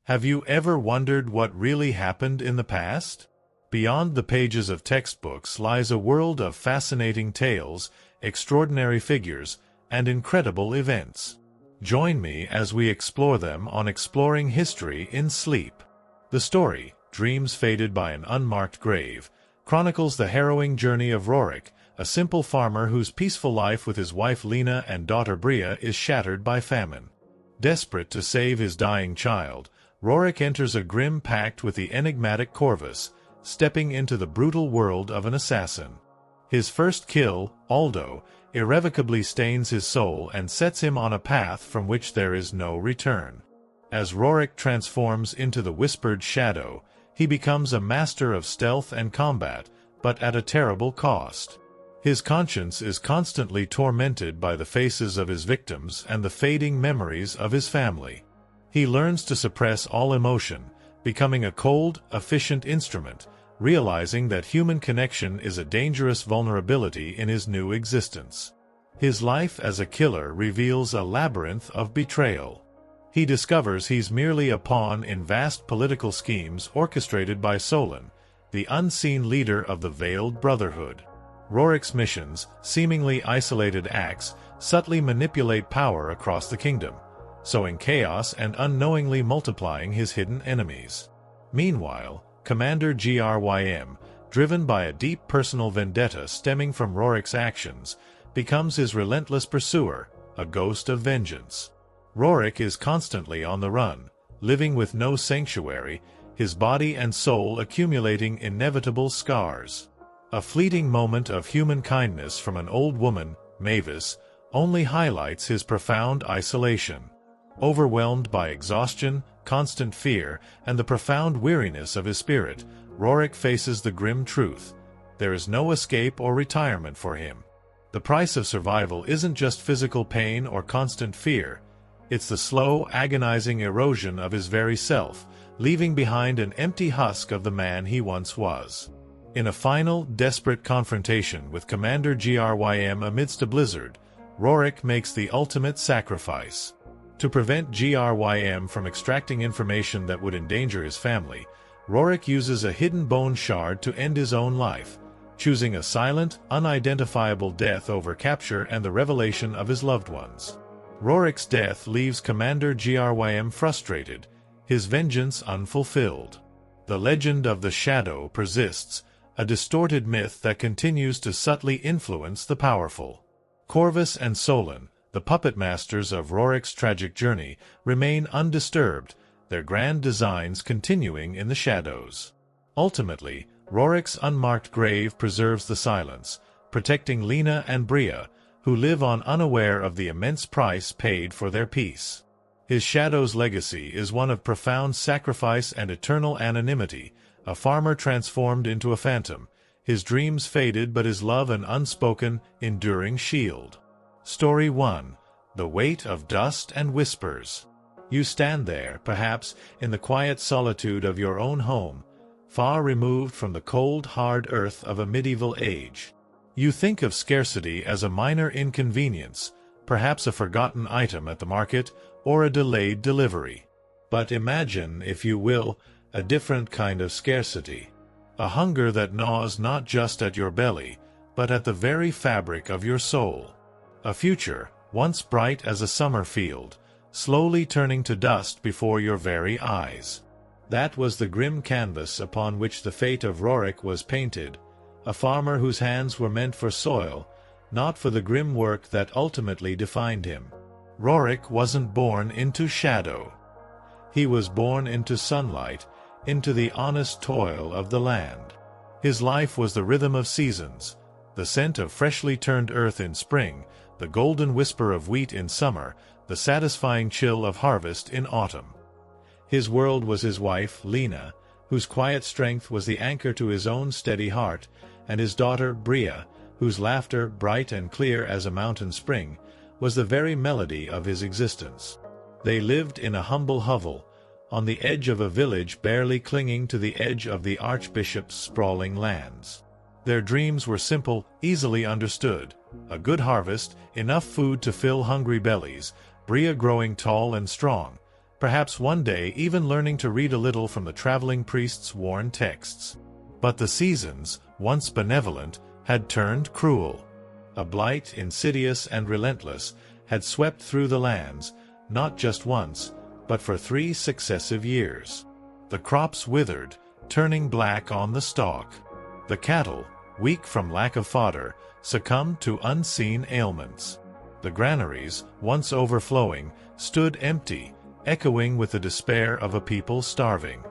Have you ever wondered what really happened in the past? Beyond the pages of textbooks lies a world of fascinating tales, extraordinary figures, and incredible events. Join me as we explore them on Exploring History in Sleep. The story, Dreams Faded by an Unmarked Grave, chronicles the harrowing journey of Roric, a simple farmer whose peaceful life with his wife Lena and daughter Bria is shattered by famine. Desperate to save his dying child, Roric enters a grim pact with the enigmatic Corvus, stepping into the brutal world of an assassin. His first kill, Aldo, irrevocably stains his soul and sets him on a path from which there is no return. As Roric transforms into the Whispered Shadow, he becomes a master of stealth and combat, but at a terrible cost. His conscience is constantly tormented by the faces of his victims and the fading memories of his family. He learns to suppress all emotion, becoming a cold, efficient instrument, realizing that human connection is a dangerous vulnerability in his new existence. His life as a killer reveals a labyrinth of betrayal. He discovers he's merely a pawn in vast political schemes orchestrated by Solon, the unseen leader of the Veiled Brotherhood. Roric's missions, seemingly isolated acts, subtly manipulate power across the kingdom, sowing chaos and unknowingly multiplying his hidden enemies. Meanwhile, Commander Grym, driven by a deep personal vendetta stemming from Roric's actions, becomes his relentless pursuer, a ghost of vengeance. Roric is constantly on the run, living with no sanctuary, his body and soul accumulating inevitable scars. A fleeting moment of human kindness from an old woman, Mavis, only highlights his profound isolation. Overwhelmed by exhaustion, constant fear, and the profound weariness of his spirit, Roric faces the grim truth. There is no escape or retirement for him. The price of survival isn't just physical pain or constant fear. It's the slow, agonizing erosion of his very self, leaving behind an empty husk of the man he once was. In a final, desperate confrontation with Commander Grym amidst a blizzard, Roric makes the ultimate sacrifice. To prevent Grym from extracting information that would endanger his family, Roric uses a hidden bone shard to end his own life, choosing a silent, unidentifiable death over capture and the revelation of his loved ones. Roric's death leaves Commander Grym frustrated, his vengeance unfulfilled. The legend of the Shadow persists, a distorted myth that continues to subtly influence the powerful. Corvus and Solon, the puppet masters of Roric's tragic journey, remain undisturbed, their grand designs continuing in the shadows. Ultimately, Roric's unmarked grave preserves the silence, protecting Lena and Bria, who live on unaware of the immense price paid for their peace. His shadow's legacy is one of profound sacrifice and eternal anonymity, a farmer transformed into a phantom, his dreams faded but his love an unspoken, enduring shield. Story 1. The Weight of Dust and Whispers. You stand there, perhaps, in the quiet solitude of your own home, far removed from the cold, hard earth of a medieval age. You think of scarcity as a minor inconvenience, perhaps a forgotten item at the market, or a delayed delivery. But imagine, if you will, a different kind of scarcity. A hunger that gnaws not just at your belly, but at the very fabric of your soul. A future, once bright as a summer field, slowly turning to dust before your very eyes. That was the grim canvas upon which the fate of Roric was painted, a farmer whose hands were meant for soil, not for the grim work that ultimately defined him. Roric wasn't born into shadow. He was born into sunlight, into the honest toil of the land. His life was the rhythm of seasons, the scent of freshly turned earth in spring, the golden whisper of wheat in summer, the satisfying chill of harvest in autumn. His world was his wife, Lena, whose quiet strength was the anchor to his own steady heart, and his daughter, Bria, whose laughter, bright and clear as a mountain spring, was the very melody of his existence. They lived in a humble hovel, on the edge of a village barely clinging to the edge of the archbishop's sprawling lands. Their dreams were simple, easily understood: a good harvest, enough food to fill hungry bellies, Bria growing tall and strong, perhaps one day even learning to read a little from the traveling priest's worn texts. But the seasons, once benevolent, had turned cruel. A blight, insidious and relentless, had swept through the lands, not just once, but for 3 successive years. The crops withered, turning black on the stalk. The cattle, weak from lack of fodder, succumbed to unseen ailments. The granaries, once overflowing, stood empty, echoing with the despair of a people starving.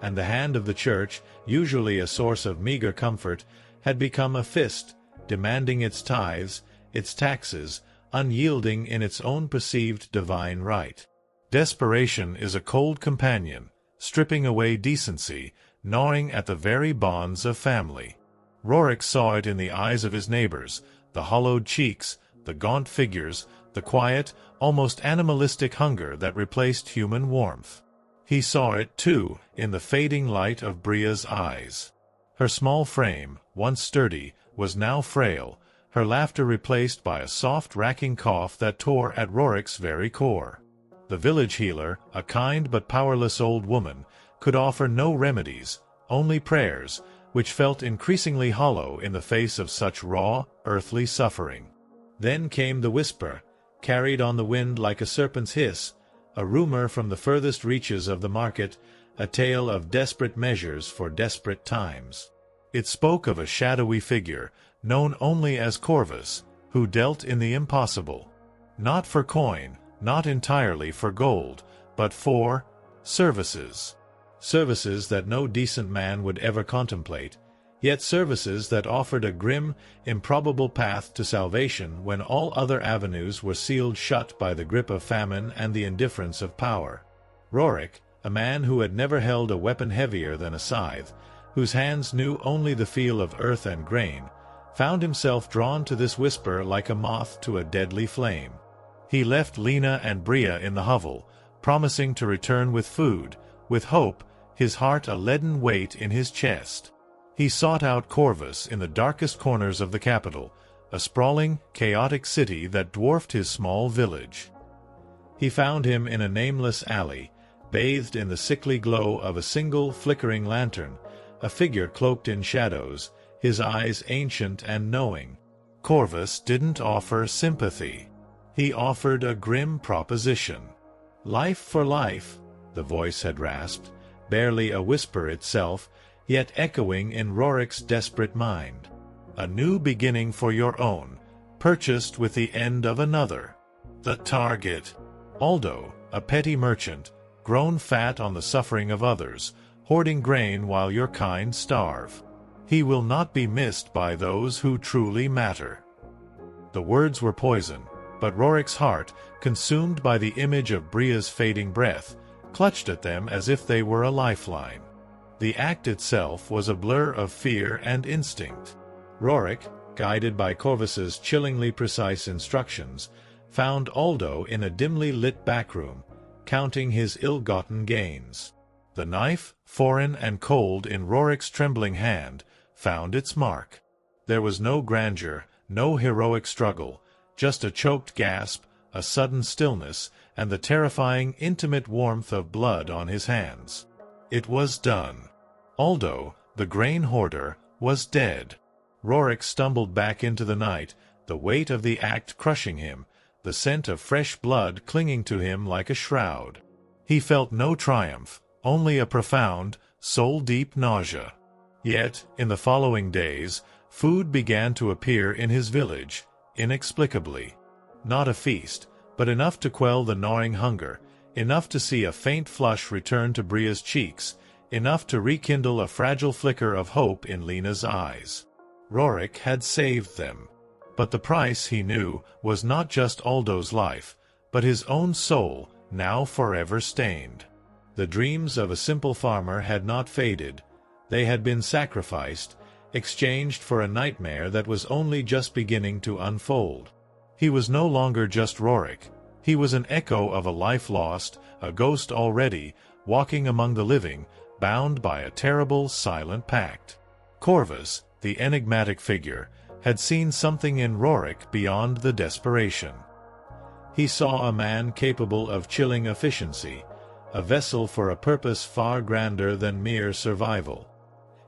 And the hand of the church, usually a source of meager comfort, had become a fist, demanding its tithes, its taxes, unyielding in its own perceived divine right. Desperation is a cold companion, stripping away decency, gnawing at the very bonds of family. Roric saw it in the eyes of his neighbors, the hollowed cheeks, the gaunt figures, the quiet, almost animalistic hunger that replaced human warmth. He saw it, too, in the fading light of Bria's eyes. Her small frame, once sturdy, was now frail, her laughter replaced by a soft racking cough that tore at Roric's very core. The village healer, a kind but powerless old woman, could offer no remedies, only prayers, which felt increasingly hollow in the face of such raw, earthly suffering. Then came the whisper, carried on the wind like a serpent's hiss, a rumor from the furthest reaches of the market, a tale of desperate measures for desperate times. It spoke of a shadowy figure, known only as Corvus, who dealt in the impossible. Not for coin, not entirely for gold, but for services. Services that no decent man would ever contemplate, yet services that offered a grim, improbable path to salvation when all other avenues were sealed shut by the grip of famine and the indifference of power. Roric, a man who had never held a weapon heavier than a scythe, whose hands knew only the feel of earth and grain, found himself drawn to this whisper like a moth to a deadly flame. He left Lena and Bria in the hovel, promising to return with food, with hope, his heart a leaden weight in his chest. He sought out Corvus in the darkest corners of the capital, a sprawling, chaotic city that dwarfed his small village. He found him in a nameless alley, bathed in the sickly glow of a single flickering lantern, a figure cloaked in shadows, his eyes ancient and knowing. Corvus didn't offer sympathy. He offered a grim proposition. "Life for life," the voice had rasped, barely a whisper itself, yet echoing in Roric's desperate mind. "A new beginning for your own, purchased with the end of another." The target. Aldo, a petty merchant, grown fat on the suffering of others, hoarding grain while your kind starve. He will not be missed by those who truly matter. The words were poison, but Roric's heart, consumed by the image of Bria's fading breath, clutched at them as if they were a lifeline. The act itself was a blur of fear and instinct. Roric, guided by Corvus's chillingly precise instructions, found Aldo in a dimly lit backroom, counting his ill-gotten gains. The knife, foreign and cold in Roric's trembling hand, found its mark. There was no grandeur, no heroic struggle, just a choked gasp, a sudden stillness, and the terrifying, intimate warmth of blood on his hands. It was done. Aldo, the grain hoarder, was dead. Roric stumbled back into the night, the weight of the act crushing him, the scent of fresh blood clinging to him like a shroud. He felt no triumph, only a profound, soul-deep nausea. Yet, in the following days, food began to appear in his village, inexplicably. Not a feast, but enough to quell the gnawing hunger, enough to see a faint flush return to Bria's cheeks, enough to rekindle a fragile flicker of hope in Lena's eyes. Roric had saved them. But the price, he knew, was not just Aldo's life, but his own soul, now forever stained. The dreams of a simple farmer had not faded. They had been sacrificed, exchanged for a nightmare that was only just beginning to unfold. He was no longer just Roric. He was an echo of a life lost, a ghost already, walking among the living, bound by a terrible, silent pact. Corvus, the enigmatic figure, had seen something in Roric beyond the desperation. He saw a man capable of chilling efficiency, a vessel for a purpose far grander than mere survival.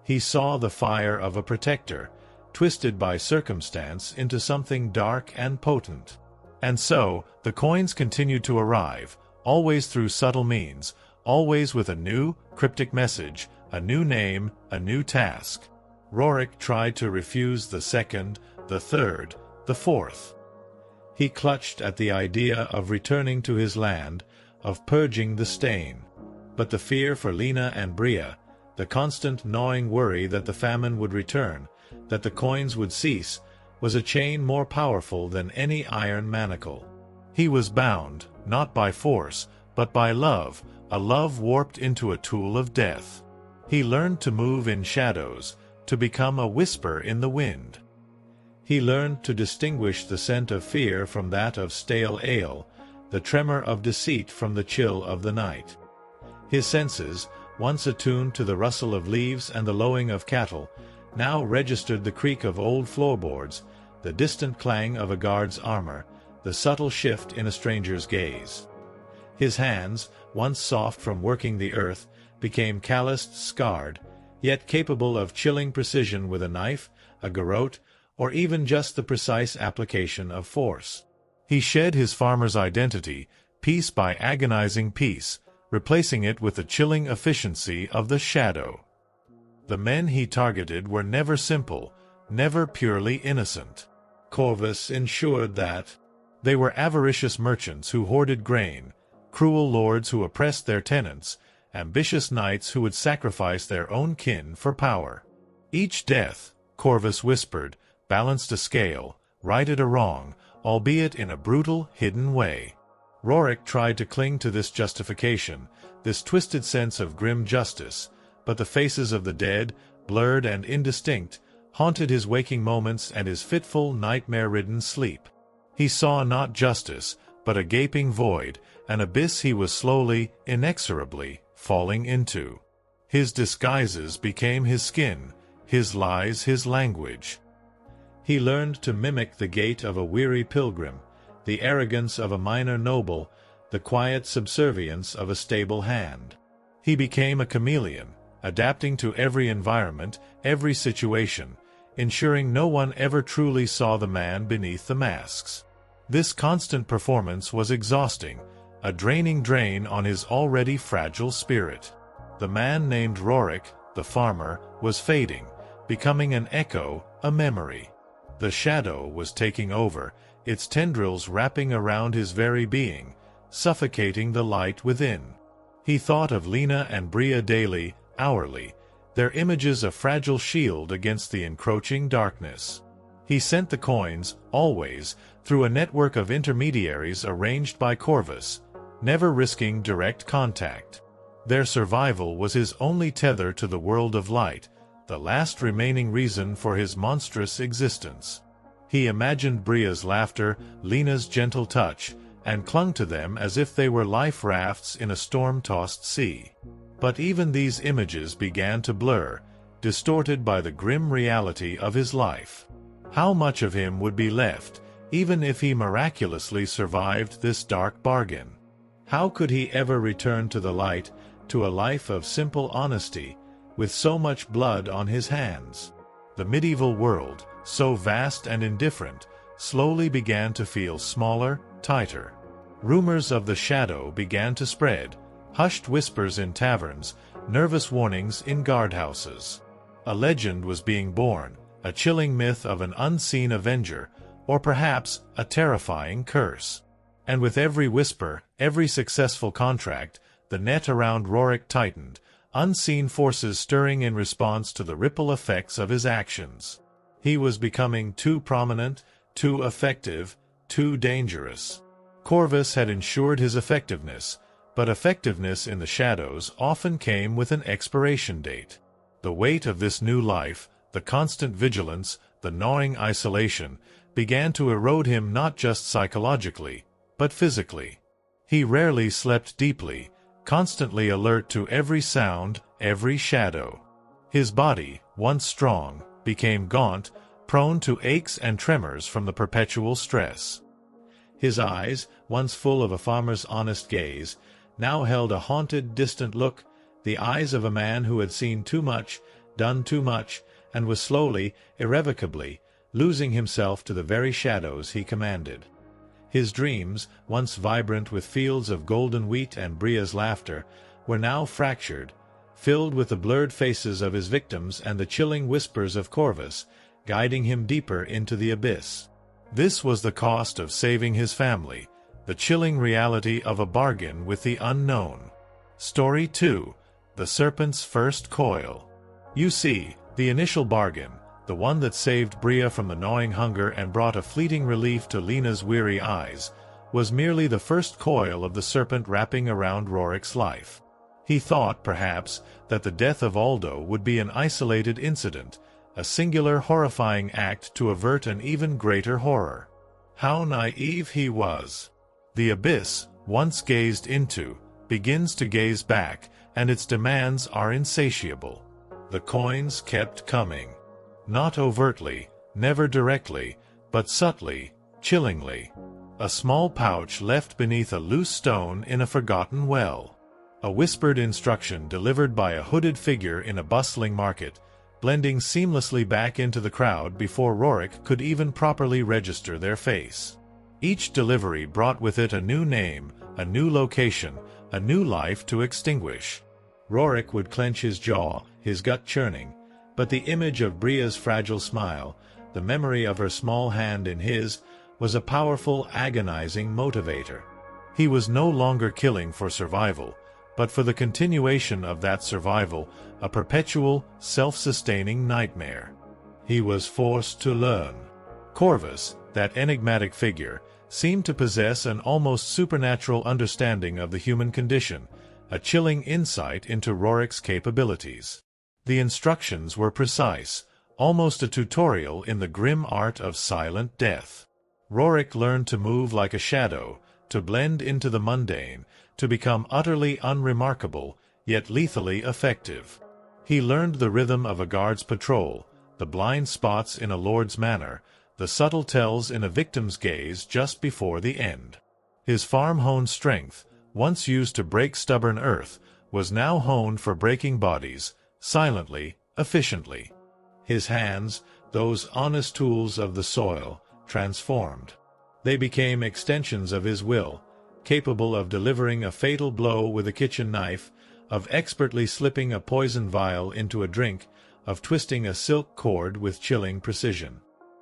He saw the fire of a protector, twisted by circumstance into something dark and potent. And so, the coins continued to arrive, always through subtle means, always with a new, cryptic message, a new name, a new task. Roric tried to refuse the second, the third, the fourth. He clutched at the idea of returning to his land, of purging the stain. But the fear for Lena and Bria, the constant gnawing worry that the famine would return, that the coins would cease, was a chain more powerful than any iron manacle. He was bound, not by force, but by love, a love warped into a tool of death. He learned to move in shadows, to become a whisper in the wind. He learned to distinguish the scent of fear from that of stale ale, the tremor of deceit from the chill of the night. His senses, once attuned to the rustle of leaves and the lowing of cattle, now registered the creak of old floorboards, the distant clang of a guard's armor, the subtle shift in a stranger's gaze. His hands, once soft from working the earth, became calloused, scarred, yet capable of chilling precision with a knife, a garrote, or even just the precise application of force. He shed his farmer's identity, piece by agonizing piece, replacing it with the chilling efficiency of the shadow. The men he targeted were never simple, never purely innocent. Corvus ensured that they were avaricious merchants who hoarded grain, cruel lords who oppressed their tenants, ambitious knights who would sacrifice their own kin for power. Each death, Corvus whispered, balanced a scale, righted a wrong, albeit in a brutal, hidden way. Roric tried to cling to this justification, this twisted sense of grim justice, but the faces of the dead, blurred and indistinct, haunted his waking moments and his fitful, nightmare-ridden sleep. He saw not justice, but a gaping void, an abyss he was slowly, inexorably, falling into. His disguises became his skin, his lies his language. He learned to mimic the gait of a weary pilgrim, the arrogance of a minor noble, the quiet subservience of a stable hand. He became a chameleon, adapting to every environment, every situation, ensuring no one ever truly saw the man beneath the masks. This constant performance was exhausting, a draining drain on his already fragile spirit. The man named Roric, the farmer, was fading, becoming an echo, a memory. The shadow was taking over, its tendrils wrapping around his very being, suffocating the light within. He thought of Lena and Bria daily, hourly, their images a fragile shield against the encroaching darkness. He sent the coins, always, through a network of intermediaries arranged by Corvus, never risking direct contact. Their survival was his only tether to the world of light, the last remaining reason for his monstrous existence. He imagined Bria's laughter, Lena's gentle touch, and clung to them as if they were life rafts in a storm-tossed sea. But even these images began to blur, distorted by the grim reality of his life. How much of him would be left, even if he miraculously survived this dark bargain? How could he ever return to the light, to a life of simple honesty, with so much blood on his hands? The medieval world, so vast and indifferent, slowly began to feel smaller, tighter. Rumors of the shadow began to spread, hushed whispers in taverns, nervous warnings in guardhouses. A legend was being born, a chilling myth of an unseen avenger, or perhaps a terrifying curse. And with every whisper, every successful contract, the net around Roric tightened, unseen forces stirring in response to the ripple effects of his actions. He was becoming too prominent, too effective, too dangerous. Corvus had ensured his effectiveness, but effectiveness in the shadows often came with an expiration date. The weight of this new life, the constant vigilance, the gnawing isolation, began to erode him not just psychologically, but physically. He rarely slept deeply, constantly alert to every sound, every shadow. His body, once strong, became gaunt, prone to aches and tremors from the perpetual stress. His eyes, once full of a farmer's honest gaze, now held a haunted, distant look, the eyes of a man who had seen too much, done too much, and was slowly, irrevocably, losing himself to the very shadows he commanded. His dreams, once vibrant with fields of golden wheat and Bria's laughter, were now fractured, filled with the blurred faces of his victims and the chilling whispers of Corvus, guiding him deeper into the abyss. This was the cost of saving his family, the chilling reality of a bargain with the unknown. Story 2. The Serpent's First Coil. You see, the initial bargain, the one that saved Bria from the gnawing hunger and brought a fleeting relief to Lena's weary eyes, was merely the first coil of the serpent wrapping around Roric's life. He thought, perhaps, that the death of Aldo would be an isolated incident, a singular horrifying act to avert an even greater horror. How naive he was! The abyss, once gazed into, begins to gaze back, and its demands are insatiable. The coins kept coming. Not overtly, never directly, but subtly, chillingly. A small pouch left beneath a loose stone in a forgotten well. A whispered instruction delivered by a hooded figure in a bustling market, blending seamlessly back into the crowd before Roric could even properly register their face. Each delivery brought with it a new name, a new location, a new life to extinguish. Roric would clench his jaw, his gut churning, but the image of Bria's fragile smile, the memory of her small hand in his, was a powerful, agonizing motivator. He was no longer killing for survival, but for the continuation of that survival, a perpetual, self-sustaining nightmare. He was forced to learn. Corvus, that enigmatic figure, seemed to possess an almost supernatural understanding of the human condition, a chilling insight into Roric's capabilities. The instructions were precise, almost a tutorial in the grim art of silent death. Roric learned to move like a shadow, to blend into the mundane, to become utterly unremarkable, yet lethally effective. He learned the rhythm of a guard's patrol, the blind spots in a lord's manner, the subtle tells in a victim's gaze just before the end. His farm-honed strength, once used to break stubborn earth, was now honed for breaking bodies, silently, efficiently. His hands, those honest tools of the soil, transformed. They became extensions of his will, capable of delivering a fatal blow with a kitchen knife, of expertly slipping a poison vial into a drink, of twisting a silk cord with chilling precision.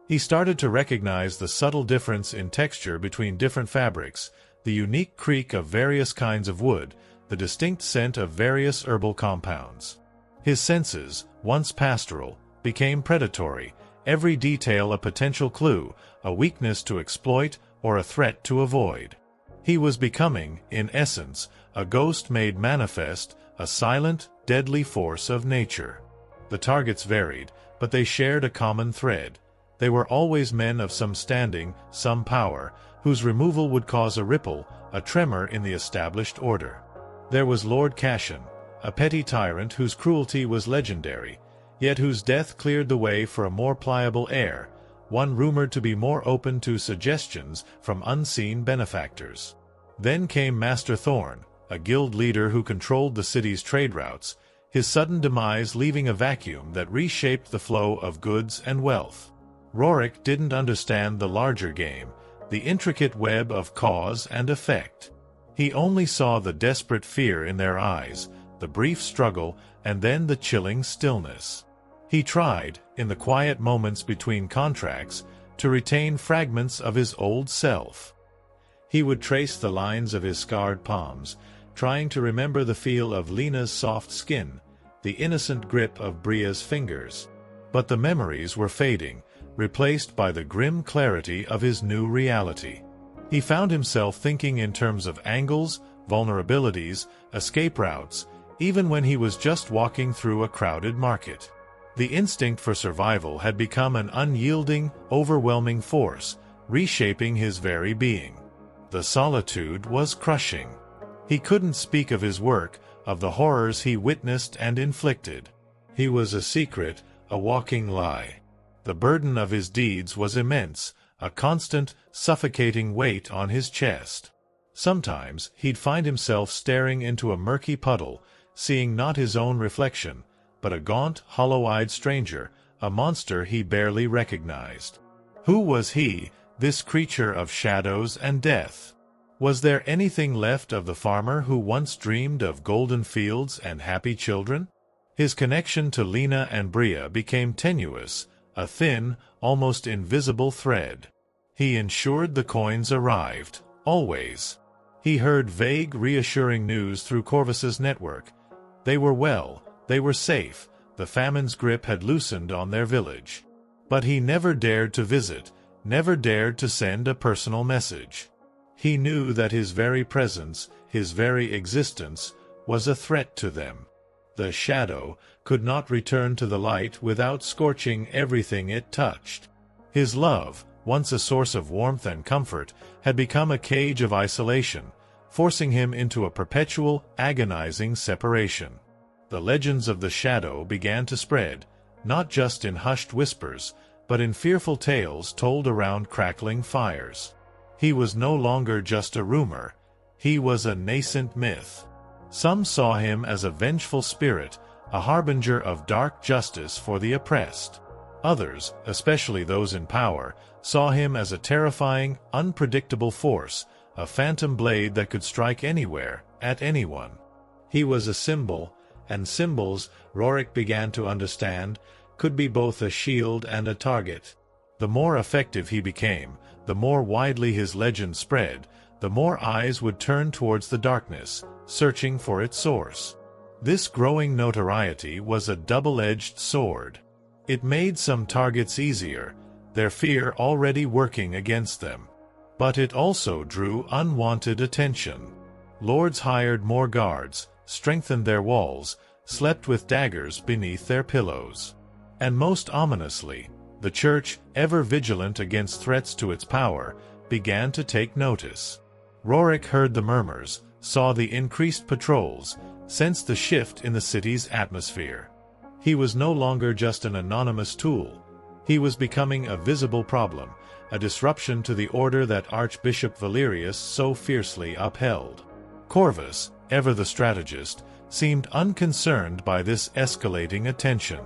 He started to recognize the subtle difference in texture between different fabrics, the unique creak of various kinds of wood, the distinct scent of various herbal compounds. His senses, once pastoral, became predatory, every detail a potential clue, a weakness to exploit, or a threat to avoid. He was becoming, in essence, a ghost made manifest, a silent, deadly force of nature. The targets varied, but they shared a common thread. They were always men of some standing, some power, whose removal would cause a ripple, a tremor in the established order. There was Lord Cashin, a petty tyrant whose cruelty was legendary, yet whose death cleared the way for a more pliable heir, one rumored to be more open to suggestions from unseen benefactors. Then came Master Thorn, a guild leader who controlled the city's trade routes, his sudden demise leaving a vacuum that reshaped the flow of goods and wealth. Roric didn't understand the larger game, the intricate web of cause and effect. He only saw the desperate fear in their eyes, the brief struggle, and then the chilling stillness. He tried, in the quiet moments between contracts, to retain fragments of his old self. He would trace the lines of his scarred palms, trying to remember the feel of Lena's soft skin, the innocent grip of Bria's fingers. But the memories were fading, replaced by the grim clarity of his new reality. He found himself thinking in terms of angles, vulnerabilities, escape routes, even when he was just walking through a crowded market. The instinct for survival had become an unyielding, overwhelming force, reshaping his very being. The solitude was crushing. He couldn't speak of his work, of the horrors he witnessed and inflicted. He was a secret, a walking lie. The burden of his deeds was immense, a constant, suffocating weight on his chest. Sometimes he'd find himself staring into a murky puddle, seeing not his own reflection, but a gaunt, hollow-eyed stranger, a monster he barely recognized. Who was he, this creature of shadows and death? Was there anything left of the farmer who once dreamed of golden fields and happy children? His connection to Lena and Bria became tenuous, a thin, almost invisible thread. He ensured the coins arrived, always. He heard vague, reassuring news through Corvus's network. They were well, they were safe, the famine's grip had loosened on their village. But he never dared to visit, never dared to send a personal message. He knew that his very presence, his very existence, was a threat to them. The shadow could not return to the light without scorching everything it touched. His love, once a source of warmth and comfort, had become a cage of isolation, forcing him into a perpetual, agonizing separation. The legends of the shadow began to spread, not just in hushed whispers, but in fearful tales told around crackling fires. He was no longer just a rumor, he was a nascent myth. Some saw him as a vengeful spirit, a harbinger of dark justice for the oppressed. Others, especially those in power, saw him as a terrifying, unpredictable force, a phantom blade that could strike anywhere, at anyone. He was a symbol, and symbols, Roric began to understand, could be both a shield and a target. The more effective he became, the more widely his legend spread, the more eyes would turn towards the darkness, searching for its source. This growing notoriety was a double-edged sword. It made some targets easier, their fear already working against them. But it also drew unwanted attention. Lords hired more guards, strengthened their walls, slept with daggers beneath their pillows. And most ominously, the Church, ever vigilant against threats to its power, began to take notice. Roric heard the murmurs, saw the increased patrols, sensed the shift in the city's atmosphere. He was no longer just an anonymous tool. He was becoming a visible problem, a disruption to the order that Archbishop Valerius so fiercely upheld. Corvus, ever the strategist, seemed unconcerned by this escalating attention.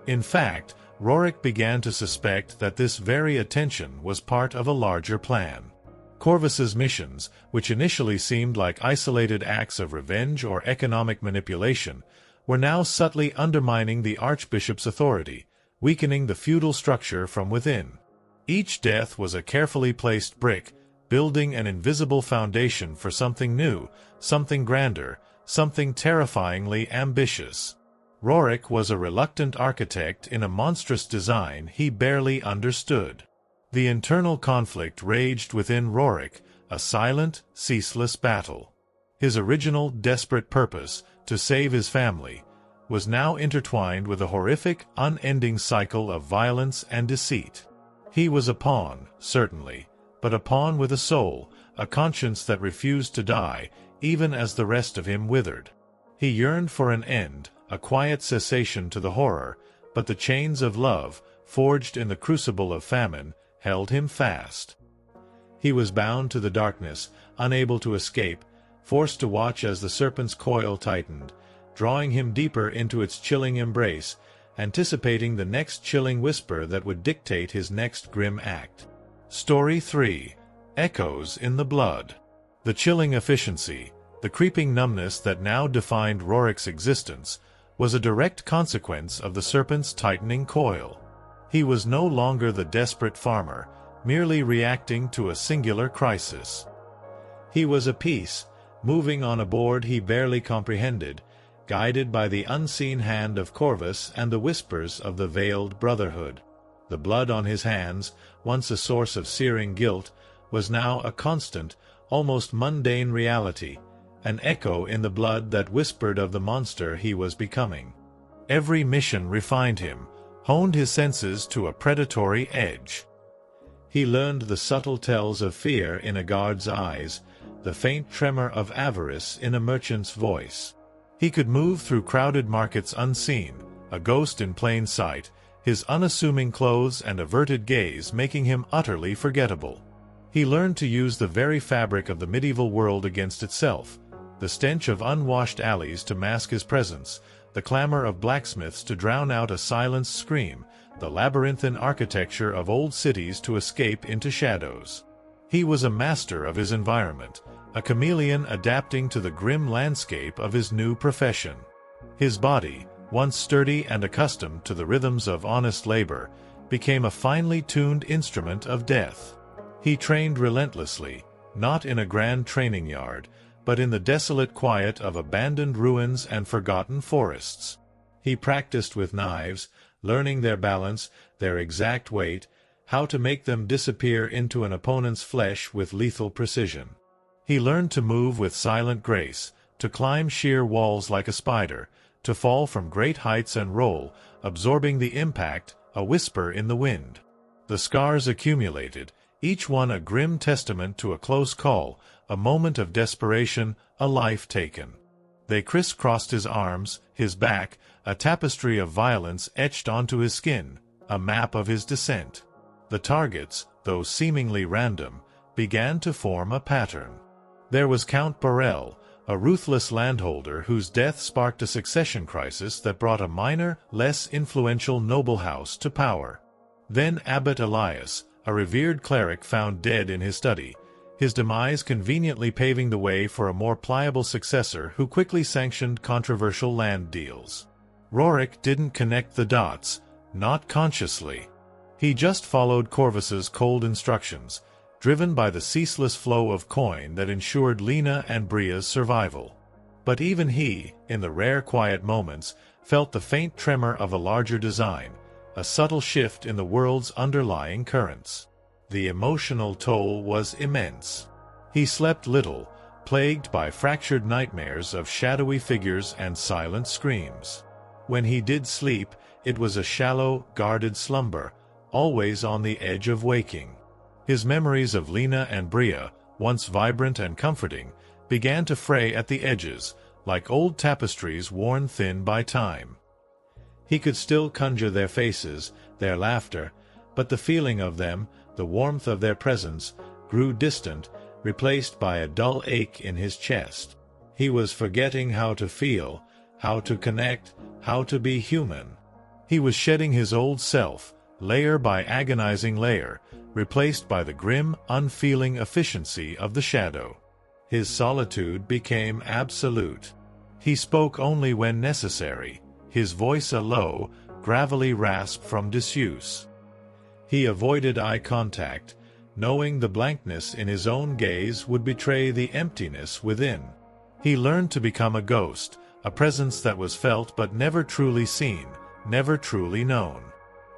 In fact, Roric began to suspect that this very attention was part of a larger plan. Corvus's missions, which initially seemed like isolated acts of revenge or economic manipulation, were now subtly undermining the Archbishop's authority, weakening the feudal structure from within. Each death was a carefully placed brick, building an invisible foundation for something new, something grander, something terrifyingly ambitious. Roric was a reluctant architect in a monstrous design he barely understood. The internal conflict raged within Roric, a silent, ceaseless battle. His original, desperate purpose, to save his family, was now intertwined with a horrific, unending cycle of violence and deceit. He was a pawn, certainly, but a pawn with a soul, a conscience that refused to die, even as the rest of him withered. He yearned for an end, a quiet cessation to the horror, but the chains of love, forged in the crucible of famine, held him fast. He was bound to the darkness, unable to escape, forced to watch as the serpent's coil tightened, drawing him deeper into its chilling embrace, anticipating the next chilling whisper that would dictate his next grim act. Story 3. Echoes in the Blood. The chilling efficiency, the creeping numbness that now defined Roric's existence, was a direct consequence of the serpent's tightening coil. He was no longer the desperate farmer, merely reacting to a singular crisis. He was a piece, moving on a board he barely comprehended, guided by the unseen hand of Corvus and the whispers of the Veiled Brotherhood. The blood on his hands, once a source of searing guilt, was now a constant, almost mundane reality, an echo in the blood that whispered of the monster he was becoming. Every mission refined him, honed his senses to a predatory edge. He learned the subtle tells of fear in a guard's eyes, the faint tremor of avarice in a merchant's voice. He could move through crowded markets unseen, a ghost in plain sight, his unassuming clothes and averted gaze making him utterly forgettable. He learned to use the very fabric of the medieval world against itself, the stench of unwashed alleys to mask his presence, the clamor of blacksmiths to drown out a silenced scream, the labyrinthine architecture of old cities to escape into shadows. He was a master of his environment, a chameleon adapting to the grim landscape of his new profession. His body, once sturdy and accustomed to the rhythms of honest labor, became a finely tuned instrument of death. He trained relentlessly, not in a grand training yard, but in the desolate quiet of abandoned ruins and forgotten forests. He practiced with knives, learning their balance, their exact weight, how to make them disappear into an opponent's flesh with lethal precision. He learned to move with silent grace, to climb sheer walls like a spider, to fall from great heights and roll, absorbing the impact, a whisper in the wind. The scars accumulated, each one a grim testament to a close call, a moment of desperation, a life taken. They crisscrossed his arms, his back, a tapestry of violence etched onto his skin, a map of his descent. The targets, though seemingly random, began to form a pattern. There was Count Borel, a ruthless landholder whose death sparked a succession crisis that brought a minor, less influential noble house to power. Then Abbot Elias, a revered cleric found dead in his study, his demise conveniently paving the way for a more pliable successor who quickly sanctioned controversial land deals. Roric didn't connect the dots, not consciously. He just followed Corvus's cold instructions, driven by the ceaseless flow of coin that ensured Lena and Bria's survival. But even he, in the rare quiet moments, felt the faint tremor of a larger design, a subtle shift in the world's underlying currents. The emotional toll was immense. He slept little, plagued by fractured nightmares of shadowy figures and silent screams. When he did sleep, it was a shallow, guarded slumber, always on the edge of waking. His memories of Lena and Bria, once vibrant and comforting, began to fray at the edges, like old tapestries worn thin by time. He could still conjure their faces, their laughter, but the feeling of them, the warmth of their presence, grew distant, replaced by a dull ache in his chest. He was forgetting how to feel, how to connect, how to be human. He was shedding his old self, layer by agonizing layer, replaced by the grim, unfeeling efficiency of the shadow. His solitude became absolute. He spoke only when necessary, his voice a low, gravelly rasp from disuse. He avoided eye contact, knowing the blankness in his own gaze would betray the emptiness within. He learned to become a ghost, a presence that was felt but never truly seen, never truly known.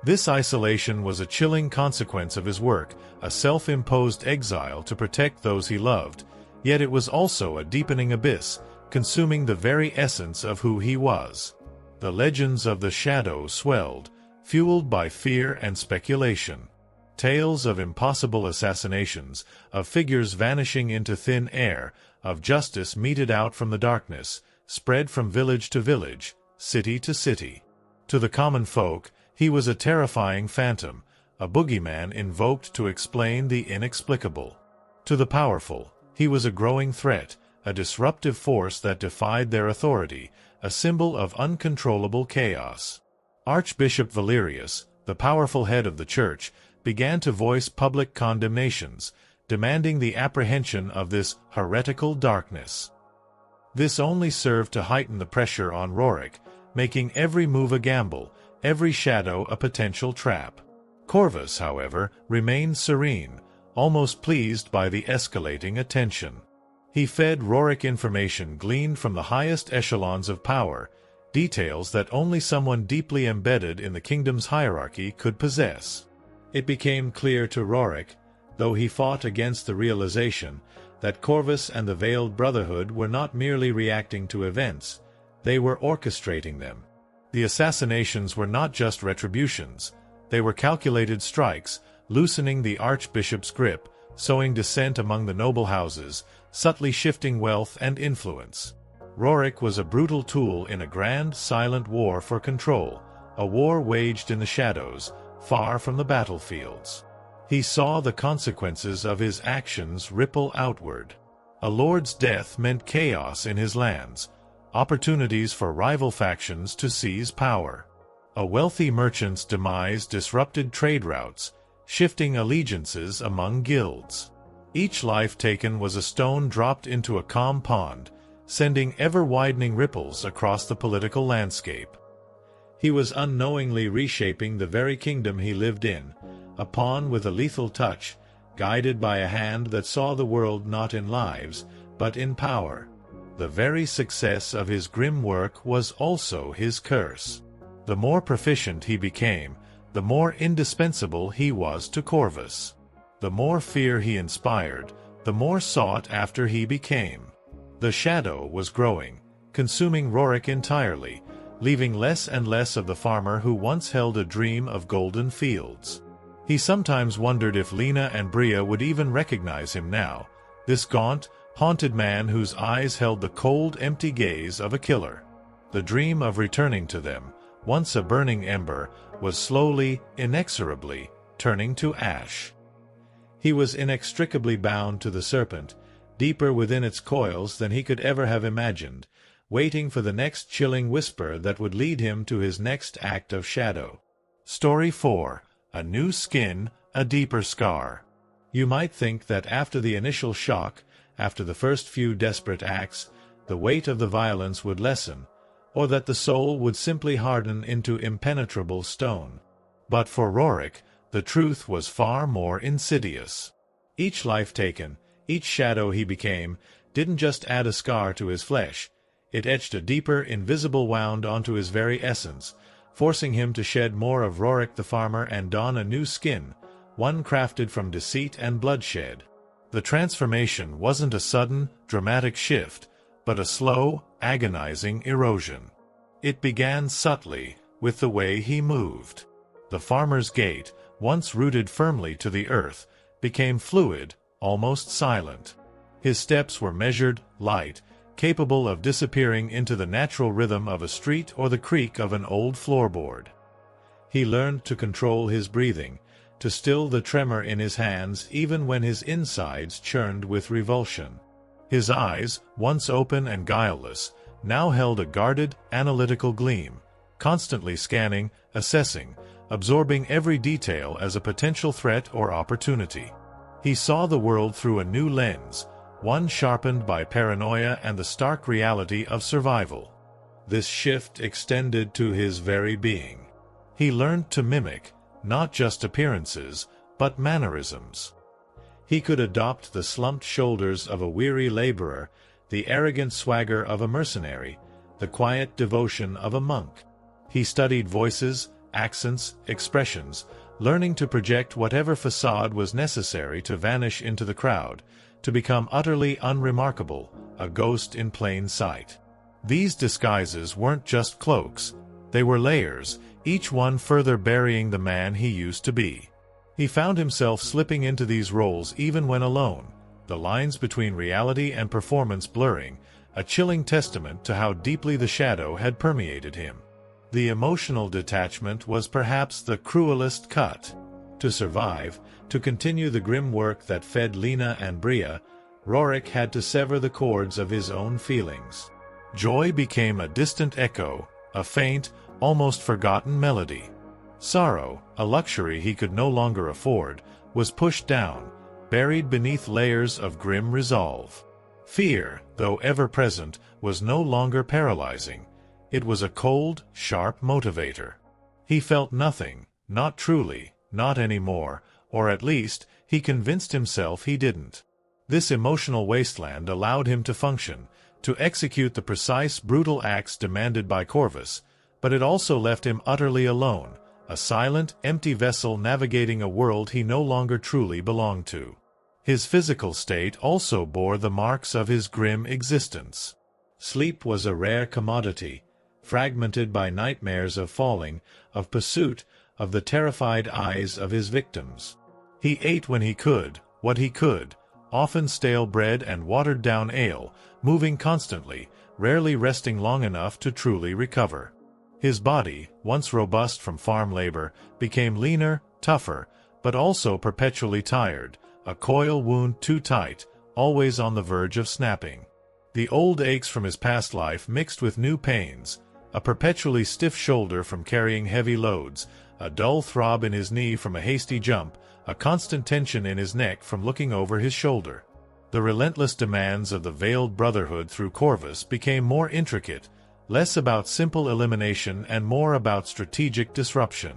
This isolation was a chilling consequence of his work, a self-imposed exile to protect those he loved, yet it was also a deepening abyss, consuming the very essence of who he was. The legends of the shadow swelled, fueled by fear and speculation. Tales of impossible assassinations, of figures vanishing into thin air, of justice meted out from the darkness, spread from village to village, city to city. To the common folk, he was a terrifying phantom, a boogeyman invoked to explain the inexplicable. To the powerful, he was a growing threat, a disruptive force that defied their authority, a symbol of uncontrollable chaos. Archbishop Valerius, the powerful head of the Church, began to voice public condemnations, demanding the apprehension of this heretical darkness. This only served to heighten the pressure on Roric, making every move a gamble, every shadow a potential trap. Corvus, however, remained serene, almost pleased by the escalating attention. He fed Roric information gleaned from the highest echelons of power, details that only someone deeply embedded in the kingdom's hierarchy could possess. It became clear to Roric, though he fought against the realization, that Corvus and the Veiled Brotherhood were not merely reacting to events, they were orchestrating them. The assassinations were not just retributions, they were calculated strikes, loosening the archbishop's grip, sowing dissent among the noble houses, subtly shifting wealth and influence. Roric was a brutal tool in a grand, silent war for control, a war waged in the shadows, far from the battlefields. He saw the consequences of his actions ripple outward. A lord's death meant chaos in his lands, opportunities for rival factions to seize power. A wealthy merchant's demise disrupted trade routes, shifting allegiances among guilds. Each life taken was a stone dropped into a calm pond, sending ever-widening ripples across the political landscape. He was unknowingly reshaping the very kingdom he lived in, a pawn with a lethal touch, guided by a hand that saw the world not in lives, but in power. The very success of his grim work was also his curse. The more proficient he became, the more indispensable he was to Corvus. The more fear he inspired, the more sought after he became. The shadow was growing, consuming Roric entirely, leaving less and less of the farmer who once held a dream of golden fields. He sometimes wondered if Lena and Bria would even recognize him now, this gaunt, haunted man whose eyes held the cold, empty gaze of a killer. The dream of returning to them, once a burning ember, was slowly, inexorably, turning to ash. He was inextricably bound to the serpent, deeper within its coils than he could ever have imagined, waiting for the next chilling whisper that would lead him to his next act of shadow. Story 4. A New Skin, a Deeper Scar. You might think that after the initial shock, after the first few desperate acts, the weight of the violence would lessen, or that the soul would simply harden into impenetrable stone. But for Roric, the truth was far more insidious. Each life taken, each shadow he became, didn't just add a scar to his flesh, it etched a deeper, invisible wound onto his very essence, forcing him to shed more of Roric the farmer and don a new skin, one crafted from deceit and bloodshed. The transformation wasn't a sudden, dramatic shift, but a slow, agonizing erosion. It began subtly, with the way he moved. The farmer's gait, once rooted firmly to the earth, became fluid, almost silent. His steps were measured, light, capable of disappearing into the natural rhythm of a street or the creak of an old floorboard. He learned to control his breathing, to still the tremor in his hands even when his insides churned with revulsion. His eyes, once open and guileless, now held a guarded, analytical gleam, constantly scanning, assessing, absorbing every detail as a potential threat or opportunity. He saw the world through a new lens, one sharpened by paranoia and the stark reality of survival. This shift extended to his very being. He learned to mimic, not just appearances, but mannerisms. He could adopt the slumped shoulders of a weary laborer, the arrogant swagger of a mercenary, the quiet devotion of a monk. He studied voices, accents, expressions, learning to project whatever facade was necessary to vanish into the crowd, to become utterly unremarkable, a ghost in plain sight. These disguises weren't just cloaks, they were layers, each one further burying the man he used to be. He found himself slipping into these roles even when alone, the lines between reality and performance blurring, a chilling testament to how deeply the shadow had permeated him. The emotional detachment was perhaps the cruelest cut. To survive, to continue the grim work that fed Lena and Bria, Roric had to sever the cords of his own feelings. Joy became a distant echo, a faint, almost forgotten melody. Sorrow, a luxury he could no longer afford, was pushed down, buried beneath layers of grim resolve. Fear, though ever present, was no longer paralyzing. It was a cold, sharp motivator. He felt nothing, not truly, not anymore, or at least, he convinced himself he didn't. This emotional wasteland allowed him to function, to execute the precise, brutal acts demanded by Corvus, but it also left him utterly alone, a silent, empty vessel navigating a world he no longer truly belonged to. His physical state also bore the marks of his grim existence. Sleep was a rare commodity, fragmented by nightmares of falling, of pursuit, of the terrified eyes of his victims. He ate when he could, what he could, often stale bread and watered-down ale, moving constantly, rarely resting long enough to truly recover. His body, once robust from farm labor, became leaner, tougher, but also perpetually tired, a coil wound too tight, always on the verge of snapping. The old aches from his past life mixed with new pains, a perpetually stiff shoulder from carrying heavy loads, a dull throb in his knee from a hasty jump, a constant tension in his neck from looking over his shoulder. The relentless demands of the Veiled Brotherhood through Corvus became more intricate, less about simple elimination and more about strategic disruption.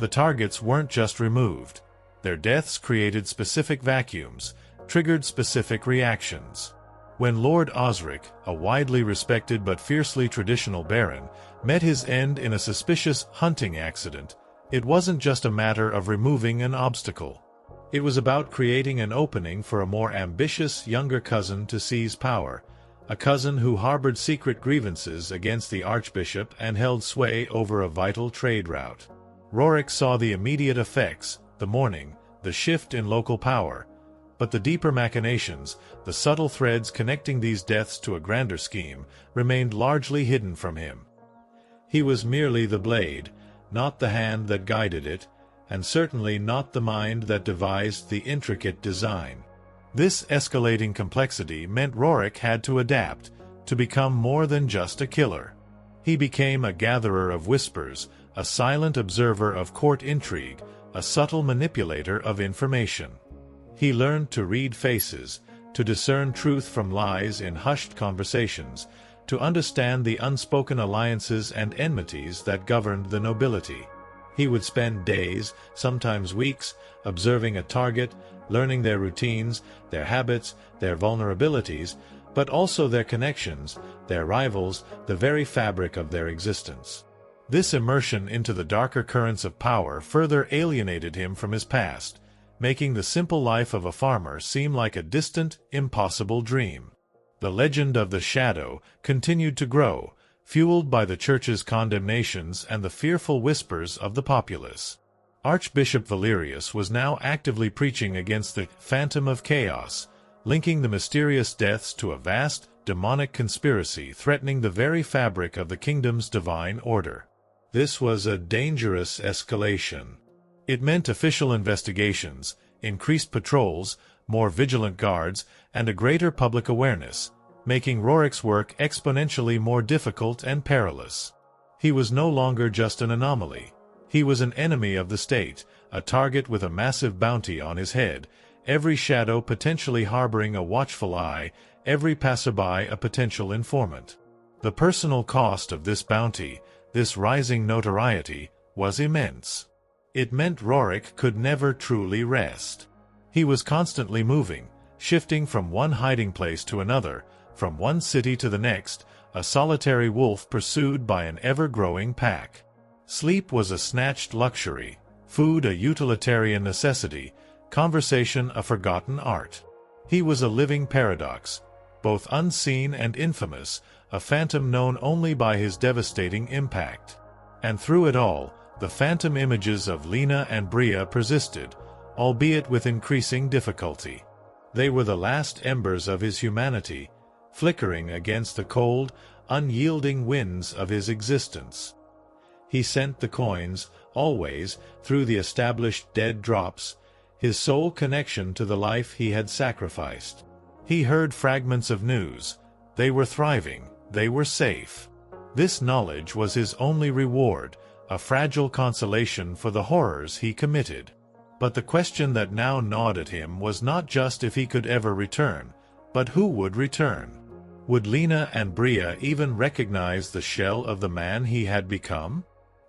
The targets weren't just removed. Their deaths created specific vacuums, triggered specific reactions. When Lord Osric, a widely respected but fiercely traditional baron, met his end in a suspicious hunting accident, it wasn't just a matter of removing an obstacle. It was about creating an opening for a more ambitious younger cousin to seize power, a cousin who harbored secret grievances against the archbishop and held sway over a vital trade route. Roric saw the immediate effects, the mourning, the shift in local power, but the deeper machinations, the subtle threads connecting these deaths to a grander scheme, remained largely hidden from him. He was merely the blade, not the hand that guided it, and certainly not the mind that devised the intricate design. This escalating complexity meant Roric had to adapt, to become more than just a killer. He became a gatherer of whispers, a silent observer of court intrigue, a subtle manipulator of information. He learned to read faces, to discern truth from lies in hushed conversations, to understand the unspoken alliances and enmities that governed the nobility. He would spend days, sometimes weeks, observing a target, learning their routines, their habits, their vulnerabilities, but also their connections, their rivals, the very fabric of their existence. This immersion into the darker currents of power further alienated him from his past, making the simple life of a farmer seem like a distant, impossible dream. The legend of the Shadow continued to grow, fueled by the Church's condemnations and the fearful whispers of the populace. Archbishop Valerius was now actively preaching against the Phantom of Chaos, linking the mysterious deaths to a vast, demonic conspiracy threatening the very fabric of the kingdom's divine order. This was a dangerous escalation. It meant official investigations, increased patrols, more vigilant guards, and a greater public awareness, making Roric's work exponentially more difficult and perilous. He was no longer just an anomaly. He was an enemy of the state, a target with a massive bounty on his head, every shadow potentially harboring a watchful eye, every passerby a potential informant. The personal cost of this bounty, this rising notoriety, was immense. It meant Roric could never truly rest. He was constantly moving, shifting from one hiding place to another, from one city to the next, a solitary wolf pursued by an ever-growing pack. Sleep was a snatched luxury, food a utilitarian necessity, conversation a forgotten art. He was a living paradox, both unseen and infamous, a phantom known only by his devastating impact. And through it all, the phantom images of Lena and Bria persisted, albeit with increasing difficulty. They were the last embers of his humanity, flickering against the cold, unyielding winds of his existence. He sent the coins, always, through the established dead drops, his sole connection to the life he had sacrificed. He heard fragments of news. They were thriving, they were safe. This knowledge was his only reward, a fragile consolation for the horrors he committed. But the question that now gnawed at him was not just if he could ever return, but who would return. Would Lena and Bria even recognize the shell of the man he had become?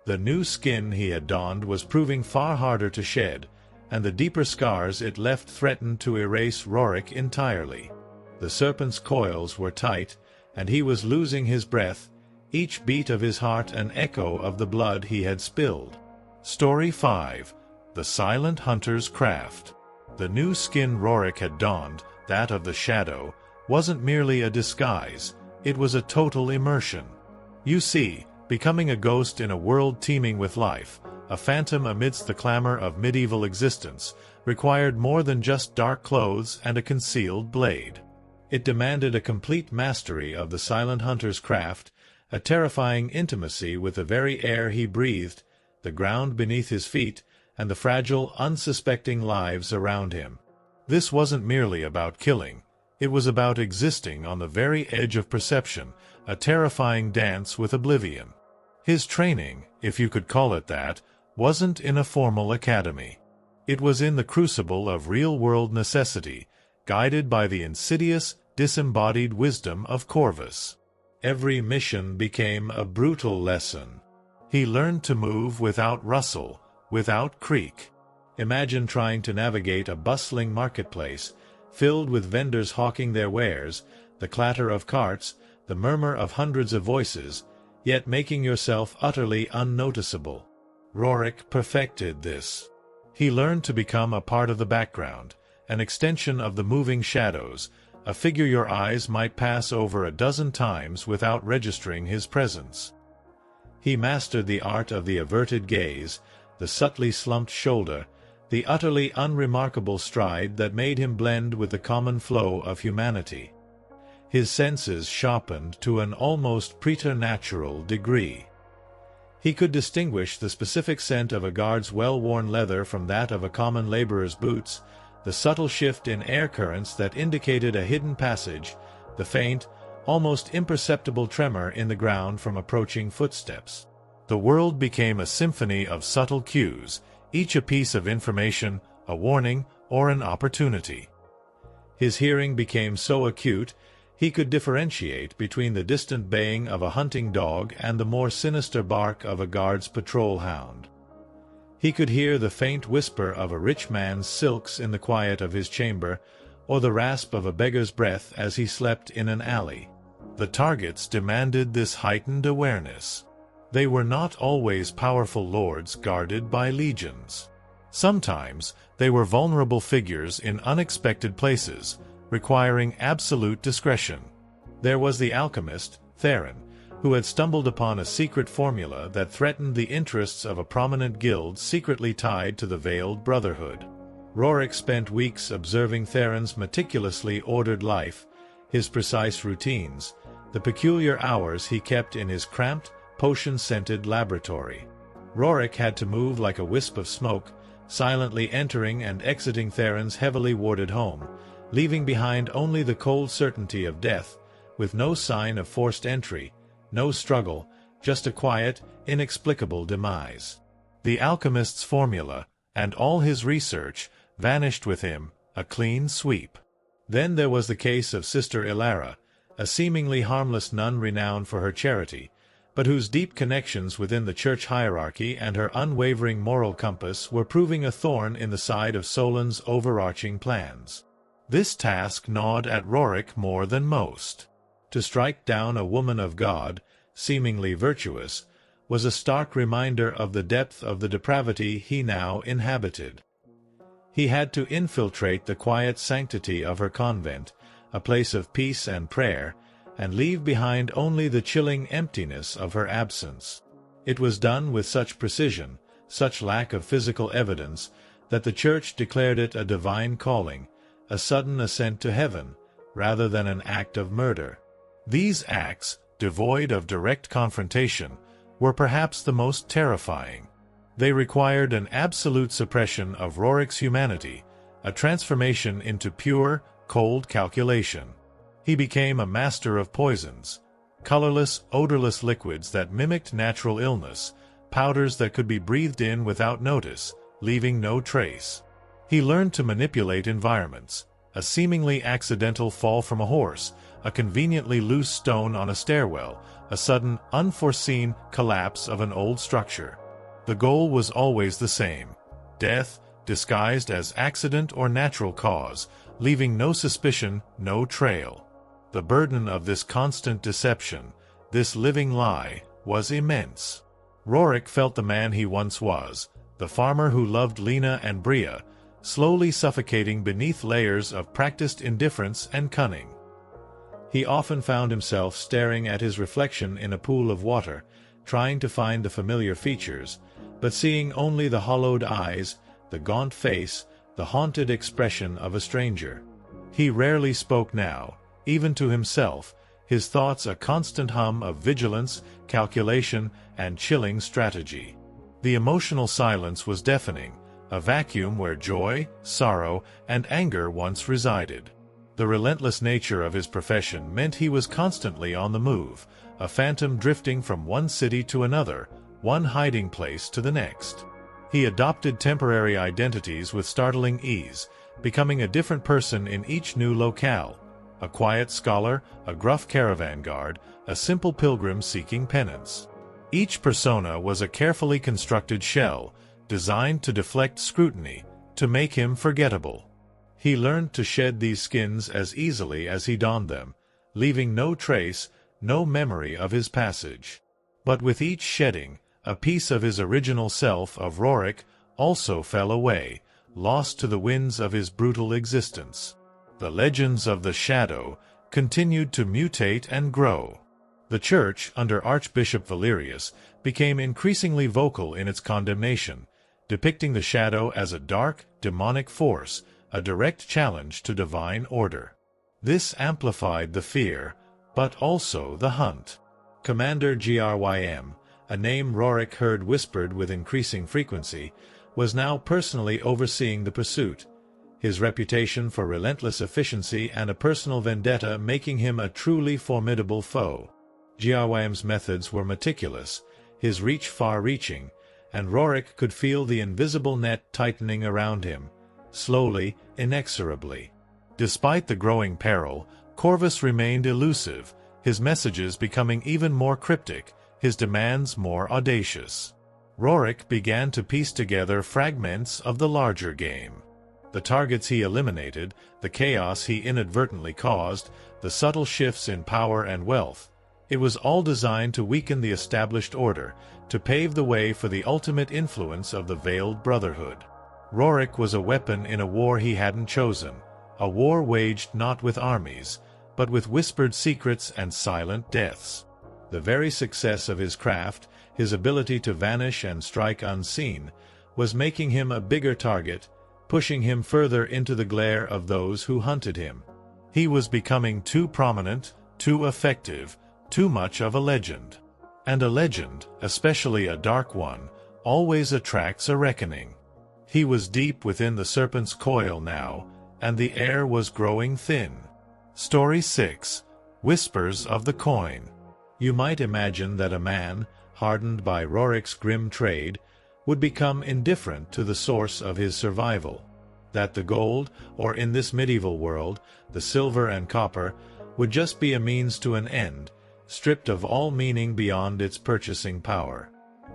The new skin he had donned was proving far harder to shed, and the deeper scars it left threatened to erase Roric entirely. The serpent's coils were tight, and he was losing his breath, each beat of his heart an echo of the blood he had spilled. Story 5. The Silent Hunter's Craft. The new skin Roric had donned, that of the Shadow, wasn't merely a disguise, it was a total immersion. You see, becoming a ghost in a world teeming with life, a phantom amidst the clamor of medieval existence, required more than just dark clothes and a concealed blade. It demanded a complete mastery of the silent hunter's craft, a terrifying intimacy with the very air he breathed, the ground beneath his feet, and the fragile, unsuspecting lives around him. This wasn't merely about killing. It was about existing on the very edge of perception, a terrifying dance with oblivion. His training, if you could call it that, wasn't in a formal academy. It was in the crucible of real-world necessity, guided by the insidious, disembodied wisdom of Corvus. Every mission became a brutal lesson. He learned to move without rustle, without creak. Imagine trying to navigate a bustling marketplace, filled with vendors hawking their wares, the clatter of carts, the murmur of hundreds of voices, yet making yourself utterly unnoticeable. Roric perfected this. He learned to become a part of the background, an extension of the moving shadows, a figure your eyes might pass over a dozen times without registering his presence. He mastered the art of the averted gaze, the subtly slumped shoulder, the utterly unremarkable stride that made him blend with the common flow of humanity. His senses sharpened to an almost preternatural degree. He could distinguish the specific scent of a guard's well-worn leather from that of a common laborer's boots, the subtle shift in air currents that indicated a hidden passage, the faint, almost imperceptible tremor in the ground from approaching footsteps. The world became a symphony of subtle cues, each a piece of information, a warning, or an opportunity. His hearing became so acute, he could differentiate between the distant baying of a hunting dog and the more sinister bark of a guard's patrol hound. He could hear the faint whisper of a rich man's silks in the quiet of his chamber, or the rasp of a beggar's breath as he slept in an alley. The targets demanded this heightened awareness. They were not always powerful lords guarded by legions. Sometimes they were vulnerable figures in unexpected places, requiring absolute discretion. There was the alchemist, Theron, who had stumbled upon a secret formula that threatened the interests of a prominent guild secretly tied to the Veiled Brotherhood. Roric spent weeks observing Theron's meticulously ordered life, his precise routines, the peculiar hours he kept in his cramped, potion-scented laboratory. Roric had to move like a wisp of smoke, silently entering and exiting Theron's heavily warded home, leaving behind only the cold certainty of death, with no sign of forced entry, no struggle, just a quiet, inexplicable demise. The alchemist's formula, and all his research, vanished with him, a clean sweep. Then there was the case of Sister Ilara, a seemingly harmless nun renowned for her charity, but whose deep connections within the church hierarchy and her unwavering moral compass were proving a thorn in the side of Solon's overarching plans. This task gnawed at Roric more than most. To strike down a woman of God, seemingly virtuous, was a stark reminder of the depth of the depravity he now inhabited. He had to infiltrate the quiet sanctity of her convent, a place of peace and prayer, and leave behind only the chilling emptiness of her absence. It was done with such precision, such lack of physical evidence, that the Church declared it a divine calling, a sudden ascent to heaven, rather than an act of murder. These acts, devoid of direct confrontation, were perhaps the most terrifying. They required an absolute suppression of Roric's humanity, a transformation into pure, cold calculation. He became a master of poisons, colorless, odorless liquids that mimicked natural illness, powders that could be breathed in without notice, leaving no trace. He learned to manipulate environments, a seemingly accidental fall from a horse, a conveniently loose stone on a stairwell, a sudden, unforeseen collapse of an old structure. The goal was always the same: death, disguised as accident or natural cause, leaving no suspicion, no trail. The burden of this constant deception, this living lie, was immense. Roric felt the man he once was, the farmer who loved Lena and Bria, slowly suffocating beneath layers of practiced indifference and cunning. He often found himself staring at his reflection in a pool of water, trying to find the familiar features, but seeing only the hollowed eyes, the gaunt face, the haunted expression of a stranger. He rarely spoke now, even to himself, his thoughts a constant hum of vigilance, calculation, and chilling strategy. The emotional silence was deafening, a vacuum where joy, sorrow, and anger once resided. The relentless nature of his profession meant he was constantly on the move, a phantom drifting from one city to another, one hiding place to the next. He adopted temporary identities with startling ease, becoming a different person in each new locale, a quiet scholar, a gruff caravan guard, a simple pilgrim seeking penance. Each persona was a carefully constructed shell, designed to deflect scrutiny, to make him forgettable. He learned to shed these skins as easily as he donned them, leaving no trace, no memory of his passage. But with each shedding, a piece of his original self of Roric also fell away, lost to the winds of his brutal existence. The legends of the Shadow continued to mutate and grow. The Church, under Archbishop Valerius, became increasingly vocal in its condemnation, depicting the Shadow as a dark, demonic force, a direct challenge to divine order. This amplified the fear, but also the hunt. Commander Grym, a name Roric heard whispered with increasing frequency, was now personally overseeing the pursuit, his reputation for relentless efficiency and a personal vendetta making him a truly formidable foe. Grym's methods were meticulous, his reach far-reaching, and Roric could feel the invisible net tightening around him, slowly, inexorably. Despite the growing peril, Corvus remained elusive, his messages becoming even more cryptic, his demands more audacious. Roric began to piece together fragments of the larger game. The targets he eliminated, the chaos he inadvertently caused, the subtle shifts in power and wealth. It was all designed to weaken the established order, to pave the way for the ultimate influence of the Veiled Brotherhood. Roric was a weapon in a war he hadn't chosen, a war waged not with armies, but with whispered secrets and silent deaths. The very success of his craft, his ability to vanish and strike unseen, was making him a bigger target, pushing him further into the glare of those who hunted him. He was becoming too prominent, too effective, too much of a legend. And a legend, especially a dark one, always attracts a reckoning. He was deep within the serpent's coil now, and the air was growing thin. Story 6. Whispers of the Coin. You might imagine that a man, hardened by Roric's grim trade, would become indifferent to the source of his survival. That the gold, or in this medieval world, the silver and copper, would just be a means to an end, stripped of all meaning beyond its purchasing power.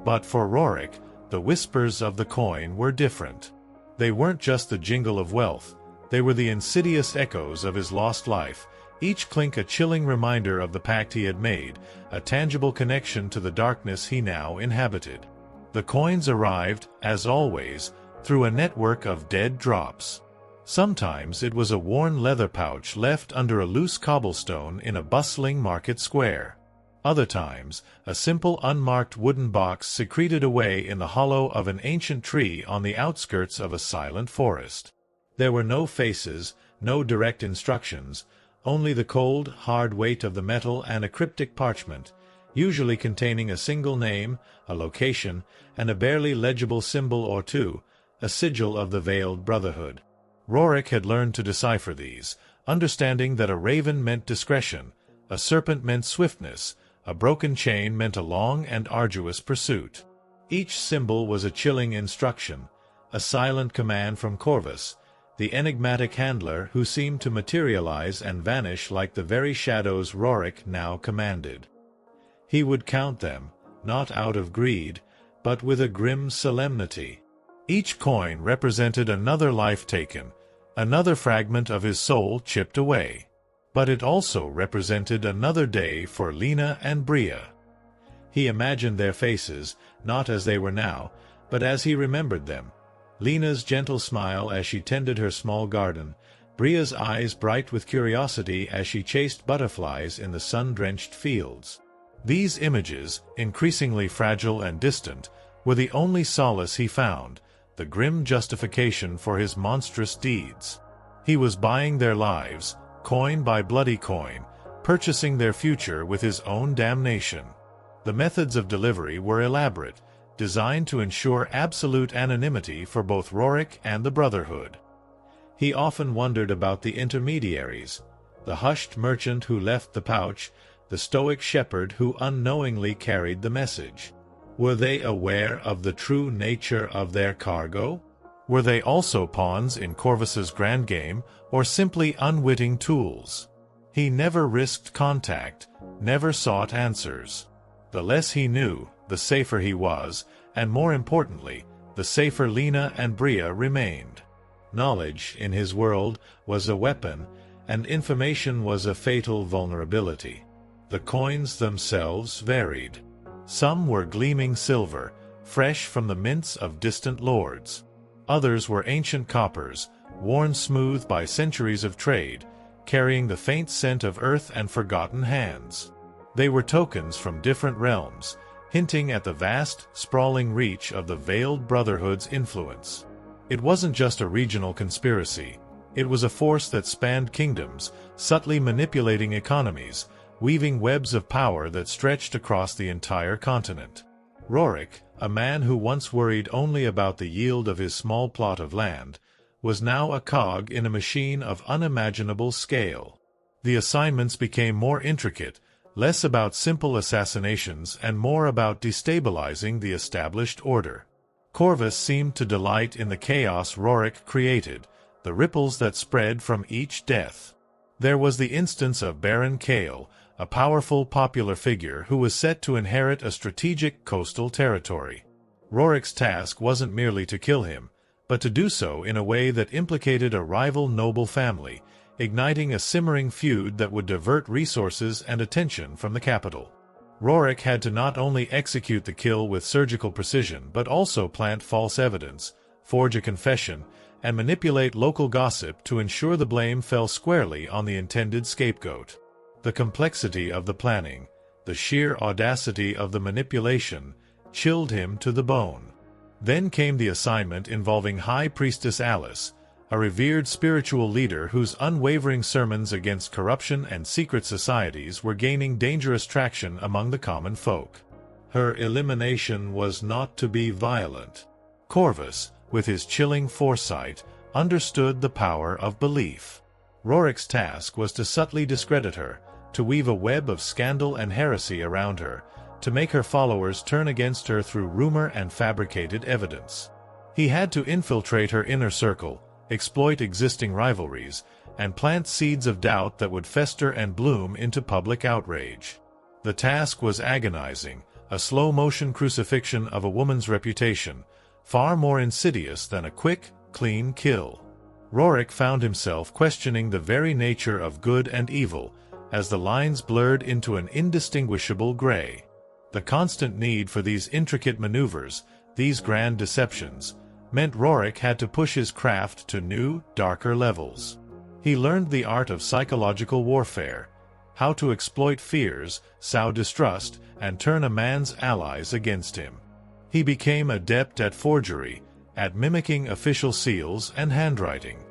But for Roric, the whispers of the coin were different. They weren't just the jingle of wealth, they were the insidious echoes of his lost life, each clink a chilling reminder of the pact he had made, a tangible connection to the darkness he now inhabited. The coins arrived, as always, through a network of dead drops. Sometimes it was a worn leather pouch left under a loose cobblestone in a bustling market square. Other times, a simple unmarked wooden box secreted away in the hollow of an ancient tree on the outskirts of a silent forest. There were no faces, no direct instructions, only the cold, hard weight of the metal and a cryptic parchment, usually containing a single name, a location, and a barely legible symbol or two, a sigil of the Veiled Brotherhood. Roric had learned to decipher these, understanding that a raven meant discretion, a serpent meant swiftness, a broken chain meant a long and arduous pursuit. Each symbol was a chilling instruction, a silent command from Corvus, the enigmatic handler who seemed to materialize and vanish like the very shadows Roric now commanded. He would count them, not out of greed, but with a grim solemnity. Each coin represented another life taken, another fragment of his soul chipped away. But it also represented another day for Lena and Bria. He imagined their faces, not as they were now, but as he remembered them. Lena's gentle smile as she tended her small garden, Bria's eyes bright with curiosity as she chased butterflies in the sun-drenched fields. These images, increasingly fragile and distant, were the only solace he found, the grim justification for his monstrous deeds. He was buying their lives, coin by bloody coin, purchasing their future with his own damnation. The methods of delivery were elaborate, designed to ensure absolute anonymity for both Roric and the Brotherhood. He often wondered about the intermediaries, the hushed merchant who left the pouch, the stoic shepherd who unknowingly carried the message. Were they aware of the true nature of their cargo? Were they also pawns in Corvus's grand game, or simply unwitting tools? He never risked contact, never sought answers. The less he knew, the safer he was, and more importantly, the safer Lena and Bria remained. Knowledge, in his world, was a weapon, and information was a fatal vulnerability. The coins themselves varied. Some were gleaming silver, fresh from the mints of distant lords. Others were ancient coppers, worn smooth by centuries of trade, carrying the faint scent of earth and forgotten hands. They were tokens from different realms, hinting at the vast, sprawling reach of the Veiled Brotherhood's influence. It wasn't just a regional conspiracy. It was a force that spanned kingdoms, subtly manipulating economies, weaving webs of power that stretched across the entire continent. Roric, a man who once worried only about the yield of his small plot of land, was now a cog in a machine of unimaginable scale. The assignments became more intricate, less about simple assassinations and more about destabilizing the established order. Corvus seemed to delight in the chaos Roric created, the ripples that spread from each death. There was the instance of Baron Kale, a powerful popular figure who was set to inherit a strategic coastal territory. Roric's task wasn't merely to kill him, but to do so in a way that implicated a rival noble family, igniting a simmering feud that would divert resources and attention from the capital. Roric had to not only execute the kill with surgical precision but also plant false evidence, forge a confession, and manipulate local gossip to ensure the blame fell squarely on the intended scapegoat. The complexity of the planning, the sheer audacity of the manipulation, chilled him to the bone. Then came the assignment involving High Priestess Alice, a revered spiritual leader whose unwavering sermons against corruption and secret societies were gaining dangerous traction among the common folk. Her elimination was not to be violent. Corvus, with his chilling foresight, understood the power of belief. Roric's task was to subtly discredit her, to weave a web of scandal and heresy around her, to make her followers turn against her through rumor and fabricated evidence. He had to infiltrate her inner circle, exploit existing rivalries, and plant seeds of doubt that would fester and bloom into public outrage. The task was agonizing, a slow-motion crucifixion of a woman's reputation, far more insidious than a quick, clean kill. Roric found himself questioning the very nature of good and evil, as the lines blurred into an indistinguishable gray. The constant need for these intricate maneuvers, these grand deceptions, meant Roric had to push his craft to new, darker levels. He learned the art of psychological warfare, how to exploit fears, sow distrust, and turn a man's allies against him. He became adept at forgery, at mimicking official seals and handwriting.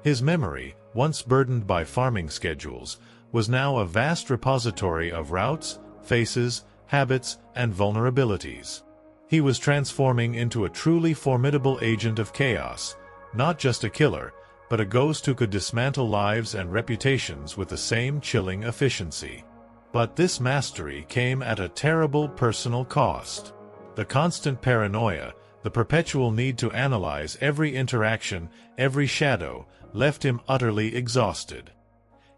His memory, once burdened by farming schedules, was now a vast repository of routes, faces, habits, and vulnerabilities. He was transforming into a truly formidable agent of chaos, not just a killer, but a ghost who could dismantle lives and reputations with the same chilling efficiency. But this mastery came at a terrible personal cost. The constant paranoia, the perpetual need to analyze every interaction, every shadow, left him utterly exhausted.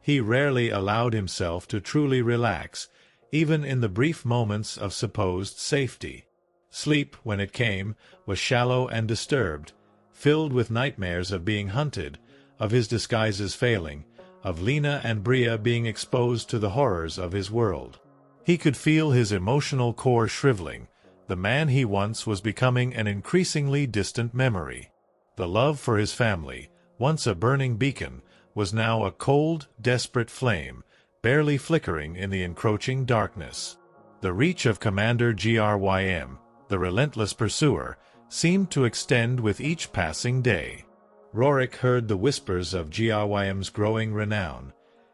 He rarely allowed himself to truly relax, even in the brief moments of supposed safety. Sleep, when it came, was shallow and disturbed, filled with nightmares of being hunted, of his disguises failing, of Lena and Bria being exposed to the horrors of his world. He could feel his emotional core shriveling. The man he once was becoming an increasingly distant memory. The love for his family, once a burning beacon, was now a cold, desperate flame, barely flickering in the encroaching darkness. The reach of Commander Grym, the relentless pursuer, seemed to extend with each passing day. Roric heard the whispers of Grym's growing renown,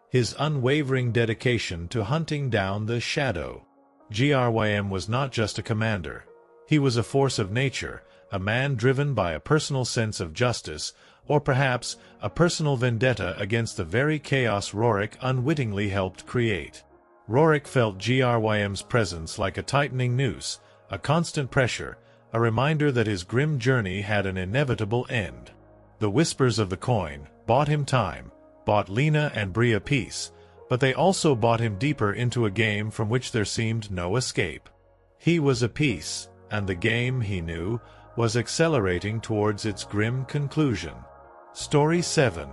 his unwavering dedication to hunting down the shadow. Grym was not just a commander. He was a force of nature, a man driven by a personal sense of justice, or perhaps a personal vendetta against the very chaos Roric unwittingly helped create. Roric felt Grym's presence like a tightening noose, a constant pressure, a reminder that his grim journey had an inevitable end. The whispers of the coin bought him time, bought Lena and Bria peace, but they also bought him deeper into a game from which there seemed no escape. He was a piece, and the game, he knew, was accelerating towards its grim conclusion. Story 7.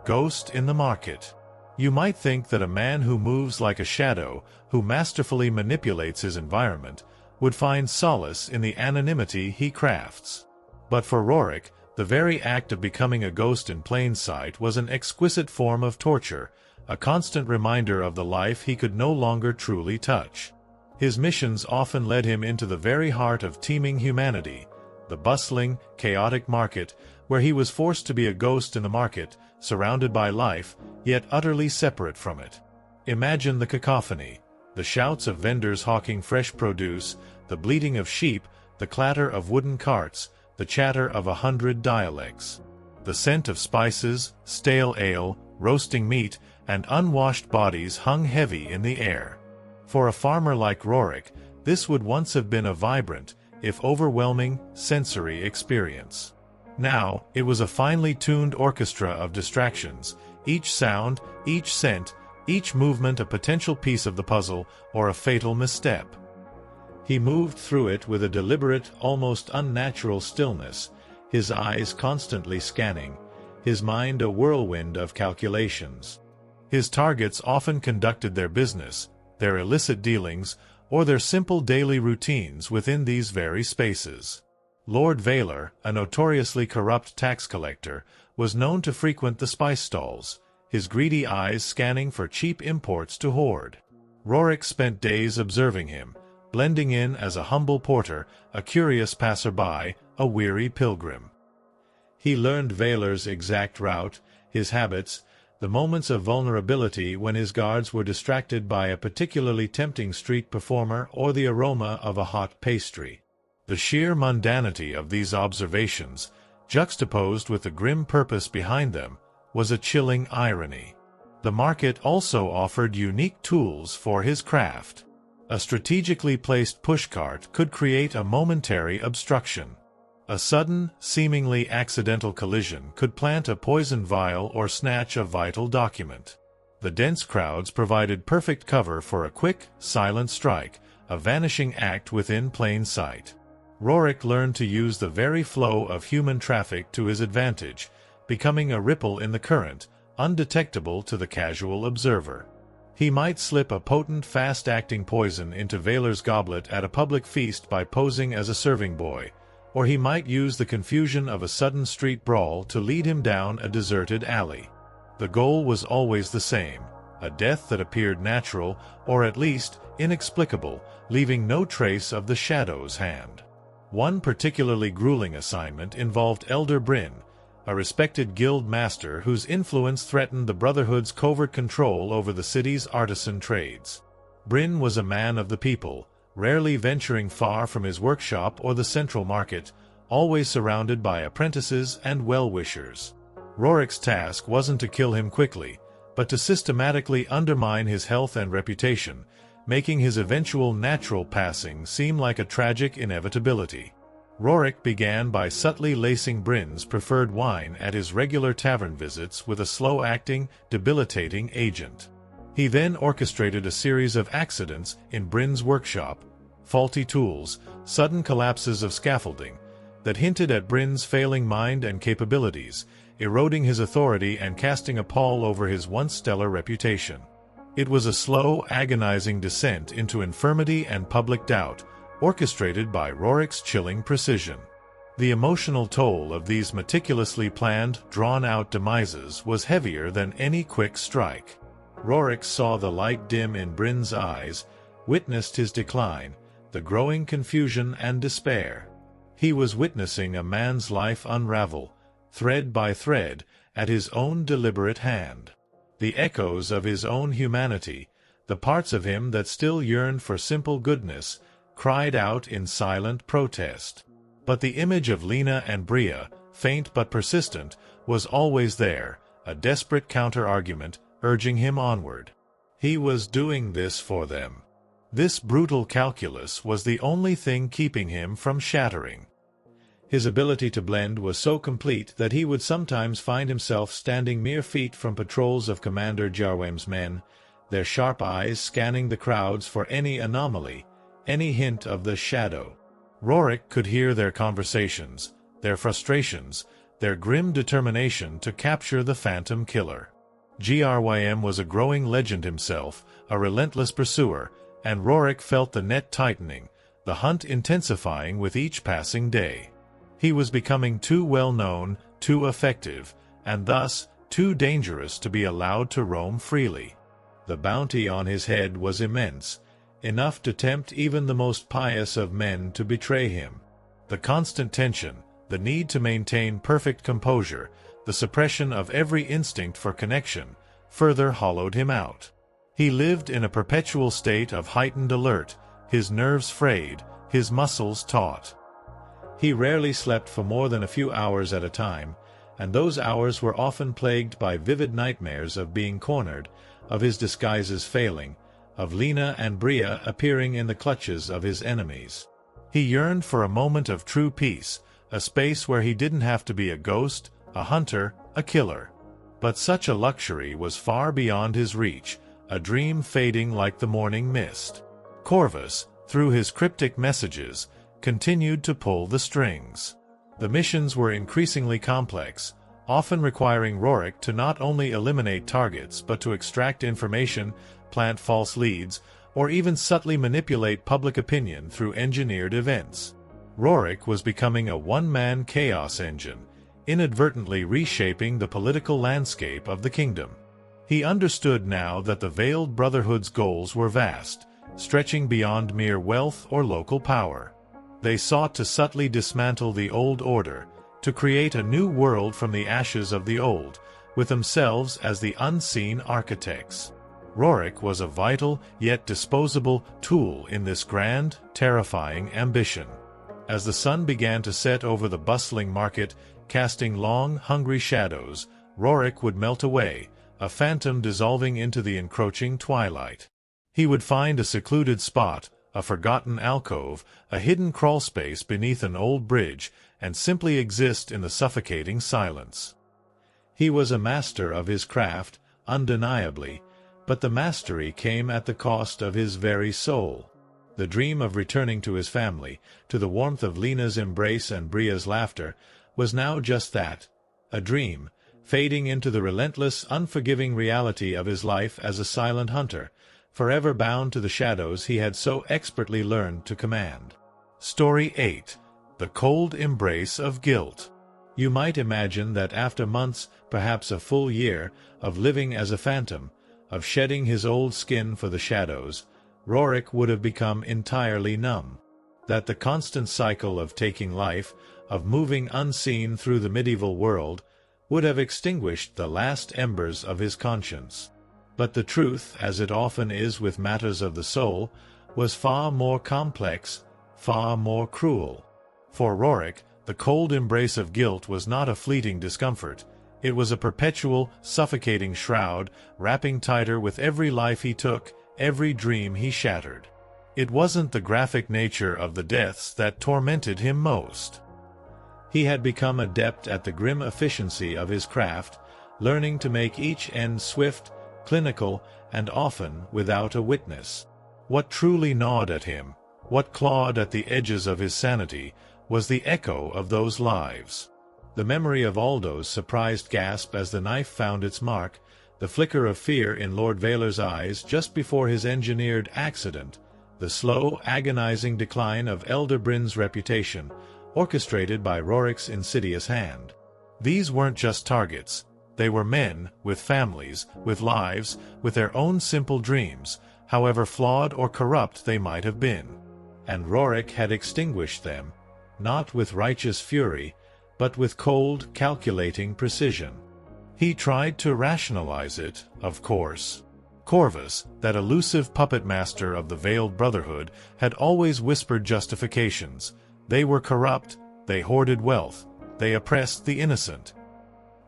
Ghost in the Market. You might think that a man who moves like a shadow, who masterfully manipulates his environment, would find solace in the anonymity he crafts. But for Roric, the very act of becoming a ghost in plain sight was an exquisite form of torture, a constant reminder of the life he could no longer truly touch. His missions often led him into the very heart of teeming humanity, the bustling, chaotic market, where he was forced to be a ghost in the market, surrounded by life, yet utterly separate from it. Imagine the cacophony, the shouts of vendors hawking fresh produce, the bleating of sheep, the clatter of wooden carts, the chatter of 100 dialects. The scent of spices, stale ale, roasting meat, and unwashed bodies hung heavy in the air. For a farmer like Roric, this would once have been a vibrant, if overwhelming, sensory experience. Now, it was a finely tuned orchestra of distractions, each sound, each scent, each movement a potential piece of the puzzle or a fatal misstep. He moved through it with a deliberate, almost unnatural stillness, his eyes constantly scanning, his mind a whirlwind of calculations. His targets often conducted their business, their illicit dealings, or their simple daily routines within these very spaces. Lord Veiled, a notoriously corrupt tax collector, was known to frequent the spice stalls, his greedy eyes scanning for cheap imports to hoard. Roric spent days observing him, blending in as a humble porter, a curious passerby, a weary pilgrim. He learned Veiler's exact route, his habits, the moments of vulnerability when his guards were distracted by a particularly tempting street performer or the aroma of a hot pastry. The sheer mundanity of these observations, juxtaposed with the grim purpose behind them, was a chilling irony. The market also offered unique tools for his craft. A strategically placed pushcart could create a momentary obstruction. A sudden, seemingly accidental collision could plant a poison vial or snatch a vital document. The dense crowds provided perfect cover for a quick, silent strike, a vanishing act within plain sight. Roric learned to use the very flow of human traffic to his advantage, becoming a ripple in the current, undetectable to the casual observer. He might slip a potent, fast-acting poison into Veiler's goblet at a public feast by posing as a serving boy, or he might use the confusion of a sudden street brawl to lead him down a deserted alley. The goal was always the same, a death that appeared natural, or at least inexplicable, leaving no trace of the Shadow's hand. One particularly grueling assignment involved Elder Bryn, a respected guild master whose influence threatened the Brotherhood's covert control over the city's artisan trades. Bryn was a man of the people, rarely venturing far from his workshop or the central market, always surrounded by apprentices and well-wishers. Roric's task wasn't to kill him quickly, but to systematically undermine his health and reputation, making his eventual natural passing seem like a tragic inevitability. Roric began by subtly lacing Bryn's preferred wine at his regular tavern visits with a slow-acting, debilitating agent. He then orchestrated a series of accidents in Bryn's workshop, faulty tools, sudden collapses of scaffolding, that hinted at Bryn's failing mind and capabilities, eroding his authority and casting a pall over his once stellar reputation. It was a slow, agonizing descent into infirmity and public doubt, orchestrated by Roric's chilling precision. The emotional toll of these meticulously planned, drawn-out demises was heavier than any quick strike. Roric saw the light dim in Bryn's eyes, witnessed his decline, the growing confusion and despair. He was witnessing a man's life unravel, thread by thread, at his own deliberate hand. The echoes of his own humanity, the parts of him that still yearned for simple goodness, cried out in silent protest. But the image of Lena and Bria, faint but persistent, was always there, a desperate counter-argument urging him onward. He was doing this for them. This brutal calculus was the only thing keeping him from shattering. His ability to blend was so complete that he would sometimes find himself standing mere feet from patrols of Commander Grym's men, their sharp eyes scanning the crowds for any anomaly, any hint of the shadow. Roric could hear their conversations, their frustrations, their grim determination to capture the Phantom Killer. Grym was a growing legend himself, a relentless pursuer, and Roric felt the net tightening, the hunt intensifying with each passing day. He was becoming too well known, too effective, and thus too dangerous to be allowed to roam freely. The bounty on his head was immense, enough to tempt even the most pious of men to betray him. The constant tension, the need to maintain perfect composure, the suppression of every instinct for connection, further hollowed him out. He lived in a perpetual state of heightened alert, his nerves frayed, his muscles taut. He rarely slept for more than a few hours at a time, and those hours were often plagued by vivid nightmares of being cornered, of his disguises failing, of Lena and Bria appearing in the clutches of his enemies. He yearned for a moment of true peace, a space where he didn't have to be a ghost, a hunter, a killer. But such a luxury was far beyond his reach, a dream fading like the morning mist. Corvus, through his cryptic messages, continued to pull the strings. The missions were increasingly complex, often requiring Roric to not only eliminate targets but to extract information, plant false leads, or even subtly manipulate public opinion through engineered events. Roric was becoming a one-man chaos engine, inadvertently reshaping the political landscape of the kingdom. He understood now that the Veiled Brotherhood's goals were vast, stretching beyond mere wealth or local power. They sought to subtly dismantle the old order, to create a new world from the ashes of the old, with themselves as the unseen architects. Roric was a vital, yet disposable, tool in this grand, terrifying ambition. As the sun began to set over the bustling market, casting long, hungry shadows, Roric would melt away, a phantom dissolving into the encroaching twilight. He would find a secluded spot, a forgotten alcove, a hidden crawlspace beneath an old bridge, and simply exist in the suffocating silence. He was a master of his craft, undeniably, but the mastery came at the cost of his very soul. The dream of returning to his family, to the warmth of Lena's embrace and Bria's laughter, was now just that, a dream, fading into the relentless, unforgiving reality of his life as a silent hunter, forever bound to the shadows he had so expertly learned to command. Story 8. The Cold Embrace of Guilt. You might imagine that after months, perhaps a full year, of living as a phantom, of shedding his old skin for the shadows, Roric would have become entirely numb. That the constant cycle of taking life, of moving unseen through the medieval world, would have extinguished the last embers of his conscience. But the truth, as it often is with matters of the soul, was far more complex, far more cruel. For Roric, the cold embrace of guilt was not a fleeting discomfort. It was a perpetual, suffocating shroud, wrapping tighter with every life he took, every dream he shattered. It wasn't the graphic nature of the deaths that tormented him most. He had become adept at the grim efficiency of his craft, learning to make each end swift, clinical, and often without a witness. What truly gnawed at him, what clawed at the edges of his sanity, was the echo of those lives. The memory of Aldo's surprised gasp as the knife found its mark, the flicker of fear in Lord Vaylor's eyes just before his engineered accident, the slow, agonizing decline of Elder Bryn's reputation, orchestrated by Roric's insidious hand. These weren't just targets. They were men, with families, with lives, with their own simple dreams, however flawed or corrupt they might have been. And Roric had extinguished them, not with righteous fury, but with cold, calculating precision. He tried to rationalize it, of course. Corvus, that elusive puppet master of the Veiled Brotherhood, had always whispered justifications. They were corrupt, they hoarded wealth, they oppressed the innocent.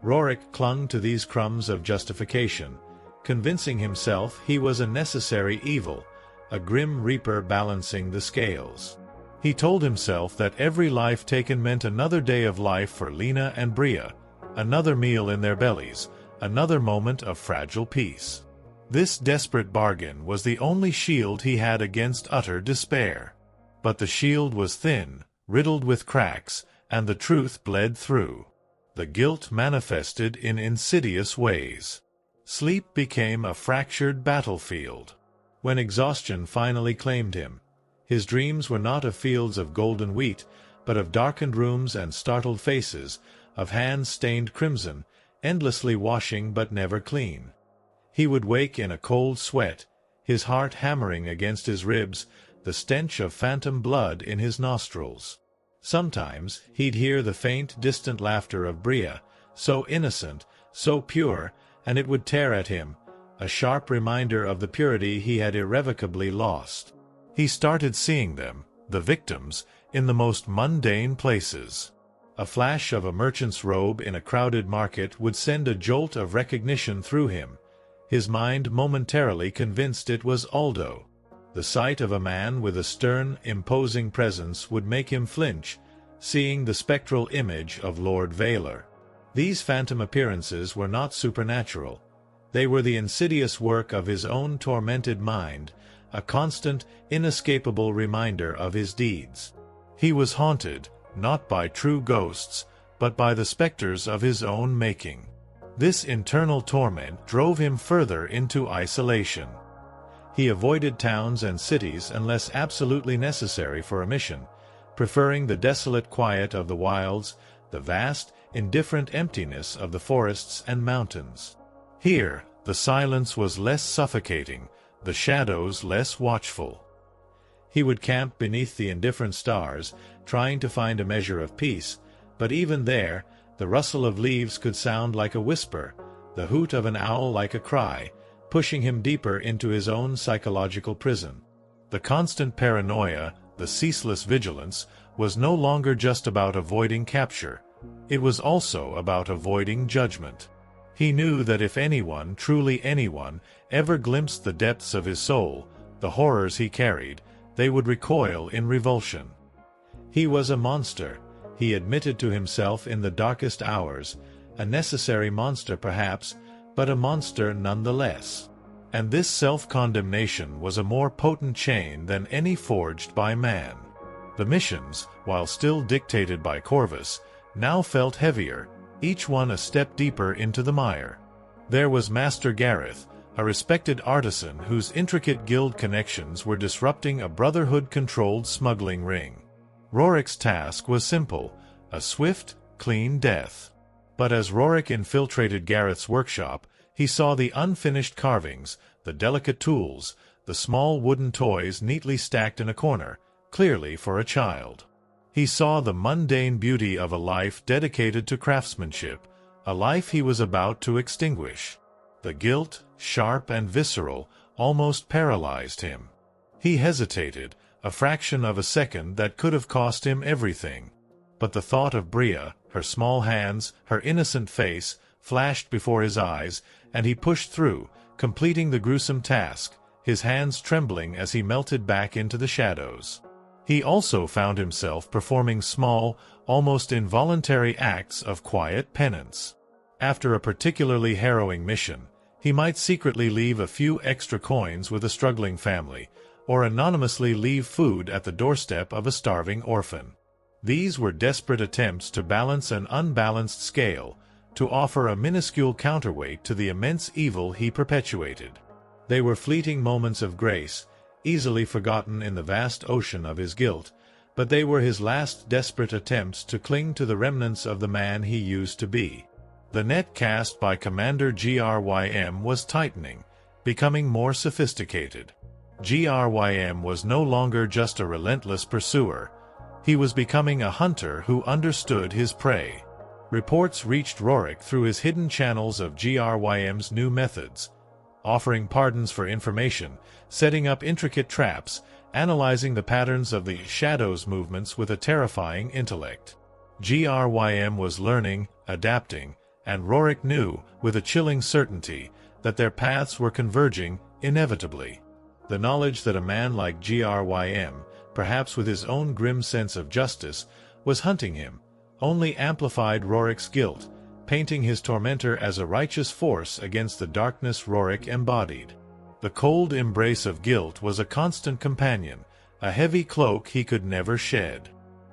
Roric clung to these crumbs of justification, convincing himself he was a necessary evil, a grim reaper balancing the scales. He told himself that every life taken meant another day of life for Lena and Bria, another meal in their bellies, another moment of fragile peace. This desperate bargain was the only shield he had against utter despair. But the shield was thin, riddled with cracks, and the truth bled through. The guilt manifested in insidious ways. Sleep became a fractured battlefield. When exhaustion finally claimed him, his dreams were not of fields of golden wheat, but of darkened rooms and startled faces, of hands stained crimson, endlessly washing but never clean. He would wake in a cold sweat, his heart hammering against his ribs, the stench of phantom blood in his nostrils. Sometimes he'd hear the faint, distant laughter of Bria, so innocent, so pure, and it would tear at him, a sharp reminder of the purity he had irrevocably lost. He started seeing them, the victims, in the most mundane places. A flash of a merchant's robe in a crowded market would send a jolt of recognition through him. His mind momentarily convinced it was Aldo. The sight of a man with a stern, imposing presence would make him flinch, seeing the spectral image of Lord Veiler. These phantom appearances were not supernatural. They were the insidious work of his own tormented mind, a constant, inescapable reminder of his deeds. He was haunted, not by true ghosts, but by the specters of his own making. This internal torment drove him further into isolation. He avoided towns and cities unless absolutely necessary for a mission, preferring the desolate quiet of the wilds, the vast, indifferent emptiness of the forests and mountains. Here, the silence was less suffocating, the shadows less watchful. He would camp beneath the indifferent stars, trying to find a measure of peace, but even there, the rustle of leaves could sound like a whisper, the hoot of an owl like a cry, pushing him deeper into his own psychological prison. The constant paranoia, the ceaseless vigilance, was no longer just about avoiding capture. It was also about avoiding judgment. He knew that if anyone, truly anyone, ever glimpsed the depths of his soul, the horrors he carried, they would recoil in revulsion. He was a monster, he admitted to himself in the darkest hours, a necessary monster perhaps, but a monster nonetheless. And this self-condemnation was a more potent chain than any forged by man. The missions, while still dictated by Corvus, now felt heavier, each one a step deeper into the mire. There was Master Gareth, a respected artisan whose intricate guild connections were disrupting a Brotherhood-controlled smuggling ring. Roric's task was simple, a swift, clean death. But as Roric infiltrated Gareth's workshop, he saw the unfinished carvings, the delicate tools, the small wooden toys neatly stacked in a corner, clearly for a child. He saw the mundane beauty of a life dedicated to craftsmanship, a life he was about to extinguish. The guilt, sharp and visceral, almost paralyzed him. He hesitated, a fraction of a second that could have cost him everything. But the thought of Bria, her small hands, her innocent face, flashed before his eyes, and he pushed through, completing the gruesome task, his hands trembling as he melted back into the shadows. He also found himself performing small, almost involuntary acts of quiet penance. After a particularly harrowing mission, he might secretly leave a few extra coins with a struggling family, or anonymously leave food at the doorstep of a starving orphan. These were desperate attempts to balance an unbalanced scale, to offer a minuscule counterweight to the immense evil he perpetuated. They were fleeting moments of grace, easily forgotten in the vast ocean of his guilt, but they were his last desperate attempts to cling to the remnants of the man he used to be. The net cast by Commander Grym was tightening, becoming more sophisticated. Grym was no longer just a relentless pursuer. He was becoming a hunter who understood his prey. Reports reached Roric through his hidden channels of Grym's new methods. offering pardons for information, setting up intricate traps, analyzing the patterns of the shadows' movements with a terrifying intellect. Grym was learning, adapting, and Roric knew, with a chilling certainty, that their paths were converging inevitably. The knowledge that a man like Grym, perhaps with his own grim sense of justice, was hunting him, only amplified Roric's guilt, painting his tormentor as a righteous force against the darkness Roric embodied. The cold embrace of guilt was a constant companion, a heavy cloak he could never shed.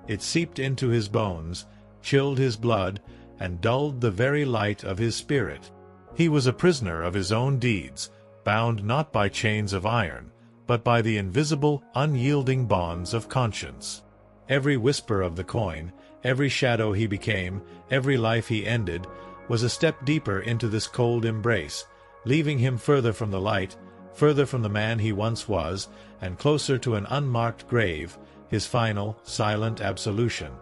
It seeped into his bones, chilled his blood, and dulled the very light of his spirit. He was a prisoner of his own deeds, bound not by chains of iron, but by the invisible, unyielding bonds of conscience. Every whisper of the coin, every shadow he became, every life he ended, was a step deeper into this cold embrace, leaving him further from the light, further from the man he once was, and closer to an unmarked grave, his final, silent absolution.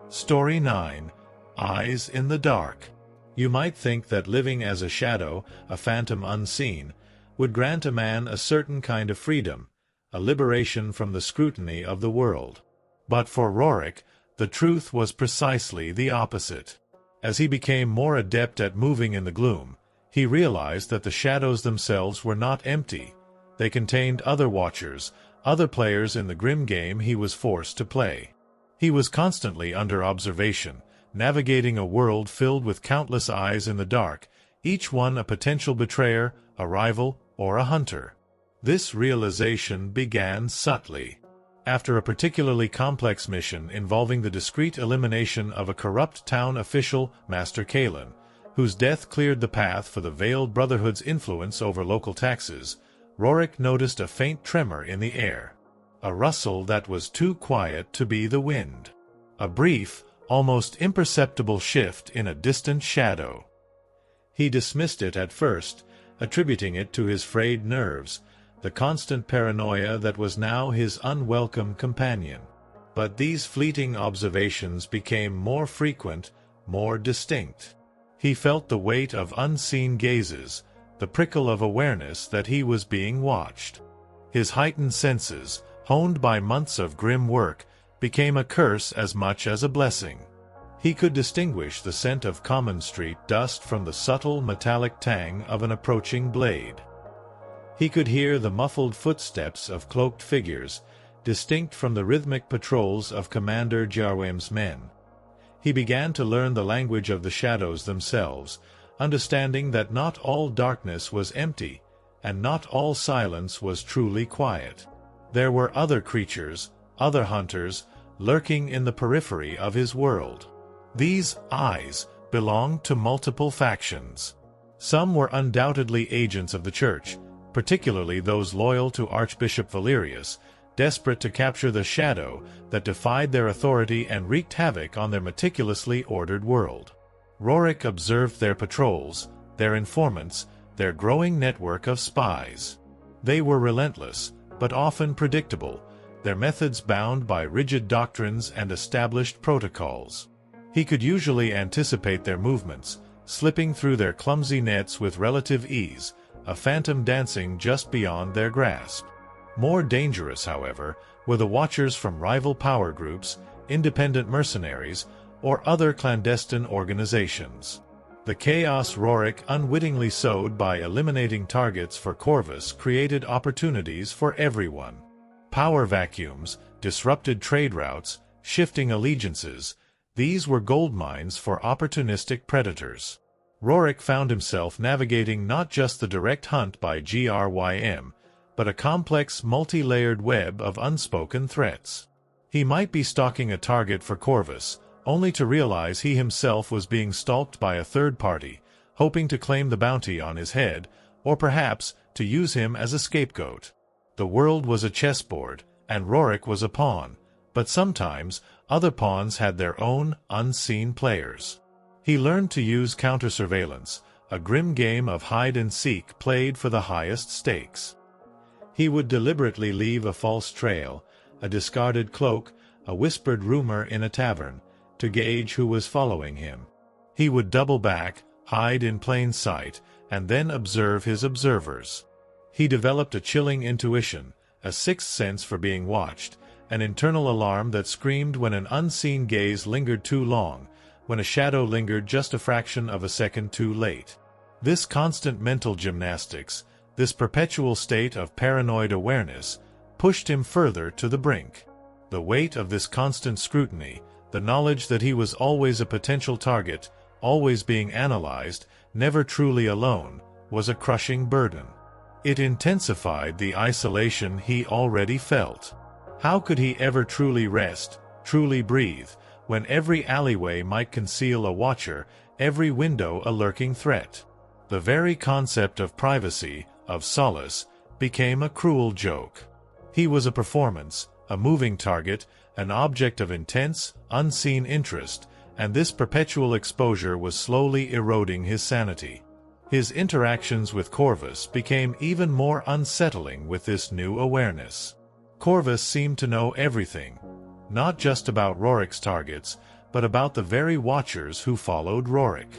Story 9. Eyes in the Dark. You might think that living as a shadow, a phantom unseen, would grant a man a certain kind of freedom, a liberation from the scrutiny of the world. But for Roric, the truth was precisely the opposite. As he became more adept at moving in the gloom, he realized that the shadows themselves were not empty. They contained other watchers, other players in the grim game he was forced to play. He was constantly under observation, navigating a world filled with countless eyes in the dark, each one a potential betrayer, a rival, or a hunter. This realization began subtly. After a particularly complex mission involving the discreet elimination of a corrupt town official, Master Kalen, whose death cleared the path for the Veiled Brotherhood's influence over local taxes, Roric noticed a faint tremor in the air. A rustle that was too quiet to be the wind. A brief, almost imperceptible shift in a distant shadow. He dismissed it at first, attributing it to his frayed nerves, the constant paranoia that was now his unwelcome companion. But these fleeting observations became more frequent, more distinct. He felt the weight of unseen gazes, the prickle of awareness that he was being watched. His heightened senses, honed by months of grim work, became a curse as much as a blessing. He could distinguish the scent of common street dust from the subtle metallic tang of an approaching blade. He could hear the muffled footsteps of cloaked figures, distinct from the rhythmic patrols of Commander Grym's men. He began to learn the language of the shadows themselves, understanding that not all darkness was empty, and not all silence was truly quiet. There were other creatures, other hunters, lurking in the periphery of his world. These eyes belonged to multiple factions. Some were undoubtedly agents of the Church, particularly those loyal to Archbishop Valerius, desperate to capture the shadow that defied their authority and wreaked havoc on their meticulously ordered world. Roric observed their patrols, their informants, their growing network of spies. They were relentless, but often predictable, their methods bound by rigid doctrines and established protocols. He could usually anticipate their movements, slipping through their clumsy nets with relative ease, a phantom dancing just beyond their grasp. More dangerous, however, were the watchers from rival power groups, independent mercenaries, or other clandestine organizations. The chaos Roric unwittingly sowed by eliminating targets for Corvus created opportunities for everyone. Power vacuums, disrupted trade routes, shifting allegiances, these were gold mines for opportunistic predators. Roric found himself navigating not just the direct hunt by Grym, but a complex, multi-layered web of unspoken threats. He might be stalking a target for Corvus, only to realize he himself was being stalked by a third party, hoping to claim the bounty on his head, or perhaps to use him as a scapegoat. The world was a chessboard, and Roric was a pawn, but sometimes other pawns had their own unseen players. He learned to use counter-surveillance, a grim game of hide-and-seek played for the highest stakes. He would deliberately leave a false trail, a discarded cloak, a whispered rumor in a tavern, to gauge who was following him. He would double back, hide in plain sight, and then observe his observers. He developed a chilling intuition, a sixth sense for being watched, an internal alarm that screamed when an unseen gaze lingered too long, when a shadow lingered just a fraction of a second too late. This constant mental gymnastics, this perpetual state of paranoid awareness, pushed him further to the brink. The weight of this constant scrutiny, the knowledge that he was always a potential target, always being analyzed, never truly alone, was a crushing burden. It intensified the isolation he already felt. How could he ever truly rest, truly breathe, when every alleyway might conceal a watcher, every window a lurking threat? The very concept of privacy, of solace, became a cruel joke. He was a performance, a moving target, an object of intense, unseen interest, and this perpetual exposure was slowly eroding his sanity. His interactions with Corvus became even more unsettling with this new awareness. Corvus seemed to know everything, not just about Roric's targets, but about the very watchers who followed Roric.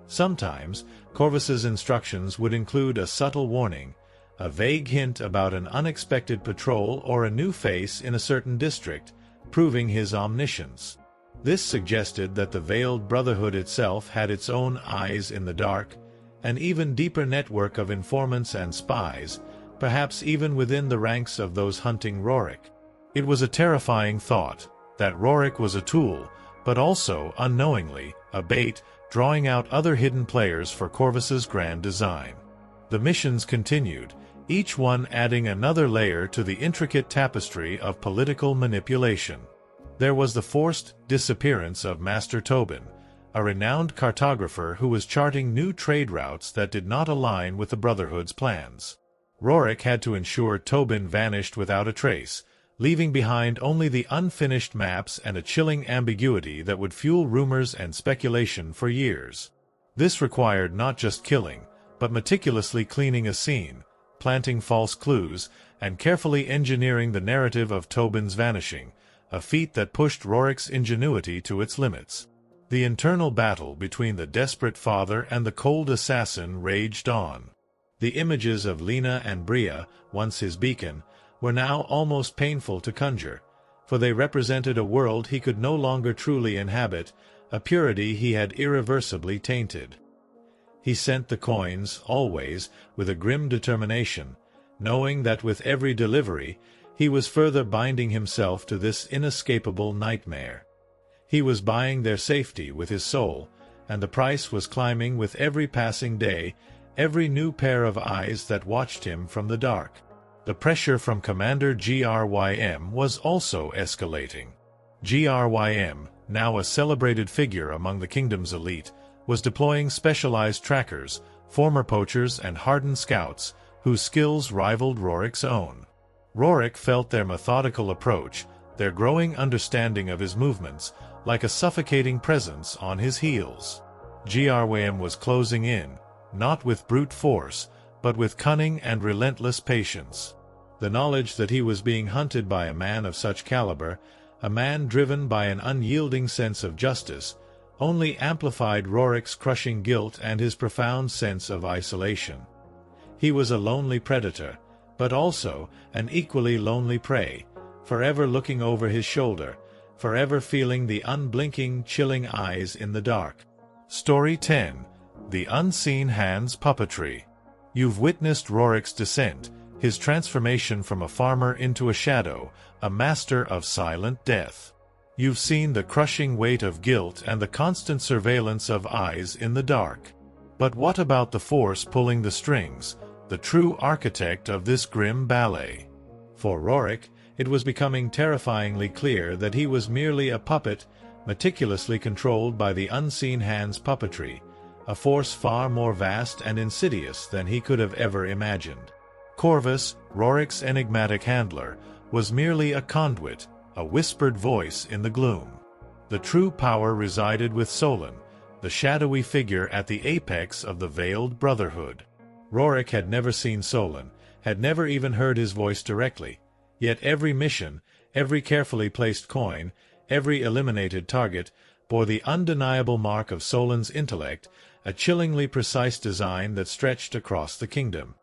Sometimes, Corvus's instructions would include a subtle warning, a vague hint about an unexpected patrol or a new face in a certain district, proving his omniscience. This suggested that the Veiled Brotherhood itself had its own eyes in the dark, an even deeper network of informants and spies, perhaps even within the ranks of those hunting Roric. It was a terrifying thought, that Roric was a tool, but also, unknowingly, a bait, drawing out other hidden players for Corvus's grand design. The missions continued, each one adding another layer to the intricate tapestry of political manipulation. There was the forced disappearance of Master Tobin, a renowned cartographer who was charting new trade routes that did not align with the Brotherhood's plans. Roric had to ensure Tobin vanished without a trace, leaving behind only the unfinished maps and a chilling ambiguity that would fuel rumors and speculation for years. This required not just killing, but meticulously cleaning a scene, planting false clues, and carefully engineering the narrative of Tobin's vanishing, a feat that pushed Roric's ingenuity to its limits. The internal battle between the desperate father and the cold assassin raged on. The images of Lena and Bria, once his beacon, were now almost painful to conjure, for they represented a world he could no longer truly inhabit, a purity he had irreversibly tainted. He sent the coins, always, with a grim determination, knowing that with every delivery, he was further binding himself to this inescapable nightmare. He was buying their safety with his soul, and the price was climbing with every passing day, every new pair of eyes that watched him from the dark. The pressure from Commander Grym was also escalating. Grym, now a celebrated figure among the kingdom's elite, was deploying specialized trackers, former poachers and hardened scouts, whose skills rivaled Roric's own. Roric felt their methodical approach, their growing understanding of his movements, like a suffocating presence on his heels. Grym was closing in, not with brute force, but with cunning and relentless patience. The knowledge that he was being hunted by a man of such caliber, a man driven by an unyielding sense of justice, only amplified Roric's crushing guilt and his profound sense of isolation. He was a lonely predator, but also an equally lonely prey, forever looking over his shoulder, forever feeling the unblinking, chilling eyes in the dark. Story 10. The Unseen Hand's Puppetry. You've witnessed Roric's descent, his transformation from a farmer into a shadow, a master of silent death. You've seen the crushing weight of guilt and the constant surveillance of eyes in the dark. But what about the force pulling the strings, the true architect of this grim ballet? For Roric, it was becoming terrifyingly clear that he was merely a puppet, meticulously controlled by the unseen hand's puppetry, a force far more vast and insidious than he could have ever imagined. Corvus, Roric's enigmatic handler, was merely a conduit, a whispered voice in the gloom. The true power resided with Solon, the shadowy figure at the apex of the Veiled Brotherhood. Roric had never seen Solon, had never even heard his voice directly, yet every mission, every carefully placed coin, every eliminated target, bore the undeniable mark of Solon's intellect, a chillingly precise design that stretched across the kingdom.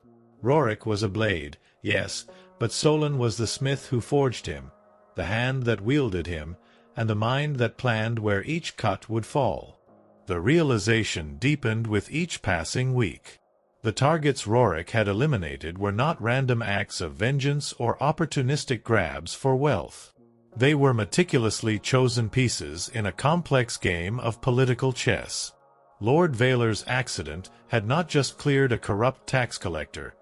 Roric was a blade, yes, but Solon was the smith who forged him, the hand that wielded him, and the mind that planned where each cut would fall. The realization deepened with each passing week. The targets Roric had eliminated were not random acts of vengeance or opportunistic grabs for wealth. They were meticulously chosen pieces in a complex game of political chess. Lord Vaylor's accident had not just cleared a corrupt tax collector.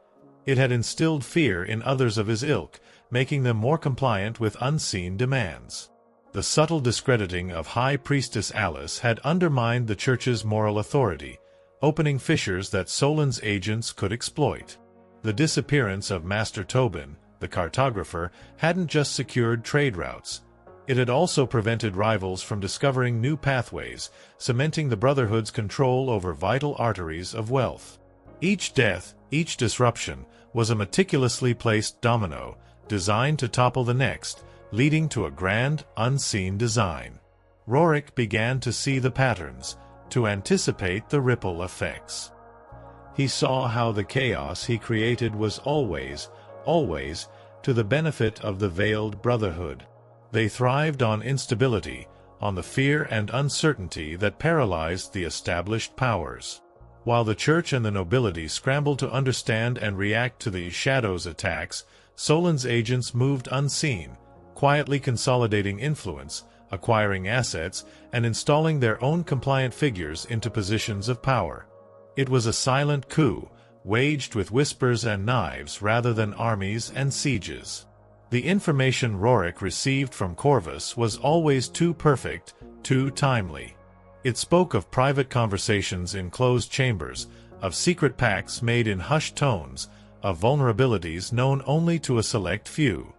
It had instilled fear in others of his ilk, making them more compliant with unseen demands. The subtle discrediting of High Priestess Alice had undermined the Church's moral authority, opening fissures that Solon's agents could exploit. The disappearance of Master Tobin, the cartographer, hadn't just secured trade routes. It had also prevented rivals from discovering new pathways, cementing the Brotherhood's control over vital arteries of wealth. Each death, each disruption, was a meticulously placed domino, designed to topple the next, leading to a grand, unseen design. Roric began to see the patterns, to anticipate the ripple effects. He saw how the chaos he created was always to the benefit of the Veiled Brotherhood. They thrived on instability, on the fear and uncertainty that paralyzed the established powers. While the Church and the nobility scrambled to understand and react to the Shadow's attacks, Solon's agents moved unseen, quietly consolidating influence, acquiring assets, and installing their own compliant figures into positions of power. It was a silent coup, waged with whispers and knives rather than armies and sieges. The information Roric received from Corvus was always too perfect, too timely. It spoke of private conversations in closed chambers, of secret pacts made in hushed tones, of vulnerabilities known only to a select few.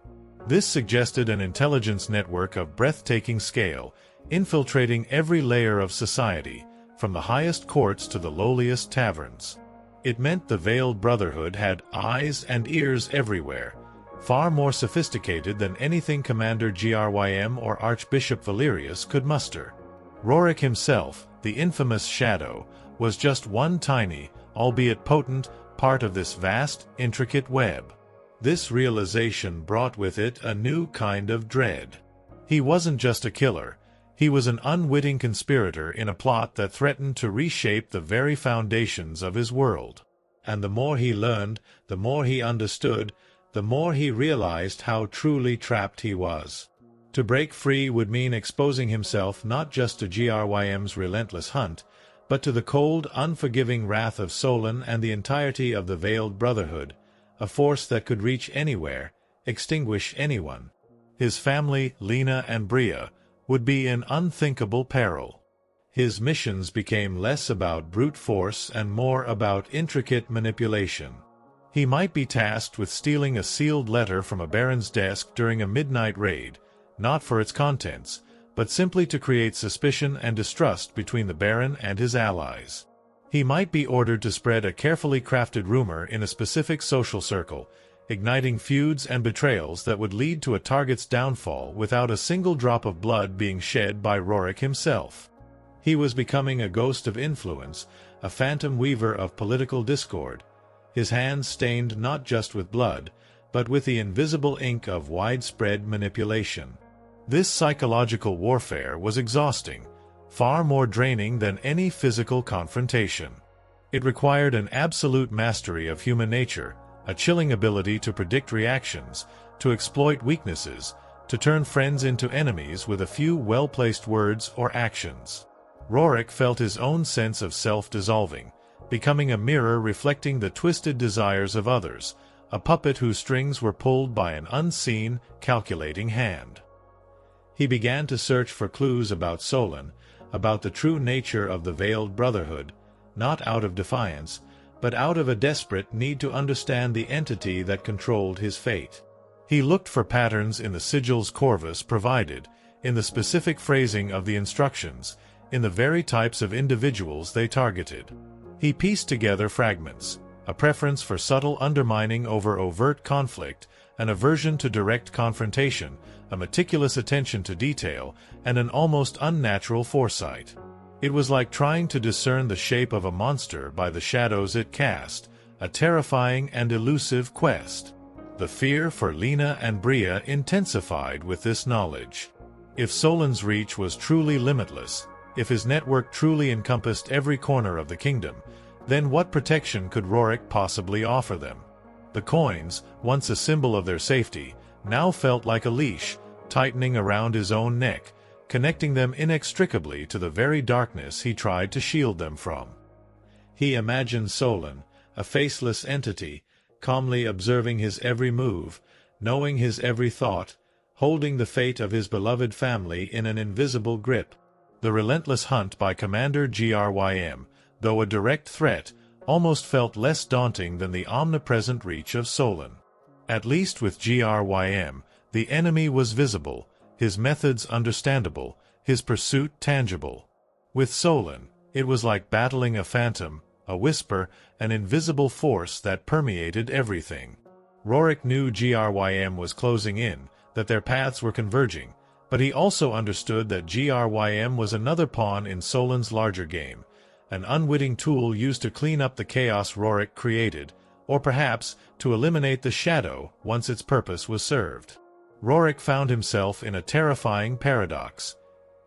This suggested an intelligence network of breathtaking scale, infiltrating every layer of society, from the highest courts to the lowliest taverns. It meant the Veiled Brotherhood had eyes and ears everywhere, far more sophisticated than anything Commander Grym or Archbishop Valerius could muster. Roric himself, the infamous Shadow, was just one tiny, albeit potent, part of this vast, intricate web. This realization brought with it a new kind of dread. He wasn't just a killer. He was an unwitting conspirator in a plot that threatened to reshape the very foundations of his world. And the more he learned, the more he understood, the more he realized how truly trapped he was. To break free would mean exposing himself not just to Grym's relentless hunt, but to the cold, unforgiving wrath of Solon and the entirety of the Veiled Brotherhood, a force that could reach anywhere, extinguish anyone. His family, Lena and Bria, would be in unthinkable peril. His missions became less about brute force and more about intricate manipulation. He might be tasked with stealing a sealed letter from a baron's desk during a midnight raid, not for its contents, but simply to create suspicion and distrust between the baron and his allies. He might be ordered to spread a carefully crafted rumor in a specific social circle, igniting feuds and betrayals that would lead to a target's downfall without a single drop of blood being shed by Roric himself. He was becoming a ghost of influence, a phantom weaver of political discord, his hands stained not just with blood, but with the invisible ink of widespread manipulation. This psychological warfare was exhausting, far more draining than any physical confrontation. It required an absolute mastery of human nature, a chilling ability to predict reactions, to exploit weaknesses, to turn friends into enemies with a few well-placed words or actions. Roric felt his own sense of self dissolving, becoming a mirror reflecting the twisted desires of others, a puppet whose strings were pulled by an unseen, calculating hand. He began to search for clues about Solon, about the true nature of the Veiled Brotherhood, not out of defiance, but out of a desperate need to understand the entity that controlled his fate. He looked for patterns in the sigils Corvus provided, in the specific phrasing of the instructions, in the very types of individuals they targeted. He pieced together fragments, a preference for subtle undermining over overt conflict, an aversion to direct confrontation, a meticulous attention to detail, and an almost unnatural foresight. It was like trying to discern the shape of a monster by the shadows it cast, a terrifying and elusive quest. The fear for Lena and Bria intensified with this knowledge. If Solon's reach was truly limitless, if his network truly encompassed every corner of the kingdom, then what protection could Roric possibly offer them? The coins, once a symbol of their safety, now felt like a leash, tightening around his own neck, connecting them inextricably to the very darkness he tried to shield them from. He imagined Solon, a faceless entity, calmly observing his every move, knowing his every thought, holding the fate of his beloved family in an invisible grip. The relentless hunt by Commander Grym, though a direct threat, almost felt less daunting than the omnipresent reach of Solon. At least with Grym, the enemy was visible, his methods understandable, his pursuit tangible. With Solon, it was like battling a phantom, a whisper, an invisible force that permeated everything. Roric knew Grym was closing in, that their paths were converging, but he also understood that Grym was another pawn in Solon's larger game, an unwitting tool used to clean up the chaos Roric created, or perhaps to eliminate the shadow once its purpose was served. Roric found himself in a terrifying paradox.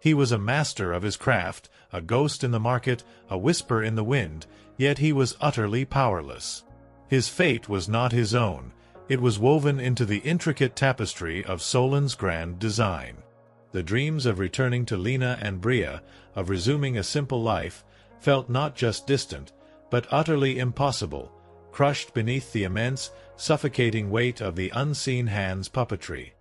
He was a master of his craft, a ghost in the market, a whisper in the wind, yet he was utterly powerless. His fate was not his own. It was woven into the intricate tapestry of Solon's grand design. The dreams of returning to Lena and Bria, of resuming a simple life, felt not just distant, but utterly impossible, crushed beneath the immense, suffocating weight of the unseen hand's puppetry.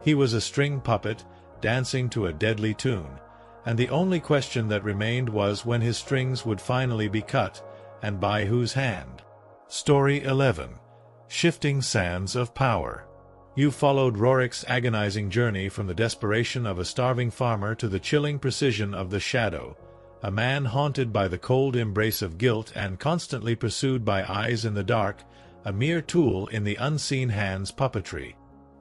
He was a string puppet, dancing to a deadly tune, and the only question that remained was when his strings would finally be cut, and by whose hand. Story 11. Shifting Sands of Power. You followed Roric's agonizing journey from the desperation of a starving farmer to the chilling precision of the Shadow, a man haunted by the cold embrace of guilt and constantly pursued by eyes in the dark, a mere tool in the unseen hand's puppetry.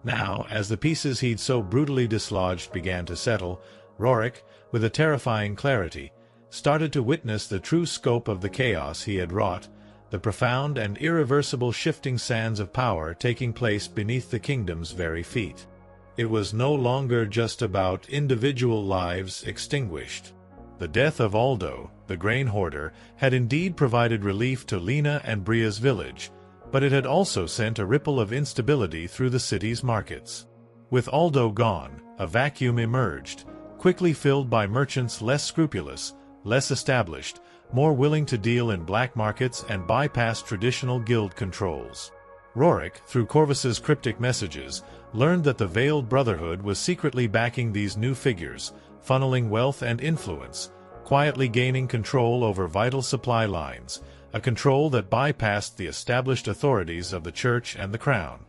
Now, as the pieces he'd so brutally dislodged began to settle, Roric, with a terrifying clarity, started to witness the true scope of the chaos he had wrought, the profound and irreversible shifting sands of power taking place beneath the kingdom's very feet. It was no longer just about individual lives extinguished. The death of Aldo, the grain hoarder, had indeed provided relief to Lena and Bria's village, but it had also sent a ripple of instability through the city's markets. With Aldo gone, a vacuum emerged, quickly filled by merchants less scrupulous, less established, more willing to deal in black markets and bypass traditional guild controls. Roric, through Corvus's cryptic messages, learned that the Veiled Brotherhood was secretly backing these new figures, funneling wealth and influence, quietly gaining control over vital supply lines, a control that bypassed the established authorities of the Church and the Crown.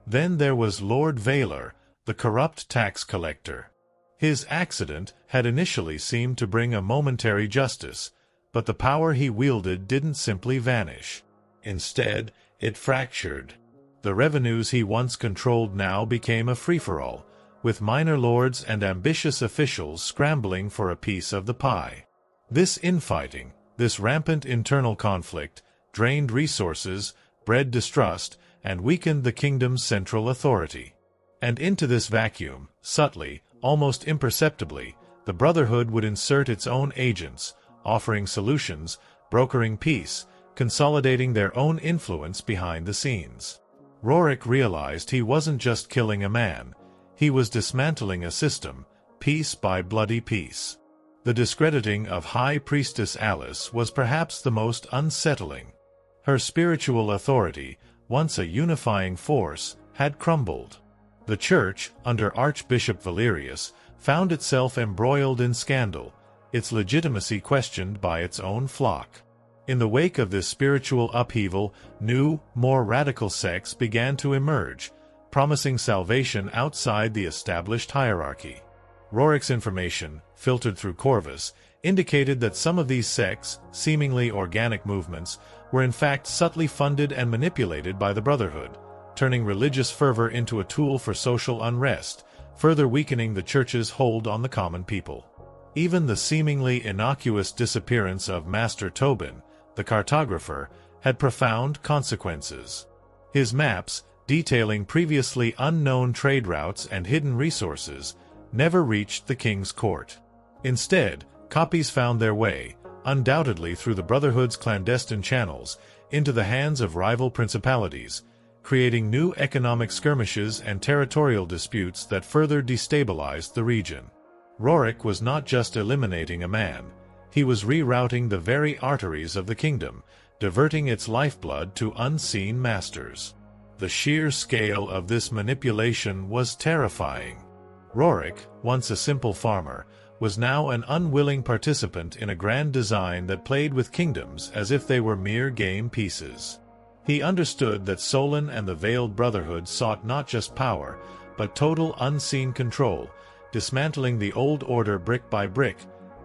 Then there was Lord Veiler, the corrupt tax collector. His accident had initially seemed to bring a momentary justice, but the power he wielded didn't simply vanish. Instead, it fractured. The revenues he once controlled now became a free-for-all, with minor lords and ambitious officials scrambling for a piece of the pie. This infighting, this rampant internal conflict, drained resources, bred distrust, and weakened the kingdom's central authority. And into this vacuum, subtly, almost imperceptibly, the Brotherhood would insert its own agents, offering solutions, brokering peace, consolidating their own influence behind the scenes. Roric realized he wasn't just killing a man, he was dismantling a system, piece by bloody piece. The discrediting of High Priestess Alice was perhaps the most unsettling. Her spiritual authority, once a unifying force, had crumbled. The Church, under Archbishop Valerius, found itself embroiled in scandal, its legitimacy questioned by its own flock. In the wake of this spiritual upheaval, new, more radical sects began to emerge, promising salvation outside the established hierarchy. Roric's information, filtered through Corvus, indicated that some of these sects, seemingly organic movements, were in fact subtly funded and manipulated by the Brotherhood, turning religious fervor into a tool for social unrest, further weakening the Church's hold on the common people. Even the seemingly innocuous disappearance of Master Tobin, the cartographer, had profound consequences. His maps, detailing previously unknown trade routes and hidden resources, never reached the king's court. Instead, copies found their way, undoubtedly through the Brotherhood's clandestine channels, into the hands of rival principalities, creating new economic skirmishes and territorial disputes that further destabilized the region. Roric was not just eliminating a man, he was rerouting the very arteries of the kingdom, diverting its lifeblood to unseen masters. The sheer scale of this manipulation was terrifying. Roric, once a simple farmer, was now an unwilling participant in a grand design that played with kingdoms as if they were mere game pieces. He understood that Solon and the Veiled Brotherhood sought not just power, but total unseen control, dismantling the old order brick by brick,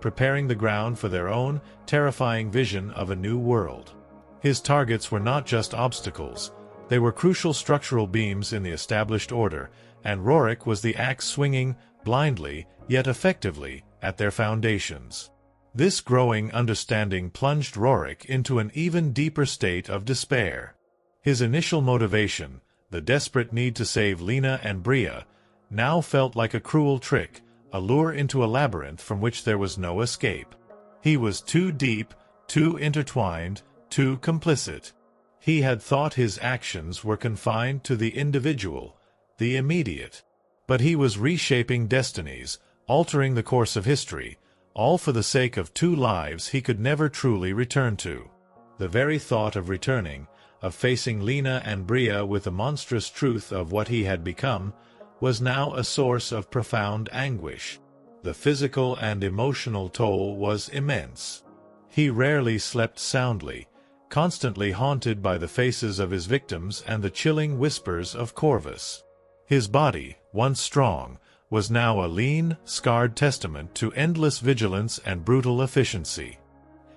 preparing the ground for their own terrifying vision of a new world. His targets were not just obstacles, they were crucial structural beams in the established order, and Roric was the axe swinging, blindly, yet effectively, at their foundations. This growing understanding plunged Roric into an even deeper state of despair. His initial motivation, the desperate need to save Lena and Bria, now felt like a cruel trick, a lure into a labyrinth from which there was no escape. He was too deep, too intertwined, too complicit. He had thought his actions were confined to the individual, the immediate. But he was reshaping destinies, altering the course of history, all for the sake of two lives he could never truly return to. The very thought of returning, of facing Lena and Bria with the monstrous truth of what he had become, was now a source of profound anguish. The physical and emotional toll was immense. He rarely slept soundly, constantly haunted by the faces of his victims and the chilling whispers of Corvus. His body, once strong, was now a lean, scarred testament to endless vigilance and brutal efficiency.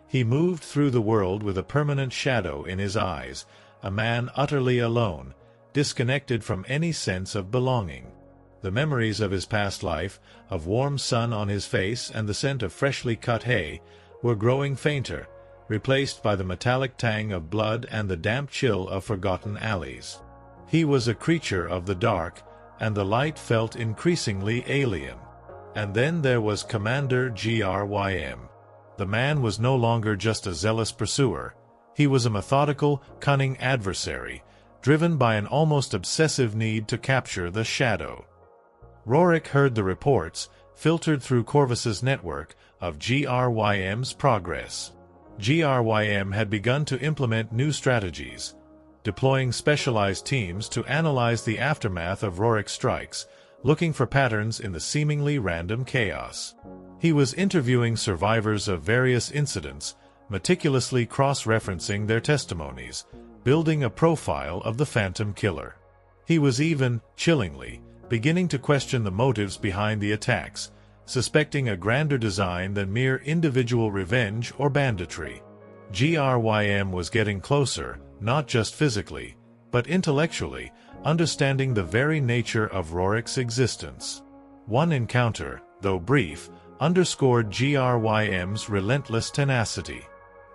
He moved through the world with a permanent shadow in his eyes, a man utterly alone, disconnected from any sense of belonging. The memories of his past life, of warm sun on his face and the scent of freshly cut hay, were growing fainter, replaced by the metallic tang of blood and the damp chill of forgotten alleys. He was a creature of the dark, and the light felt increasingly alien. And then there was Commander Grym. The man was no longer just a zealous pursuer. He was a methodical, cunning adversary, driven by an almost obsessive need to capture the shadow. Roric heard the reports, filtered through Corvus's network, of Grym's progress. Grym had begun to implement new strategies, deploying specialized teams to analyze the aftermath of Roric's strikes, looking for patterns in the seemingly random chaos. He was interviewing survivors of various incidents, meticulously cross-referencing their testimonies, building a profile of the Phantom Killer. He was even, chillingly, beginning to question the motives behind the attacks, suspecting a grander design than mere individual revenge or banditry. Grym was getting closer, not just physically, but intellectually, understanding the very nature of Roric's existence. One encounter, though brief, underscored Grym's relentless tenacity.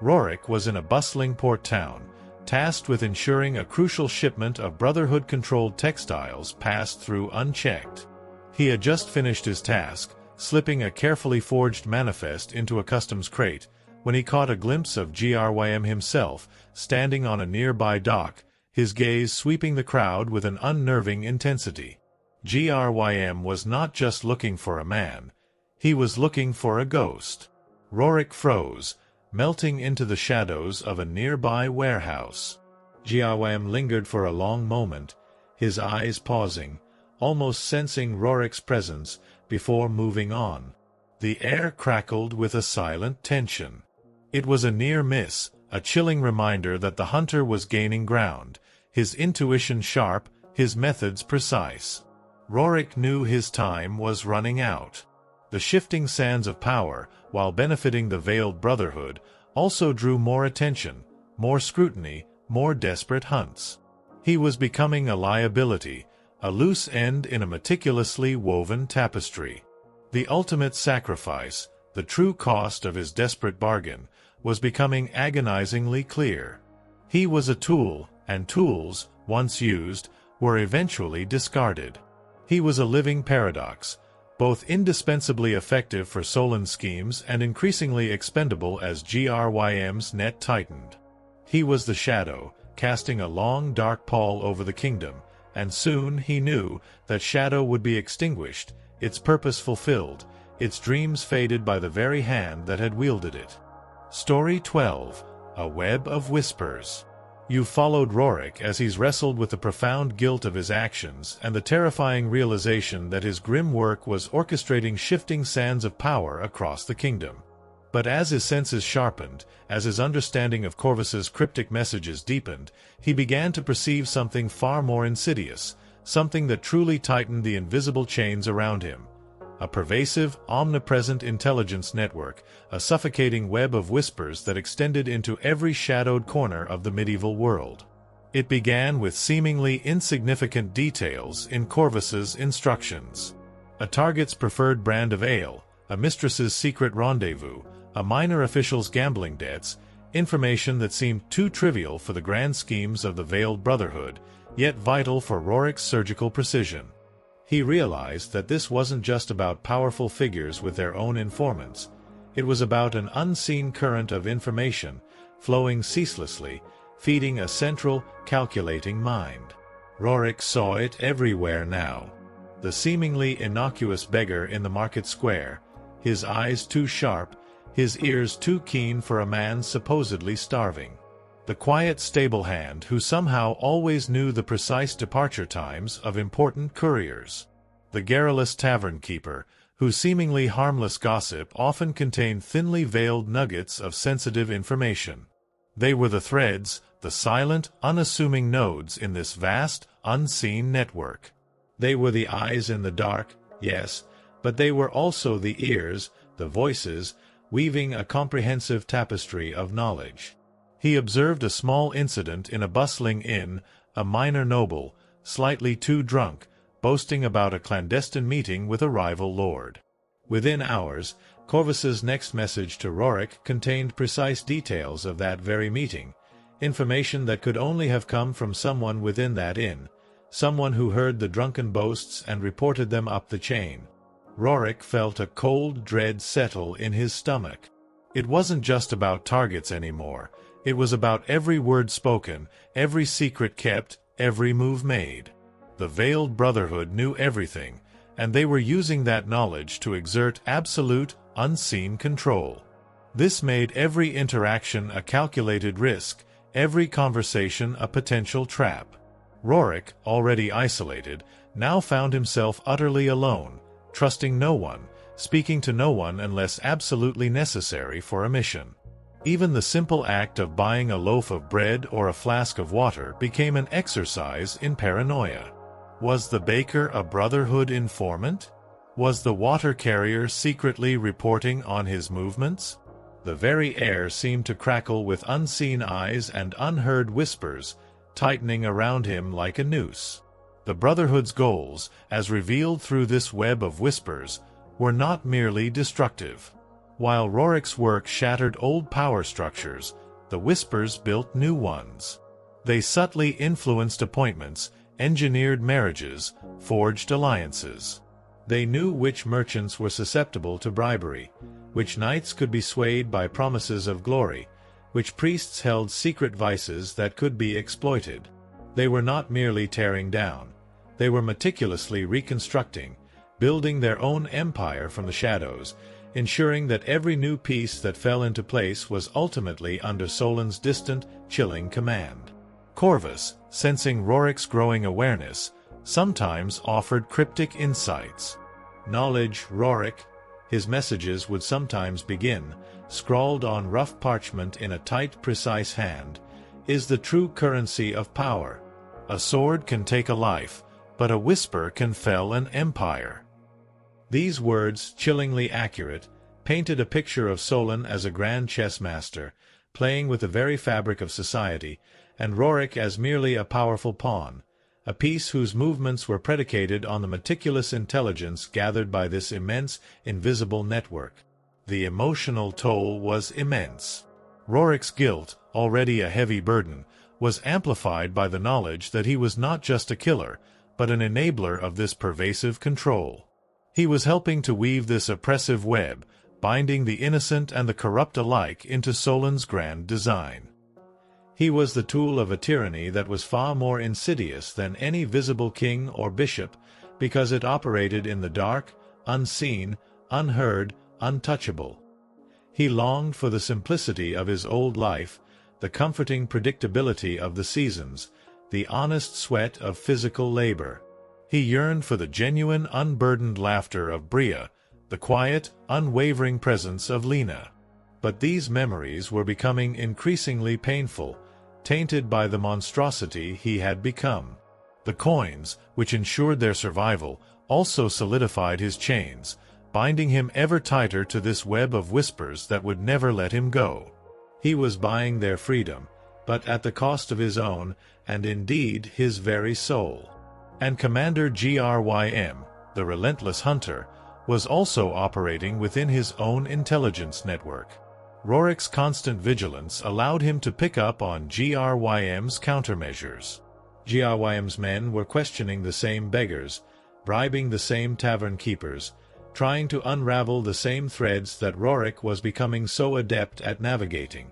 Roric was in a bustling port town, tasked with ensuring a crucial shipment of Brotherhood-controlled textiles passed through unchecked. He had just finished his task, slipping a carefully forged manifest into a customs crate, when he caught a glimpse of Grym himself, standing on a nearby dock, his gaze sweeping the crowd with an unnerving intensity. Grym was not just looking for a man, he was looking for a ghost. Roric froze, melting into the shadows of a nearby warehouse. Grym lingered for a long moment, his eyes pausing, almost sensing Roric's presence, before moving on. The air crackled with a silent tension. It was a near miss, a chilling reminder that the hunter was gaining ground, his intuition sharp, his methods precise. Roric knew his time was running out. The shifting sands of power, while benefiting the Veiled Brotherhood, also drew more attention, more scrutiny, more desperate hunts. He was becoming a liability, a loose end in a meticulously woven tapestry. The ultimate sacrifice, The true cost of his desperate bargain was becoming agonizingly clear. He was a tool, and tools, once used, were eventually discarded. He was a living paradox, both indispensably effective for Solon's schemes and increasingly expendable as Grym's net tightened. He was the shadow, casting a long dark pall over the kingdom, and soon he knew that shadow would be extinguished, its purpose fulfilled, its dreams faded by the very hand that had wielded it. Story 12. A Web of Whispers. You followed Roric as he's wrestled with the profound guilt of his actions and the terrifying realization that his grim work was orchestrating shifting sands of power across the kingdom. But as his senses sharpened, as his understanding of Corvus's cryptic messages deepened, he began to perceive something far more insidious, something that truly tightened the invisible chains around him. A pervasive, omnipresent intelligence network, a suffocating web of whispers that extended into every shadowed corner of the medieval world. It began with seemingly insignificant details in Corvus's instructions. A target's preferred brand of ale, a mistress's secret rendezvous, a minor official's gambling debts, information that seemed too trivial for the grand schemes of the Veiled Brotherhood, yet vital for Roric's surgical precision. He realized that this wasn't just about powerful figures with their own informants. It was about an unseen current of information, flowing ceaselessly, feeding a central, calculating mind. Roric saw it everywhere now. The seemingly innocuous beggar in the market square, his eyes too sharp, his ears too keen for a man supposedly starving. The quiet stable hand who somehow always knew the precise departure times of important couriers. The garrulous tavern keeper, whose seemingly harmless gossip often contained thinly veiled nuggets of sensitive information. They were the threads, the silent, unassuming nodes in this vast, unseen network. They were the eyes in the dark, yes, but they were also the ears, the voices, weaving a comprehensive tapestry of knowledge. He observed a small incident in a bustling inn, a minor noble, slightly too drunk, boasting about a clandestine meeting with a rival lord. Within hours, Corvus's next message to Roric contained precise details of that very meeting, information that could only have come from someone within that inn, someone who heard the drunken boasts and reported them up the chain. Roric felt a cold dread settle in his stomach. It wasn't just about targets anymore. It was about every word spoken, every secret kept, every move made. The Veiled Brotherhood knew everything, and they were using that knowledge to exert absolute, unseen control. This made every interaction a calculated risk, every conversation a potential trap. Roric, already isolated, now found himself utterly alone, trusting no one, speaking to no one unless absolutely necessary for a mission. Even the simple act of buying a loaf of bread or a flask of water became an exercise in paranoia. Was the baker a Brotherhood informant? Was the water carrier secretly reporting on his movements? The very air seemed to crackle with unseen eyes and unheard whispers, tightening around him like a noose. The Brotherhood's goals, as revealed through this web of whispers, were not merely destructive. While Roric's work shattered old power structures, the whispers built new ones. They subtly influenced appointments, engineered marriages, forged alliances. They knew which merchants were susceptible to bribery, which knights could be swayed by promises of glory, which priests held secret vices that could be exploited. They were not merely tearing down. They were meticulously reconstructing, building their own empire from the shadows, ensuring that every new piece that fell into place was ultimately under Solon's distant, chilling command. Corvus, sensing Roric's growing awareness, sometimes offered cryptic insights. Knowledge, Roric, his messages would sometimes begin, scrawled on rough parchment in a tight, precise hand, is the true currency of power. A sword can take a life, but a whisper can fell an empire. These words, chillingly accurate, painted a picture of Solon as a grand chess master, playing with the very fabric of society, and Roric as merely a powerful pawn, a piece whose movements were predicated on the meticulous intelligence gathered by this immense, invisible network. The emotional toll was immense. Roric's guilt, already a heavy burden, was amplified by the knowledge that he was not just a killer, but an enabler of this pervasive control. He was helping to weave this oppressive web, binding the innocent and the corrupt alike into Solon's grand design. He was the tool of a tyranny that was far more insidious than any visible king or bishop, because it operated in the dark, unseen, unheard, untouchable. He longed for the simplicity of his old life, the comforting predictability of the seasons, the honest sweat of physical labor. He yearned for the genuine, unburdened laughter of Bria, the quiet, unwavering presence of Lena. But these memories were becoming increasingly painful, tainted by the monstrosity he had become. The coins, which ensured their survival, also solidified his chains, binding him ever tighter to this web of whispers that would never let him go. He was buying their freedom, but at the cost of his own, and indeed his very soul. And Commander Grym, the relentless hunter, was also operating within his own intelligence network. Roric's constant vigilance allowed him to pick up on Grym's countermeasures. Grym's men were questioning the same beggars, bribing the same tavern keepers, trying to unravel the same threads that Roric was becoming so adept at navigating.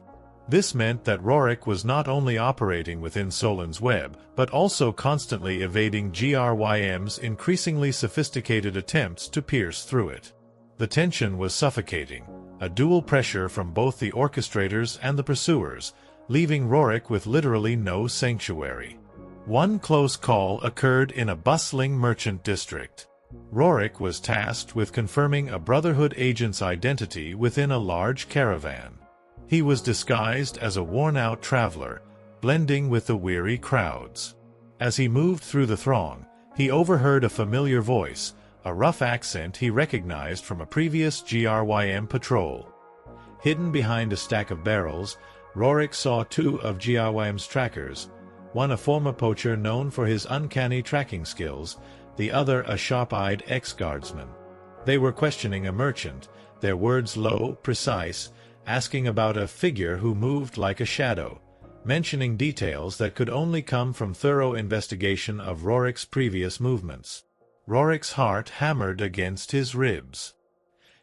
This meant that Roric was not only operating within Solon's web, but also constantly evading Grym's increasingly sophisticated attempts to pierce through it. The tension was suffocating, a dual pressure from both the orchestrators and the pursuers, leaving Roric with literally no sanctuary. One close call occurred in a bustling merchant district. Roric was tasked with confirming a Brotherhood agent's identity within a large caravan. He was disguised as a worn-out traveler, blending with the weary crowds. As he moved through the throng, he overheard a familiar voice, a rough accent he recognized from a previous Grym patrol. Hidden behind a stack of barrels, Roric saw two of Grym's trackers, one a former poacher known for his uncanny tracking skills, the other a sharp-eyed ex-guardsman. They were questioning a merchant, their words low, precise, asking about a figure who moved like a shadow, mentioning details that could only come from thorough investigation of Roric's previous movements. Roric's heart hammered against his ribs.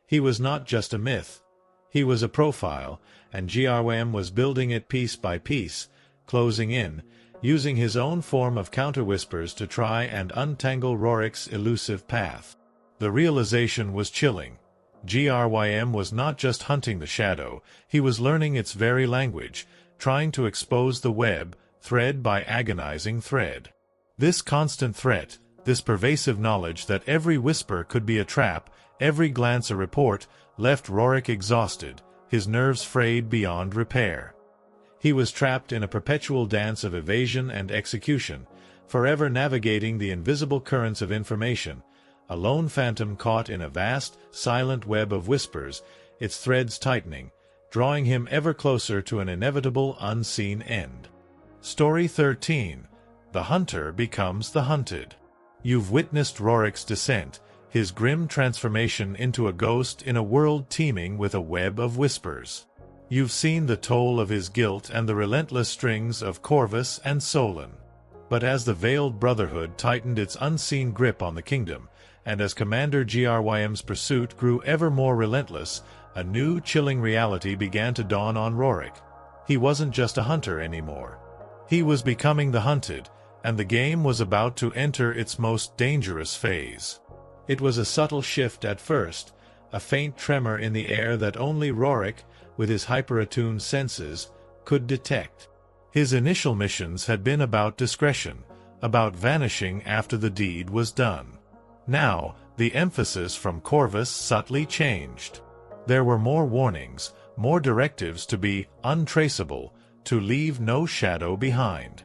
He was not just a myth. He was a profile, and Grym was building it piece by piece, closing in, using his own form of counter-whispers to try and untangle Roric's elusive path. The realization was chilling. Grym was not just hunting the shadow, he was learning its very language, trying to expose the web, thread by agonizing thread. This constant threat, this pervasive knowledge that every whisper could be a trap, every glance a report, left Roric exhausted, his nerves frayed beyond repair. He was trapped in a perpetual dance of evasion and execution, forever navigating the invisible currents of information, a lone phantom caught in a vast, silent web of whispers, its threads tightening, drawing him ever closer to an inevitable unseen end. Story 13. The Hunter Becomes the Hunted. You've witnessed Roric's descent, his grim transformation into a ghost in a world teeming with a web of whispers. You've seen the toll of his guilt and the relentless strings of Corvus and Solon. But as the Veiled Brotherhood tightened its unseen grip on the kingdom, and as Commander Grym's pursuit grew ever more relentless, a new, chilling reality began to dawn on Roric. He wasn't just a hunter anymore. He was becoming the hunted, and the game was about to enter its most dangerous phase. It was a subtle shift at first, a faint tremor in the air that only Roric, with his hyper-attuned senses, could detect. His initial missions had been about discretion, about vanishing after the deed was done. Now, the emphasis from Corvus subtly changed. There were more warnings, more directives to be untraceable, to leave no shadow behind.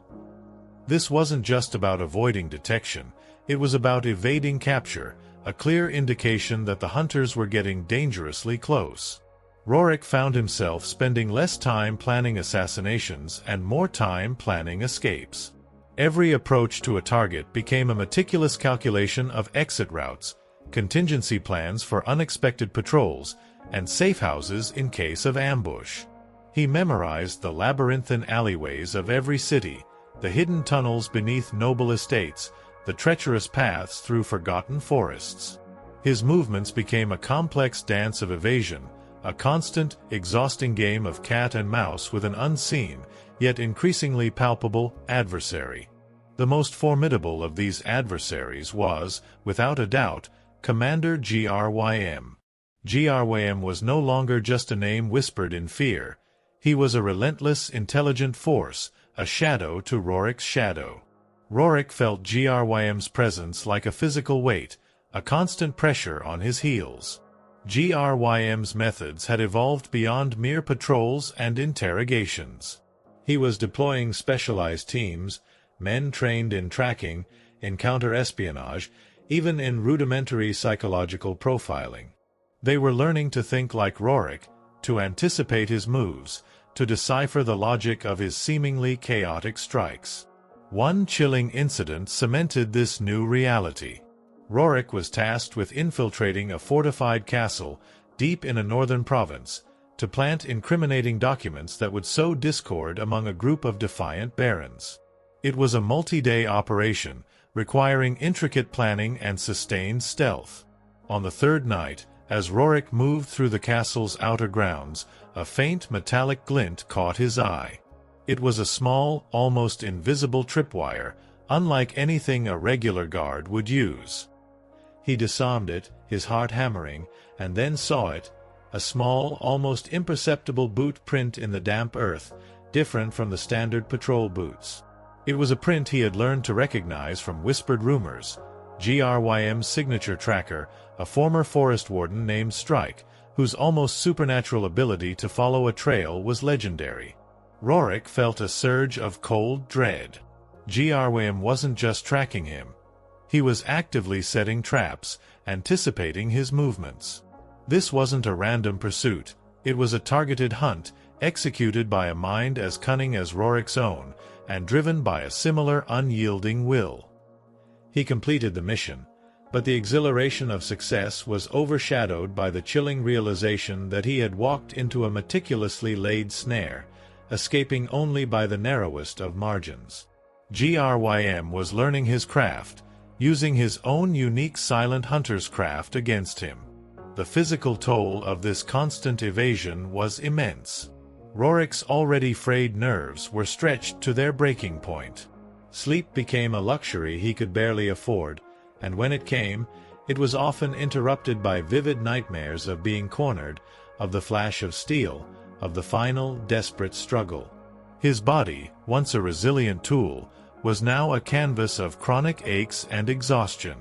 This wasn't just about avoiding detection, it was about evading capture, a clear indication that the hunters were getting dangerously close. Roric found himself spending less time planning assassinations and more time planning escapes. Every approach to a target became a meticulous calculation of exit routes, contingency plans for unexpected patrols, and safe houses in case of ambush. He memorized the labyrinthine alleyways of every city, the hidden tunnels beneath noble estates, the treacherous paths through forgotten forests. His movements became a complex dance of evasion, a constant, exhausting game of cat and mouse with an unseen, yet increasingly palpable, adversary. The most formidable of these adversaries was, without a doubt, Commander Grym. Grym was no longer just a name whispered in fear. He was a relentless, intelligent force, a shadow to Roric's shadow. Roric felt Grym's presence like a physical weight, a constant pressure on his heels. Grym's methods had evolved beyond mere patrols and interrogations. He was deploying specialized teams, men trained in tracking, in counter-espionage, even in rudimentary psychological profiling. They were learning to think like Roric, to anticipate his moves, to decipher the logic of his seemingly chaotic strikes. One chilling incident cemented this new reality. Roric was tasked with infiltrating a fortified castle deep in a northern province, to plant incriminating documents that would sow discord among a group of defiant barons. It was a multi-day operation, requiring intricate planning and sustained stealth. On the third night, as Roric moved through the castle's outer grounds, a faint metallic glint caught his eye. It was a small, almost invisible tripwire, unlike anything a regular guard would use. He disarmed it, his heart hammering, and then saw it, a small, almost imperceptible boot print in the damp earth, different from the standard patrol boots. It was a print he had learned to recognize from whispered rumors. Grym's signature tracker, a former forest warden named Strike, whose almost supernatural ability to follow a trail was legendary. Roric felt a surge of cold dread. Grym wasn't just tracking him. He was actively setting traps, anticipating his movements. This wasn't a random pursuit, it was a targeted hunt, executed by a mind as cunning as Roric's own, and driven by a similar unyielding will. He completed the mission, but the exhilaration of success was overshadowed by the chilling realization that he had walked into a meticulously laid snare, escaping only by the narrowest of margins. Grym was learning his craft, using his own unique silent hunter's craft against him. The physical toll of this constant evasion was immense. Roric's already frayed nerves were stretched to their breaking point. Sleep became a luxury he could barely afford, and when it came, it was often interrupted by vivid nightmares of being cornered, of the flash of steel, of the final, desperate struggle. His body, once a resilient tool, was now a canvas of chronic aches and exhaustion.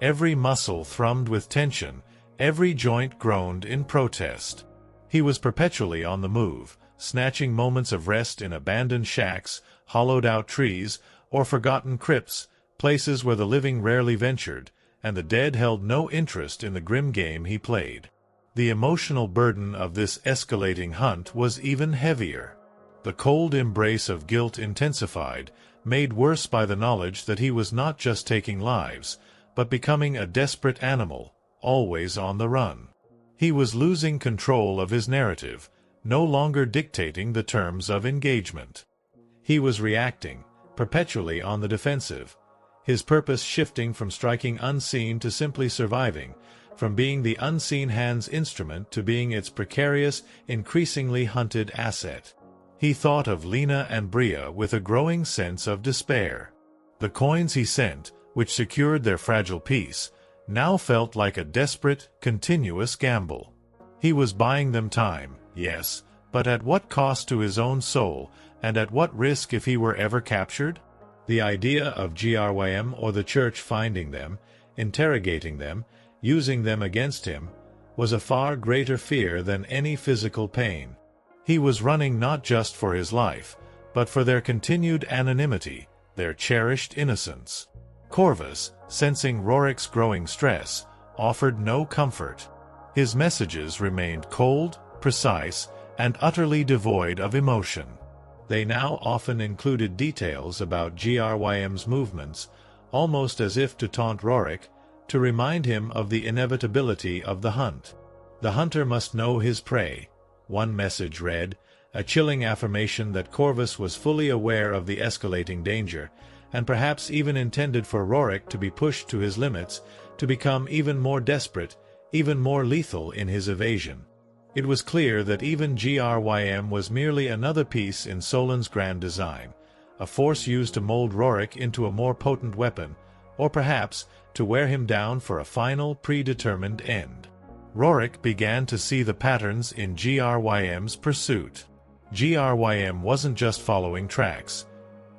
Every muscle thrummed with tension, every joint groaned in protest. He was perpetually on the move, snatching moments of rest in abandoned shacks, hollowed-out trees, or forgotten crypts, places where the living rarely ventured, and the dead held no interest in the grim game he played. The emotional burden of this escalating hunt was even heavier. The cold embrace of guilt intensified, made worse by the knowledge that he was not just taking lives, but becoming a desperate animal, always on the run. He was losing control of his narrative, no longer dictating the terms of engagement. He was reacting, perpetually on the defensive, his purpose shifting from striking unseen to simply surviving, from being the unseen hand's instrument to being its precarious, increasingly hunted asset. He thought of Lena and Bria with a growing sense of despair. The coins he sent, which secured their fragile peace, now felt like a desperate, continuous gamble. He was buying them time, yes, but at what cost to his own soul, and at what risk if he were ever captured? The idea of Grym or the Church finding them, interrogating them, using them against him, was a far greater fear than any physical pain. He was running not just for his life, but for their continued anonymity, their cherished innocence. Corvus, sensing Roric's growing stress, offered no comfort. His messages remained cold, precise, and utterly devoid of emotion. They now often included details about Grym's movements, almost as if to taunt Roric, to remind him of the inevitability of the hunt. The hunter must know his prey, one message read, a chilling affirmation that Corvus was fully aware of the escalating danger, and perhaps even intended for Roric to be pushed to his limits, to become even more desperate, even more lethal in his evasion. It was clear that even Grym was merely another piece in Solon's grand design, a force used to mold Roric into a more potent weapon, or perhaps to wear him down for a final, predetermined end. Roric began to see the patterns in Grym's pursuit. Grym wasn't just following tracks.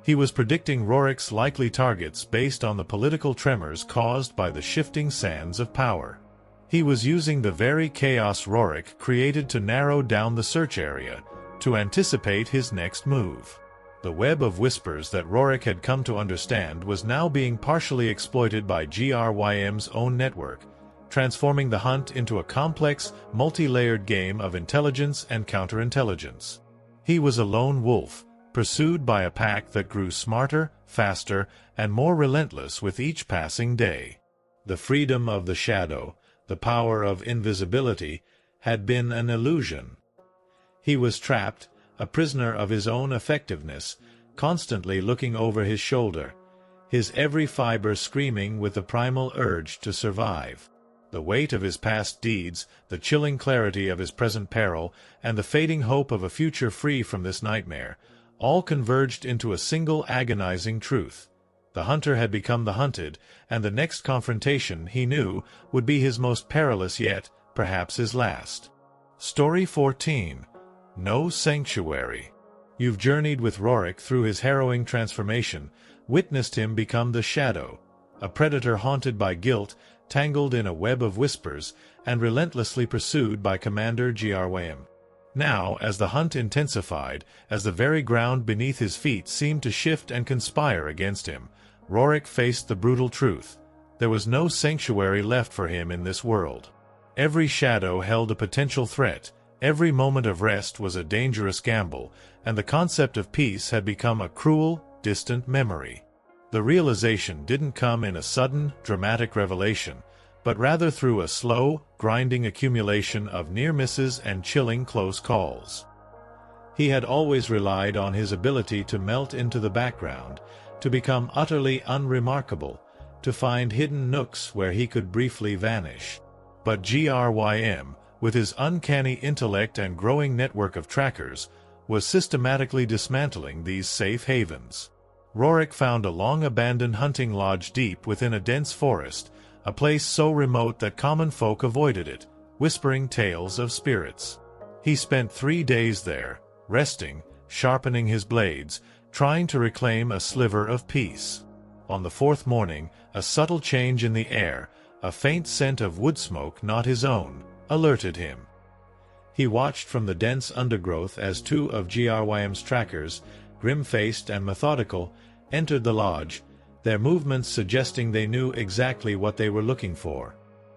He was predicting Roric's likely targets based on the political tremors caused by the shifting sands of power. He was using the very chaos Roric created to narrow down the search area, to anticipate his next move. The web of whispers that Roric had come to understand was now being partially exploited by Grym's own network, transforming the hunt into a complex, multi-layered game of intelligence and counterintelligence. He was a lone wolf, pursued by a pack that grew smarter, faster, and more relentless with each passing day. The freedom of the shadow, the power of invisibility, had been an illusion. He was trapped, a prisoner of his own effectiveness, constantly looking over his shoulder, his every fiber screaming with the primal urge to survive. The weight of his past deeds, the chilling clarity of his present peril, and the fading hope of a future free from this nightmare, all converged into a single agonizing truth. The hunter had become the hunted, and the next confrontation, he knew, would be his most perilous yet, perhaps his last. Story 14. No Sanctuary. You've journeyed with Roric through his harrowing transformation, witnessed him become the Shadow, a predator haunted by guilt, tangled in a web of whispers, and relentlessly pursued by Commander Grym. Now, as the hunt intensified, as the very ground beneath his feet seemed to shift and conspire against him, Roric faced the brutal truth. There was no sanctuary left for him in this world. Every shadow held a potential threat, every moment of rest was a dangerous gamble, and the concept of peace had become a cruel, distant memory. The realization didn't come in a sudden, dramatic revelation, but rather through a slow, grinding accumulation of near misses and chilling close calls. He had always relied on his ability to melt into the background, to become utterly unremarkable, to find hidden nooks where he could briefly vanish. But Grym, with his uncanny intellect and growing network of trackers, was systematically dismantling these safe havens. Roric found a long-abandoned hunting lodge deep within a dense forest, a place so remote that common folk avoided it, whispering tales of spirits. He spent 3 days there, resting, sharpening his blades, trying to reclaim a sliver of peace. On the 4th morning, a subtle change in the air, a faint scent of wood smoke not his own, alerted him. He watched from the dense undergrowth as 2 of Grym's trackers, grim-faced and methodical, entered the lodge, their movements suggesting they knew exactly what they were looking for.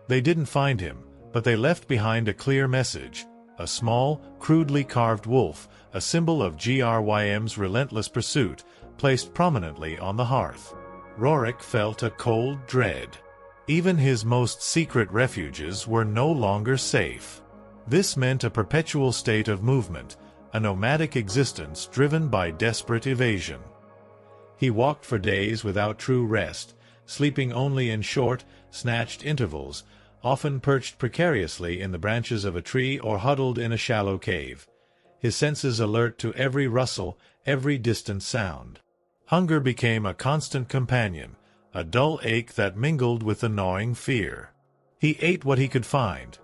They didn't find him, but they left behind a clear message, a small, crudely carved wolf, a symbol of Grym's relentless pursuit, placed prominently on the hearth. Roric felt a cold dread. Even his most secret refuges were no longer safe. This meant a perpetual state of movement, a nomadic existence driven by desperate evasion. He walked for days without true rest, sleeping only in short, snatched intervals, often perched precariously in the branches of a tree or huddled in a shallow cave, his senses alert to every rustle, every distant sound. Hunger became a constant companion, a dull ache that mingled with the gnawing fear. He ate what he could find: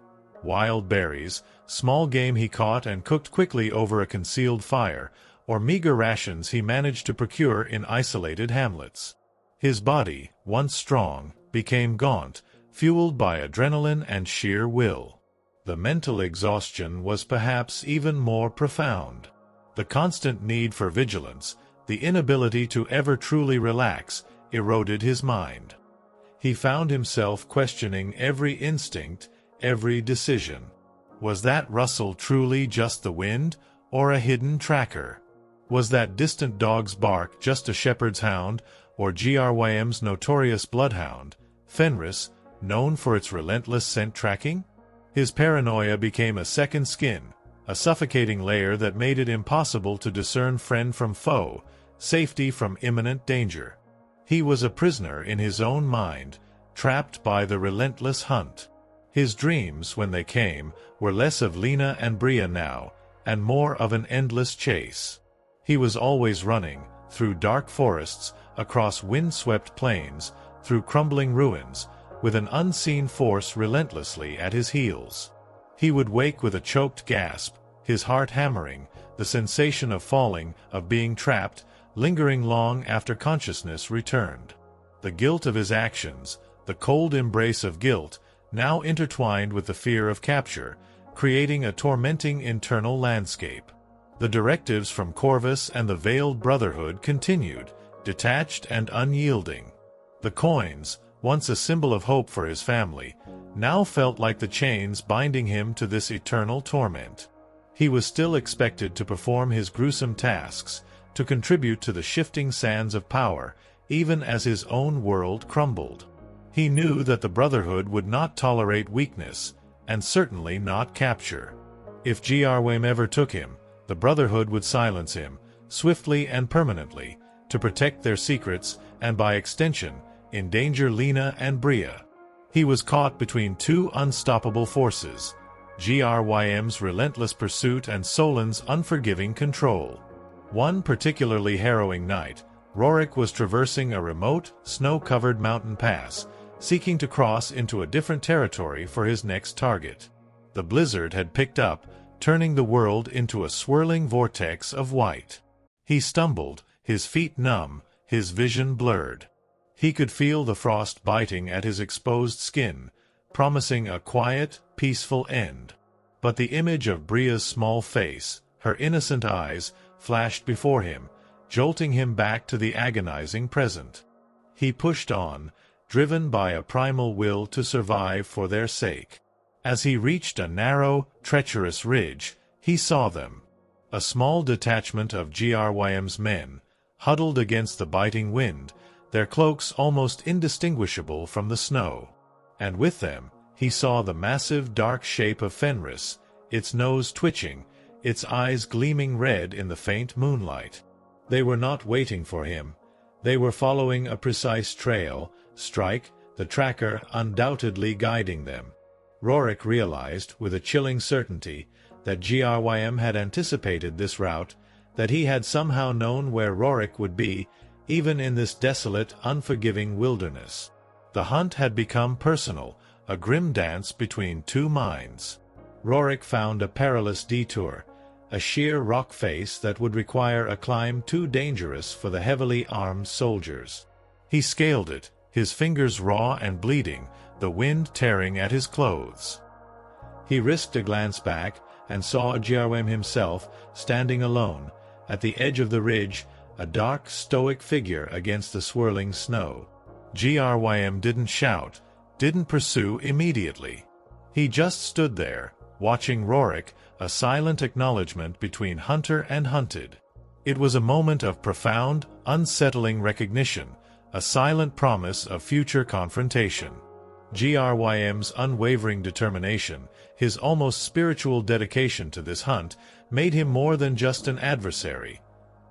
wild berries, small game he caught and cooked quickly over a concealed fire, or meager rations he managed to procure in isolated hamlets. His body, once strong, became gaunt, fueled by adrenaline and sheer will. The mental exhaustion was perhaps even more profound. The constant need for vigilance, the inability to ever truly relax, eroded his mind. He found himself questioning every instinct, every decision. Was that rustle truly just the wind, or a hidden tracker? Was that distant dog's bark just a shepherd's hound, or Grym's notorious bloodhound, Fenris, known for its relentless scent tracking? His paranoia became a second skin, a suffocating layer that made it impossible to discern friend from foe, safety from imminent danger. He was a prisoner in his own mind, trapped by the relentless hunt. His dreams, when they came, were less of Lena and Bria now, and more of an endless chase. He was always running, through dark forests, across wind-swept plains, through crumbling ruins, with an unseen force relentlessly at his heels. He would wake with a choked gasp, his heart hammering, the sensation of falling, of being trapped, lingering long after consciousness returned. The guilt of his actions, the cold embrace of guilt, now intertwined with the fear of capture, creating a tormenting internal landscape. The directives from Corvus and the Veiled Brotherhood continued, detached and unyielding. The coins, once a symbol of hope for his family, now felt like the chains binding him to this eternal torment. He was still expected to perform his gruesome tasks, to contribute to the shifting sands of power, even as his own world crumbled. He knew that the Brotherhood would not tolerate weakness, and certainly not capture. If Grym ever took him, the Brotherhood would silence him, swiftly and permanently, to protect their secrets and, by extension, endanger Lena and Bria. He was caught between two unstoppable forces, Grym's relentless pursuit and Solan's unforgiving control. One particularly harrowing night, Roric was traversing a remote, snow-covered mountain pass, seeking to cross into a different territory for his next target. The blizzard had picked up, turning the world into a swirling vortex of white. He stumbled, his feet numb, his vision blurred. He could feel the frost biting at his exposed skin, promising a quiet, peaceful end. But the image of Bria's small face, her innocent eyes, flashed before him, jolting him back to the agonizing present. He pushed on, driven by a primal will to survive for their sake. As he reached a narrow, treacherous ridge, he saw them. A small detachment of Grym's men, huddled against the biting wind, their cloaks almost indistinguishable from the snow. And with them, he saw the massive dark shape of Fenris, its nose twitching, its eyes gleaming red in the faint moonlight. They were not waiting for him. They were following a precise trail, Strike, the tracker, undoubtedly guiding them. Roric realized, with a chilling certainty, that Grym had anticipated this route, that he had somehow known where Roric would be, even in this desolate, unforgiving wilderness. The hunt had become personal, a grim dance between two minds. Roric found a perilous detour, a sheer rock face that would require a climb too dangerous for the heavily armed soldiers. He scaled it, his fingers raw and bleeding, the wind tearing at his clothes. He risked a glance back and saw Grym himself, standing alone, at the edge of the ridge, a dark, stoic figure against the swirling snow. Grym didn't shout, didn't pursue immediately. He just stood there, watching Roric, a silent acknowledgement between hunter and hunted. It was a moment of profound, unsettling recognition, a silent promise of future confrontation. Grym's unwavering determination, his almost spiritual dedication to this hunt, made him more than just an adversary.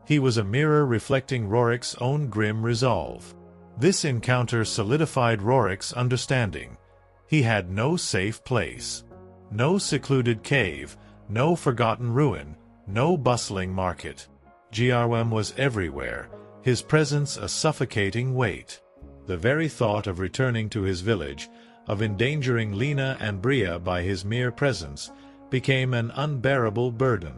He was a mirror reflecting Roric's own grim resolve. This encounter solidified Roric's understanding. He had no safe place. No secluded cave, no forgotten ruin, no bustling market. Grym was everywhere, his presence a suffocating weight. The very thought of returning to his village, of endangering Lena and Bria by his mere presence, became an unbearable burden.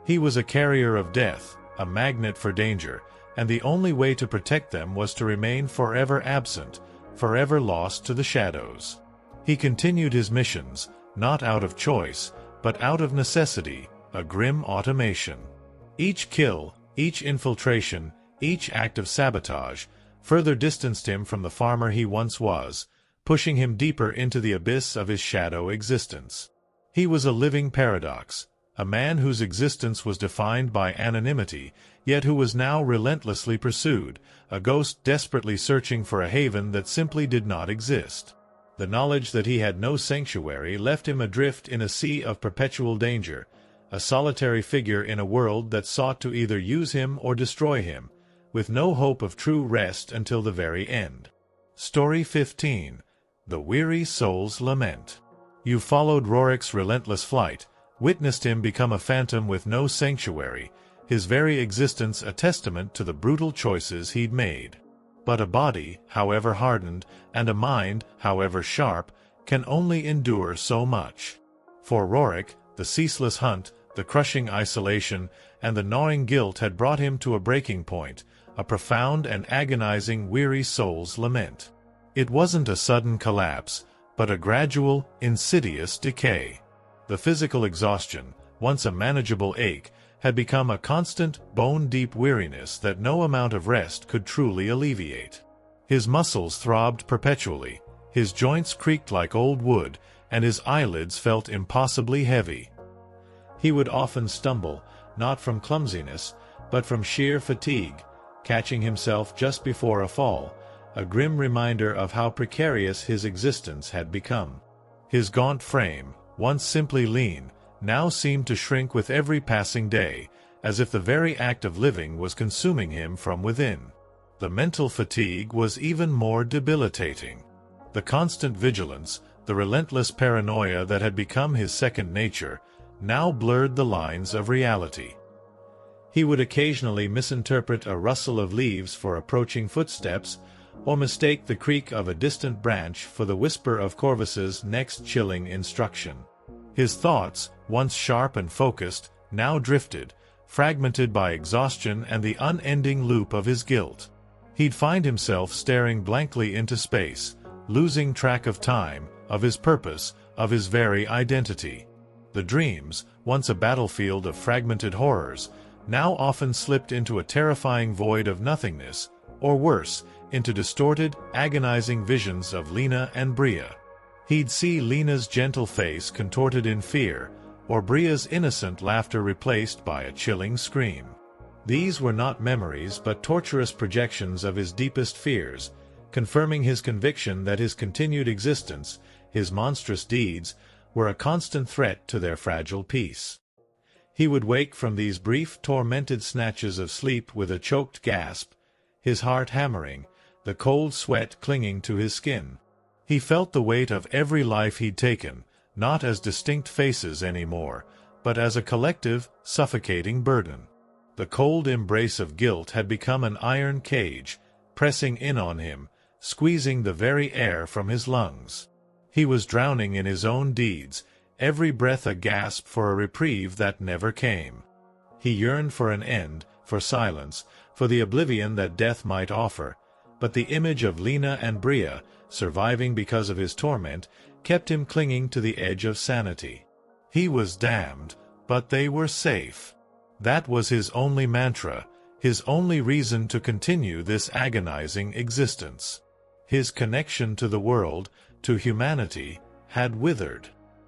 He was a carrier of death, a magnet for danger, and the only way to protect them was to remain forever absent, forever lost to the shadows. He continued his missions, not out of choice, but out of necessity, a grim automation. Each kill, each infiltration, each act of sabotage, further distanced him from the farmer he once was, pushing him deeper into the abyss of his shadow existence. He was a living paradox, a man whose existence was defined by anonymity, yet who was now relentlessly pursued, a ghost desperately searching for a haven that simply did not exist. The knowledge that he had no sanctuary left him adrift in a sea of perpetual danger, a solitary figure in a world that sought to either use him or destroy him, with no hope of true rest until the very end. Story 15. The Weary Soul's Lament. You followed Roric's relentless flight, witnessed him become a phantom with no sanctuary, his very existence a testament to the brutal choices he'd made. But a body, however hardened, and a mind, however sharp, can only endure so much. For Roric, the ceaseless hunt, the crushing isolation, and the gnawing guilt had brought him to a breaking point, a profound and agonizing weary soul's lament. It wasn't a sudden collapse, but a gradual, insidious decay. The physical exhaustion, once a manageable ache, had become a constant, bone-deep weariness that no amount of rest could truly alleviate. His muscles throbbed perpetually, his joints creaked like old wood, and his eyelids felt impossibly heavy. He would often stumble, not from clumsiness, but from sheer fatigue, catching himself just before a fall, a grim reminder of how precarious his existence had become. His gaunt frame, once simply lean, now seemed to shrink with every passing day, as if the very act of living was consuming him from within. The mental fatigue was even more debilitating. The constant vigilance, the relentless paranoia that had become his second nature, now blurred the lines of reality. He would occasionally misinterpret a rustle of leaves for approaching footsteps, or mistake the creak of a distant branch for the whisper of Corvus's next chilling instruction. His thoughts, once sharp and focused, now drifted, fragmented by exhaustion and the unending loop of his guilt. He'd find himself staring blankly into space, losing track of time, of his purpose, of his very identity. The dreams, once a battlefield of fragmented horrors, now often slipped into a terrifying void of nothingness, or worse, into distorted, agonizing visions of Lena and Bria. He'd see Lena's gentle face contorted in fear, or Bria's innocent laughter replaced by a chilling scream. These were not memories but torturous projections of his deepest fears, confirming his conviction that his continued existence, his monstrous deeds, were a constant threat to their fragile peace. He would wake from these brief, tormented snatches of sleep with a choked gasp, his heart hammering, the cold sweat clinging to his skin. He felt the weight of every life he'd taken, not as distinct faces anymore, but as a collective, suffocating burden. The cold embrace of guilt had become an iron cage, pressing in on him, squeezing the very air from his lungs. He was drowning in his own deeds, every breath a gasp for a reprieve that never came. He yearned for an end, for silence, for the oblivion that death might offer, but the image of Lena and Bria, surviving because of his torment, kept him clinging to the edge of sanity. He was damned, but they were safe. That was his only mantra, his only reason to continue this agonizing existence. His connection to the world, to humanity, had withered.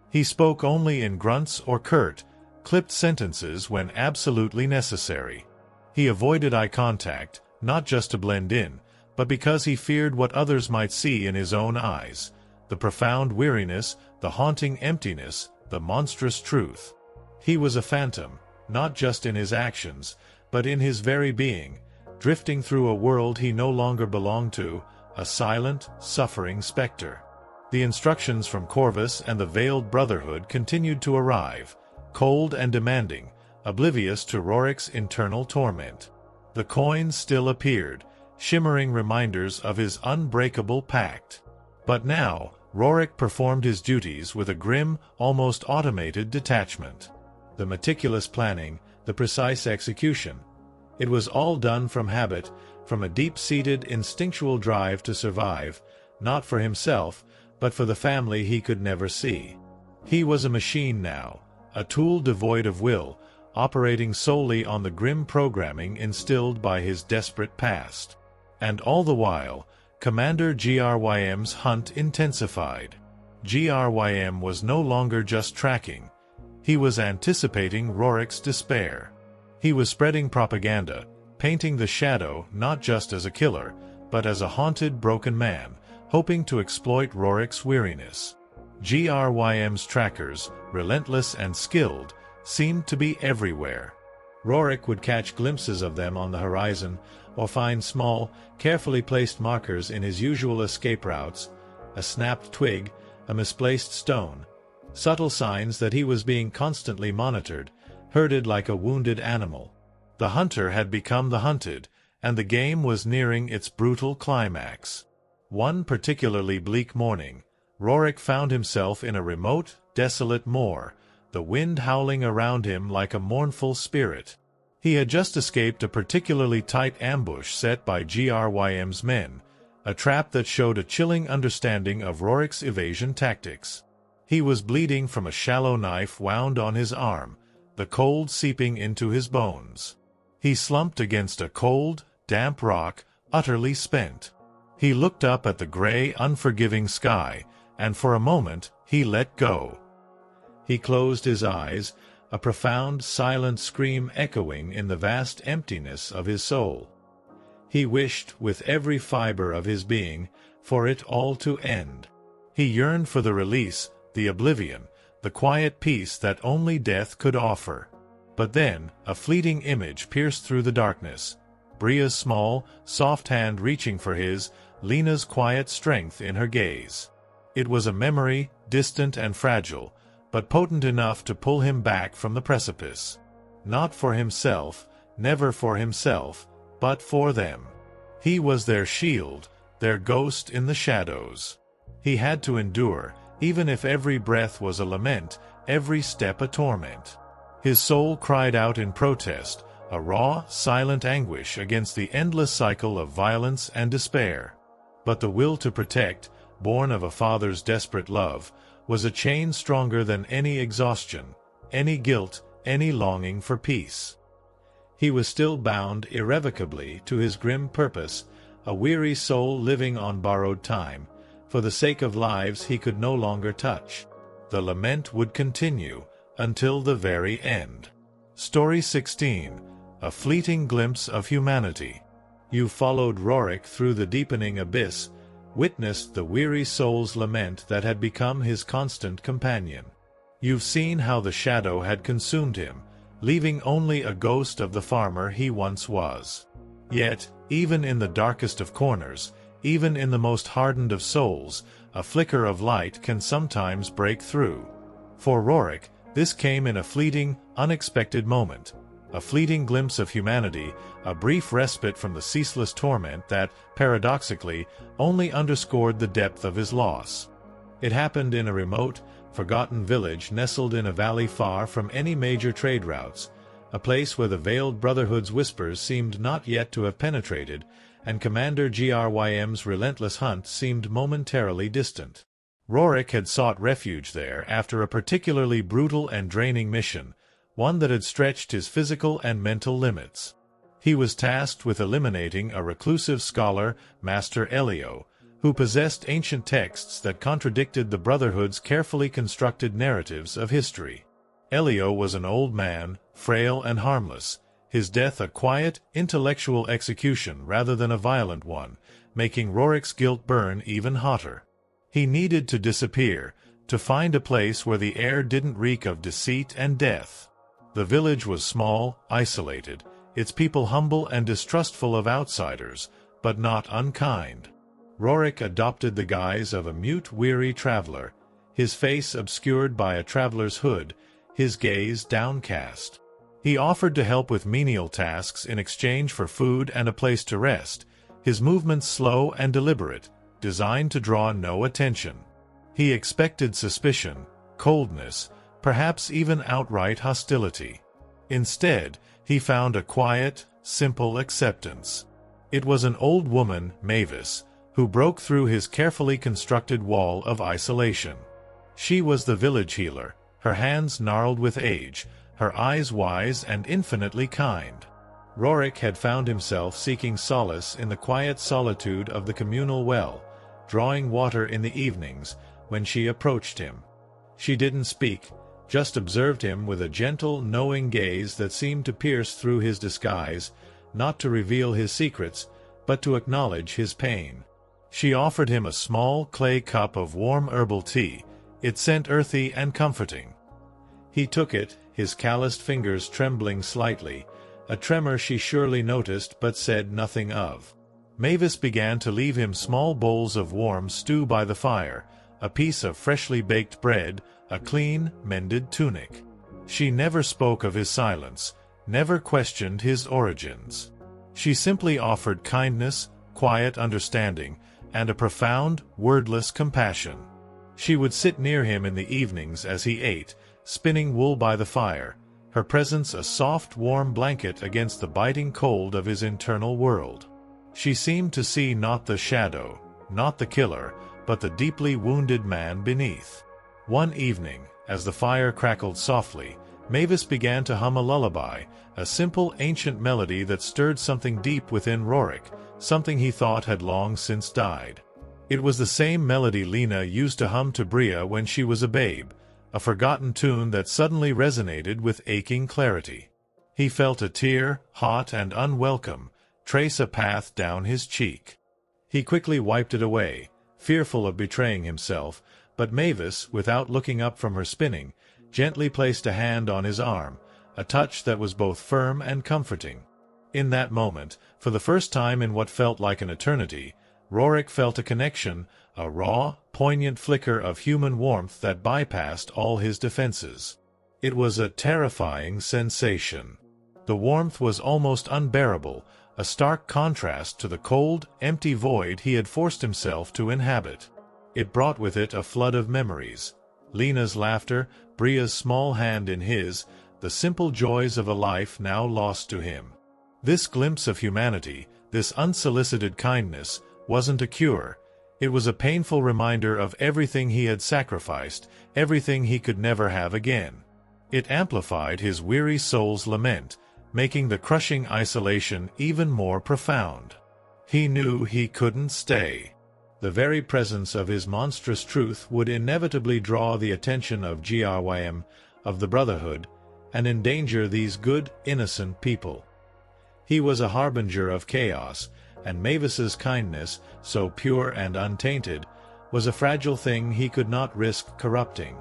He spoke only in grunts or curt, clipped sentences when absolutely necessary. He avoided eye contact, not just to blend in, but because he feared what others might see in his own eyes, the profound weariness, the haunting emptiness, the monstrous truth. He was a phantom, not just in his actions, but in his very being, drifting through a world he no longer belonged to, a silent, suffering specter. The instructions from Corvus and the Veiled Brotherhood continued to arrive, cold and demanding, oblivious to Roric's internal torment. The coins still appeared, shimmering reminders of his unbreakable pact. But now, Roric performed his duties with a grim, almost automated detachment. The meticulous planning, the precise execution. It was all done from habit, from a deep-seated instinctual drive to survive, not for himself, but for the family he could never see. He was a machine now, a tool devoid of will, operating solely on the grim programming instilled by his desperate past. And all the while, Commander Grym's hunt intensified. Grym was no longer just tracking. He was anticipating Roric's despair. He was spreading propaganda, painting the Shadow not just as a killer, but as a haunted, broken man, hoping to exploit Roric's weariness. Grym's trackers, relentless and skilled, seemed to be everywhere. Roric would catch glimpses of them on the horizon, or find small, carefully placed markers in his usual escape routes, a snapped twig, a misplaced stone, subtle signs that he was being constantly monitored, herded like a wounded animal. The hunter had become the hunted, and the game was nearing its brutal climax. One particularly bleak morning, Roric found himself in a remote, desolate moor, the wind howling around him like a mournful spirit. He had just escaped a particularly tight ambush set by Grym's men, a trap that showed a chilling understanding of Roric's evasion tactics. He was bleeding from a shallow knife wound on his arm, the cold seeping into his bones. He slumped against a cold, damp rock, utterly spent. He looked up at the gray, unforgiving sky, and for a moment he let go. He closed his eyes, a profound, silent scream echoing in the vast emptiness of his soul. He wished, with every fiber of his being, for it all to end. He yearned for the release, the oblivion, the quiet peace that only death could offer. But then, a fleeting image pierced through the darkness. Bria's small, soft hand reaching for his, Lena's quiet strength in her gaze. It was a memory, distant and fragile, but potent enough to pull him back from the precipice. Not for himself, never for himself, but for them. He was their shield, their ghost in the shadows. He had to endure, even if every breath was a lament, every step a torment. His soul cried out in protest, a raw, silent anguish against the endless cycle of violence and despair. But the will to protect, born of a father's desperate love, was a chain stronger than any exhaustion, any guilt, any longing for peace. He was still bound irrevocably to his grim purpose, a weary soul living on borrowed time, for the sake of lives he could no longer touch. The lament would continue, until the very end. Story 16. A fleeting glimpse of humanity. You followed Roric through the deepening abyss, witnessed the weary soul's lament that had become his constant companion. You've seen how the shadow had consumed him, leaving only a ghost of the farmer he once was. Yet, even in the darkest of corners, even in the most hardened of souls, a flicker of light can sometimes break through. For Roric, this came in a fleeting, unexpected moment. A fleeting glimpse of humanity, a brief respite from the ceaseless torment that, paradoxically, only underscored the depth of his loss. It happened in a remote, forgotten village nestled in a valley far from any major trade routes, a place where the Veiled Brotherhood's whispers seemed not yet to have penetrated, and Commander Grym's relentless hunt seemed momentarily distant. Roric had sought refuge there after a particularly brutal and draining mission, one that had stretched his physical and mental limits. He was tasked with eliminating a reclusive scholar, Master Elio, who possessed ancient texts that contradicted the Brotherhood's carefully constructed narratives of history. Elio was an old man, frail and harmless, his death a quiet, intellectual execution rather than a violent one, making Roric's guilt burn even hotter. He needed to disappear, to find a place where the air didn't reek of deceit and death. The village was small, isolated, its people humble and distrustful of outsiders, but not unkind. Roric adopted the guise of a mute, weary traveler, his face obscured by a traveler's hood, his gaze downcast. He offered to help with menial tasks in exchange for food and a place to rest, his movements slow and deliberate, designed to draw no attention. He expected suspicion, coldness, perhaps even outright hostility. Instead, he found a quiet, simple acceptance. It was an old woman, Mavis, who broke through his carefully constructed wall of isolation. She was the village healer, her hands gnarled with age, her eyes wise and infinitely kind. Roric had found himself seeking solace in the quiet solitude of the communal well, drawing water in the evenings, when she approached him. She didn't speak, just observed him with a gentle, knowing gaze that seemed to pierce through his disguise, not to reveal his secrets, but to acknowledge his pain. She offered him a small clay cup of warm herbal tea. It scent earthy and comforting. He took it, his calloused fingers trembling slightly, a tremor she surely noticed but said nothing of. Mavis began to leave him small bowls of warm stew by the fire, a piece of freshly baked bread, a clean, mended tunic. She never spoke of his silence, never questioned his origins. She simply offered kindness, quiet understanding, and a profound, wordless compassion. She would sit near him in the evenings as he ate, spinning wool by the fire, her presence a soft, warm blanket against the biting cold of his internal world. She seemed to see not the shadow, not the killer, but the deeply wounded man beneath. One evening, as the fire crackled softly, Mavis began to hum a lullaby, a simple ancient melody that stirred something deep within Roric, something he thought had long since died. It was the same melody Lena used to hum to Bria when she was a babe, a forgotten tune that suddenly resonated with aching clarity. He felt a tear, hot and unwelcome, trace a path down his cheek. He quickly wiped it away, fearful of betraying himself, but Mavis, without looking up from her spinning, gently placed a hand on his arm, a touch that was both firm and comforting. In that moment, for the first time in what felt like an eternity, Roric felt a connection, a raw, poignant flicker of human warmth that bypassed all his defenses. It was a terrifying sensation. The warmth was almost unbearable, a stark contrast to the cold, empty void he had forced himself to inhabit. It brought with it a flood of memories. Lena's laughter, Bria's small hand in his, the simple joys of a life now lost to him. This glimpse of humanity, this unsolicited kindness, wasn't a cure. It was a painful reminder of everything he had sacrificed, everything he could never have again. It amplified his weary soul's lament, making the crushing isolation even more profound. He knew he couldn't stay. The very presence of his monstrous truth would inevitably draw the attention of Grym, of the Brotherhood, and endanger these good, innocent people. He was a harbinger of chaos, and Mavis's kindness, so pure and untainted, was a fragile thing he could not risk corrupting.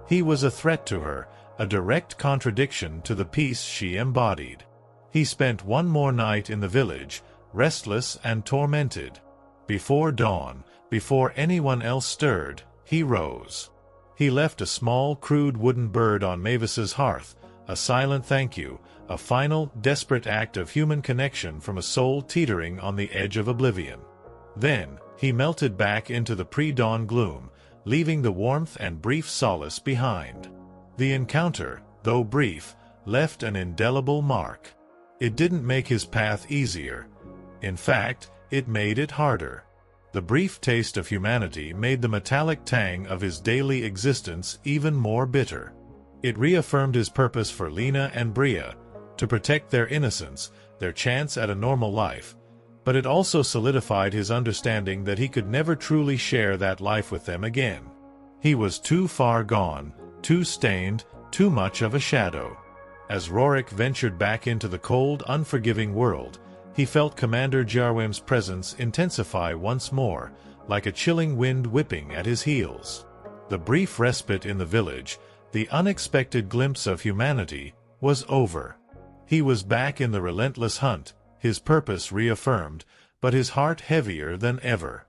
He was a threat to her, a direct contradiction to the peace she embodied. He spent one more night in the village, restless and tormented. Before dawn, before anyone else stirred, he rose. He left a small, crude wooden bird on Mavis's hearth, a silent thank you, a final, desperate act of human connection from a soul teetering on the edge of oblivion. Then, he melted back into the pre-dawn gloom, leaving the warmth and brief solace behind. The encounter, though brief, left an indelible mark. It didn't make his path easier. In fact, it made it harder. The brief taste of humanity made the metallic tang of his daily existence even more bitter. It reaffirmed his purpose for Lena and Bria, to protect their innocence, their chance at a normal life, but it also solidified his understanding that he could never truly share that life with them again. He was too far gone, too stained, too much of a shadow. As Roric ventured back into the cold, unforgiving world, he felt Commander Grym's presence intensify once more, like a chilling wind whipping at his heels. The brief respite in the village, the unexpected glimpse of humanity, was over. He was back in the relentless hunt, his purpose reaffirmed, but his heart heavier than ever.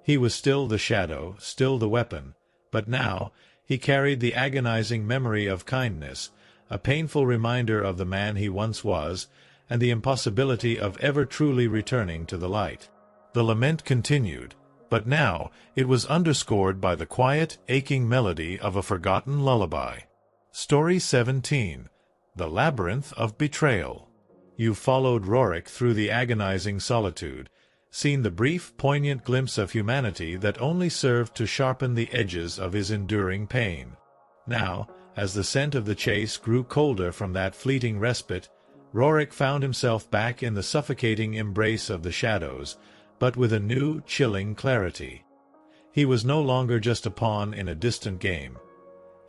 He was still the shadow, still the weapon, but now he carried the agonizing memory of kindness, a painful reminder of the man he once was, and the impossibility of ever truly returning to the light. The lament continued, but now it was underscored by the quiet, aching melody of a forgotten lullaby. Story 17. The Labyrinth of Betrayal. You followed Roric through the agonizing solitude, seen the brief, poignant glimpse of humanity that only served to sharpen the edges of his enduring pain. Now, as the scent of the chase grew colder from that fleeting respite, Roric found himself back in the suffocating embrace of the shadows, but with a new, chilling clarity. He was no longer just a pawn in a distant game.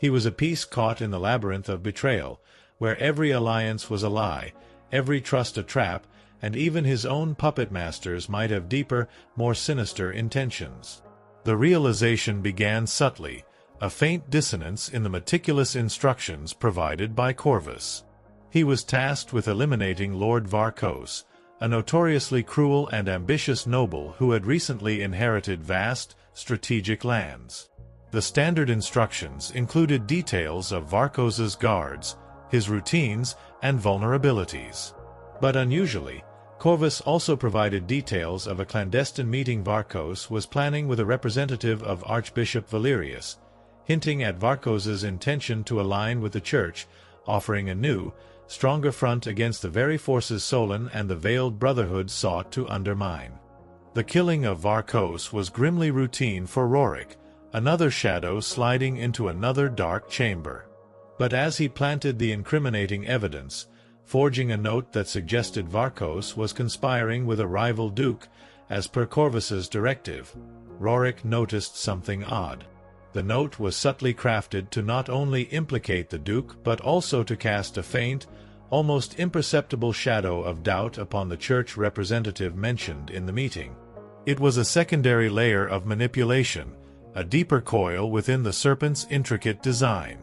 He was a piece caught in the labyrinth of betrayal, where every alliance was a lie, every trust a trap, and even his own puppet masters might have deeper, more sinister intentions. The realization began subtly, a faint dissonance in the meticulous instructions provided by Corvus. He was tasked with eliminating Lord Varkos, a notoriously cruel and ambitious noble who had recently inherited vast, strategic lands. The standard instructions included details of Varkos's guards, his routines, and vulnerabilities. But unusually, Corvus also provided details of a clandestine meeting Varkos was planning with a representative of Archbishop Valerius, hinting at Varkos's intention to align with the Church, offering a new, stronger front against the very forces Solon and the Veiled Brotherhood sought to undermine. The killing of Varkos was grimly routine for Roric, another shadow sliding into another dark chamber. But as he planted the incriminating evidence, forging a note that suggested Varkos was conspiring with a rival duke, as per Corvus's directive, Roric noticed something odd. The note was subtly crafted to not only implicate the duke but also to cast a faint, almost imperceptible shadow of doubt upon the church representative mentioned in the meeting. It was a secondary layer of manipulation, a deeper coil within the serpent's intricate design.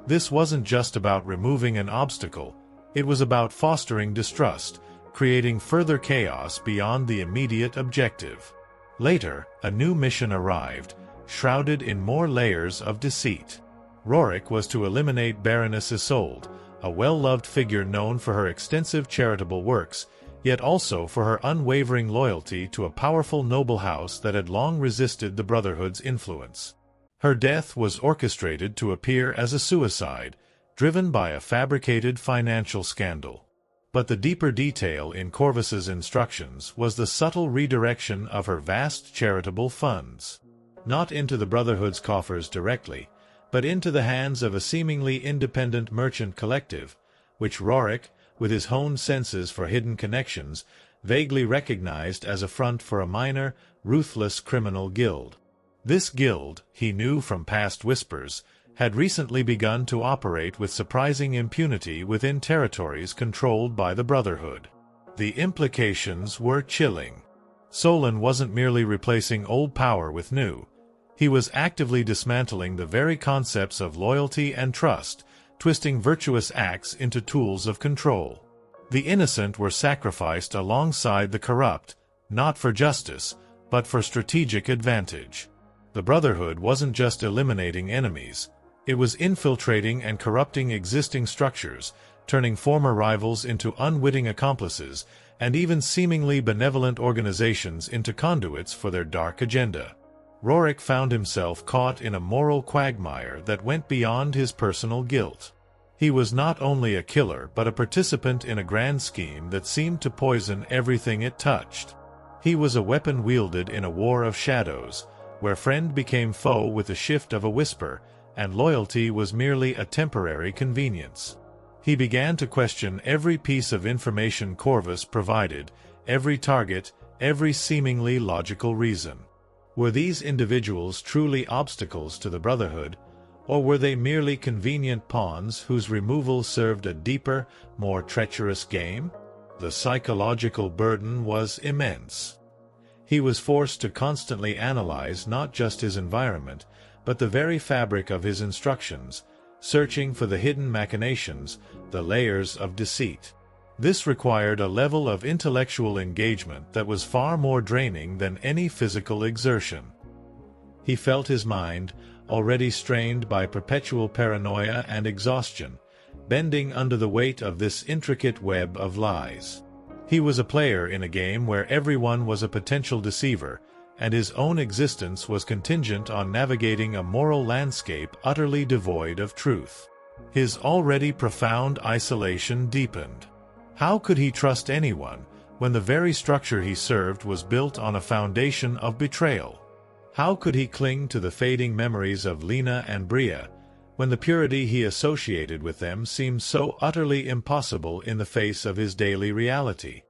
This wasn't just about removing an obstacle, it was about fostering distrust, creating further chaos beyond the immediate objective. Later, a new mission arrived, shrouded in more layers of deceit. Roric was to eliminate Baroness Isolde, a well-loved figure known for her extensive charitable works, yet also for her unwavering loyalty to a powerful noble house that had long resisted the Brotherhood's influence. Her death was orchestrated to appear as a suicide, driven by a fabricated financial scandal. But the deeper detail in Corvus's instructions was the subtle redirection of her vast charitable funds. Not into the Brotherhood's coffers directly, but into the hands of a seemingly independent merchant collective, which Roric, with his honed senses for hidden connections, vaguely recognized as a front for a minor, ruthless criminal guild. This guild, he knew from past whispers, had recently begun to operate with surprising impunity within territories controlled by the Brotherhood. The implications were chilling. Solon wasn't merely replacing old power with new. He was actively dismantling the very concepts of loyalty and trust, twisting virtuous acts into tools of control. The innocent were sacrificed alongside the corrupt, not for justice, but for strategic advantage. The Brotherhood wasn't just eliminating enemies, it was infiltrating and corrupting existing structures, turning former rivals into unwitting accomplices, and even seemingly benevolent organizations into conduits for their dark agenda. Roric found himself caught in a moral quagmire that went beyond his personal guilt. He was not only a killer but a participant in a grand scheme that seemed to poison everything it touched. He was a weapon wielded in a war of shadows, where friend became foe with the shift of a whisper, and loyalty was merely a temporary convenience. He began to question every piece of information Corvus provided, every target, every seemingly logical reason. Were these individuals truly obstacles to the Brotherhood, or were they merely convenient pawns whose removal served a deeper, more treacherous game? The psychological burden was immense. He was forced to constantly analyze not just his environment, but the very fabric of his instructions, searching for the hidden machinations, the layers of deceit. This required a level of intellectual engagement that was far more draining than any physical exertion. He felt his mind, already strained by perpetual paranoia and exhaustion, bending under the weight of this intricate web of lies. He was a player in a game where everyone was a potential deceiver, and his own existence was contingent on navigating a moral landscape utterly devoid of truth. His already profound isolation deepened. How could he trust anyone, when the very structure he served was built on a foundation of betrayal? How could he cling to the fading memories of Lena and Bria, when the purity he associated with them seemed so utterly impossible in the face of his daily reality?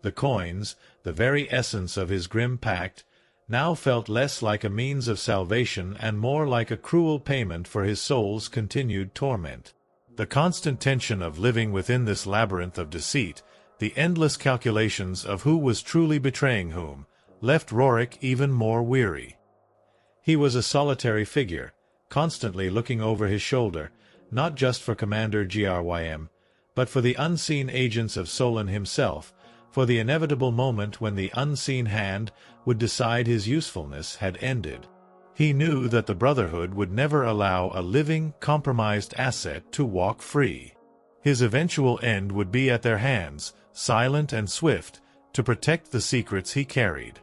The coins, the very essence of his grim pact, now felt less like a means of salvation and more like a cruel payment for his soul's continued torment. The constant tension of living within this labyrinth of deceit, The endless calculations of who was truly betraying whom left Roric even more weary. He was a solitary figure, constantly looking over his shoulder, not just for Commander Grym, but for the unseen agents of Solon himself, for the inevitable moment when the unseen hand would decide his usefulness had ended. He knew that the Brotherhood would never allow a living, compromised asset to walk free. His eventual end would be at their hands, silent and swift, to protect the secrets he carried.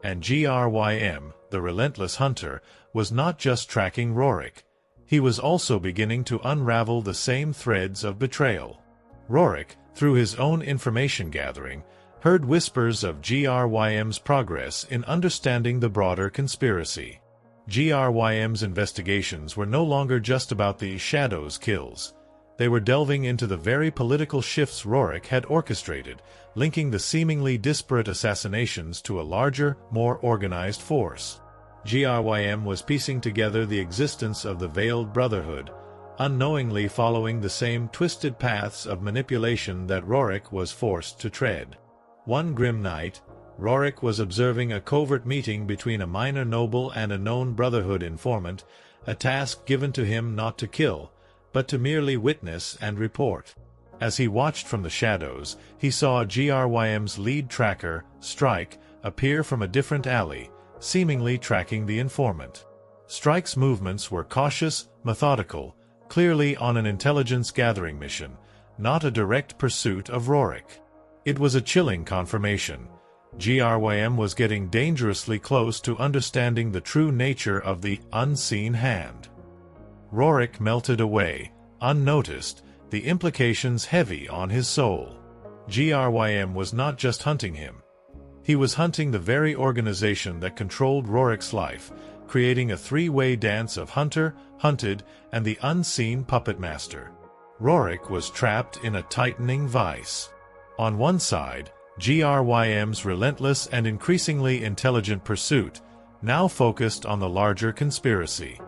And Grym, the relentless hunter, was not just tracking Roric. He was also beginning to unravel the same threads of betrayal. Roric, through his own information gathering, heard whispers of Grym's progress in understanding the broader conspiracy. Grym's investigations were no longer just about the Shadows' kills. They were delving into the very political shifts Roric had orchestrated, linking the seemingly disparate assassinations to a larger, more organized force. Grym was piecing together the existence of the Veiled Brotherhood, unknowingly following the same twisted paths of manipulation that Roric was forced to tread. One grim night, Roric was observing a covert meeting between a minor noble and a known Brotherhood informant, a task given to him not to kill, but to merely witness and report. As he watched from the shadows, he saw Grym's lead tracker, Strike, appear from a different alley, seemingly tracking the informant. Strike's movements were cautious, methodical, clearly on an intelligence-gathering mission, not a direct pursuit of Roric. It was a chilling confirmation. Grym was getting dangerously close to understanding the true nature of the unseen hand. Roric melted away, unnoticed, the implications heavy on his soul. Grym was not just hunting him. He was hunting the very organization that controlled Roric's life, creating a three-way dance of hunter, hunted, and the unseen puppet master. Roric was trapped in a tightening vice. On one side, Grym's relentless and increasingly intelligent pursuit, now focused on the larger conspiracy.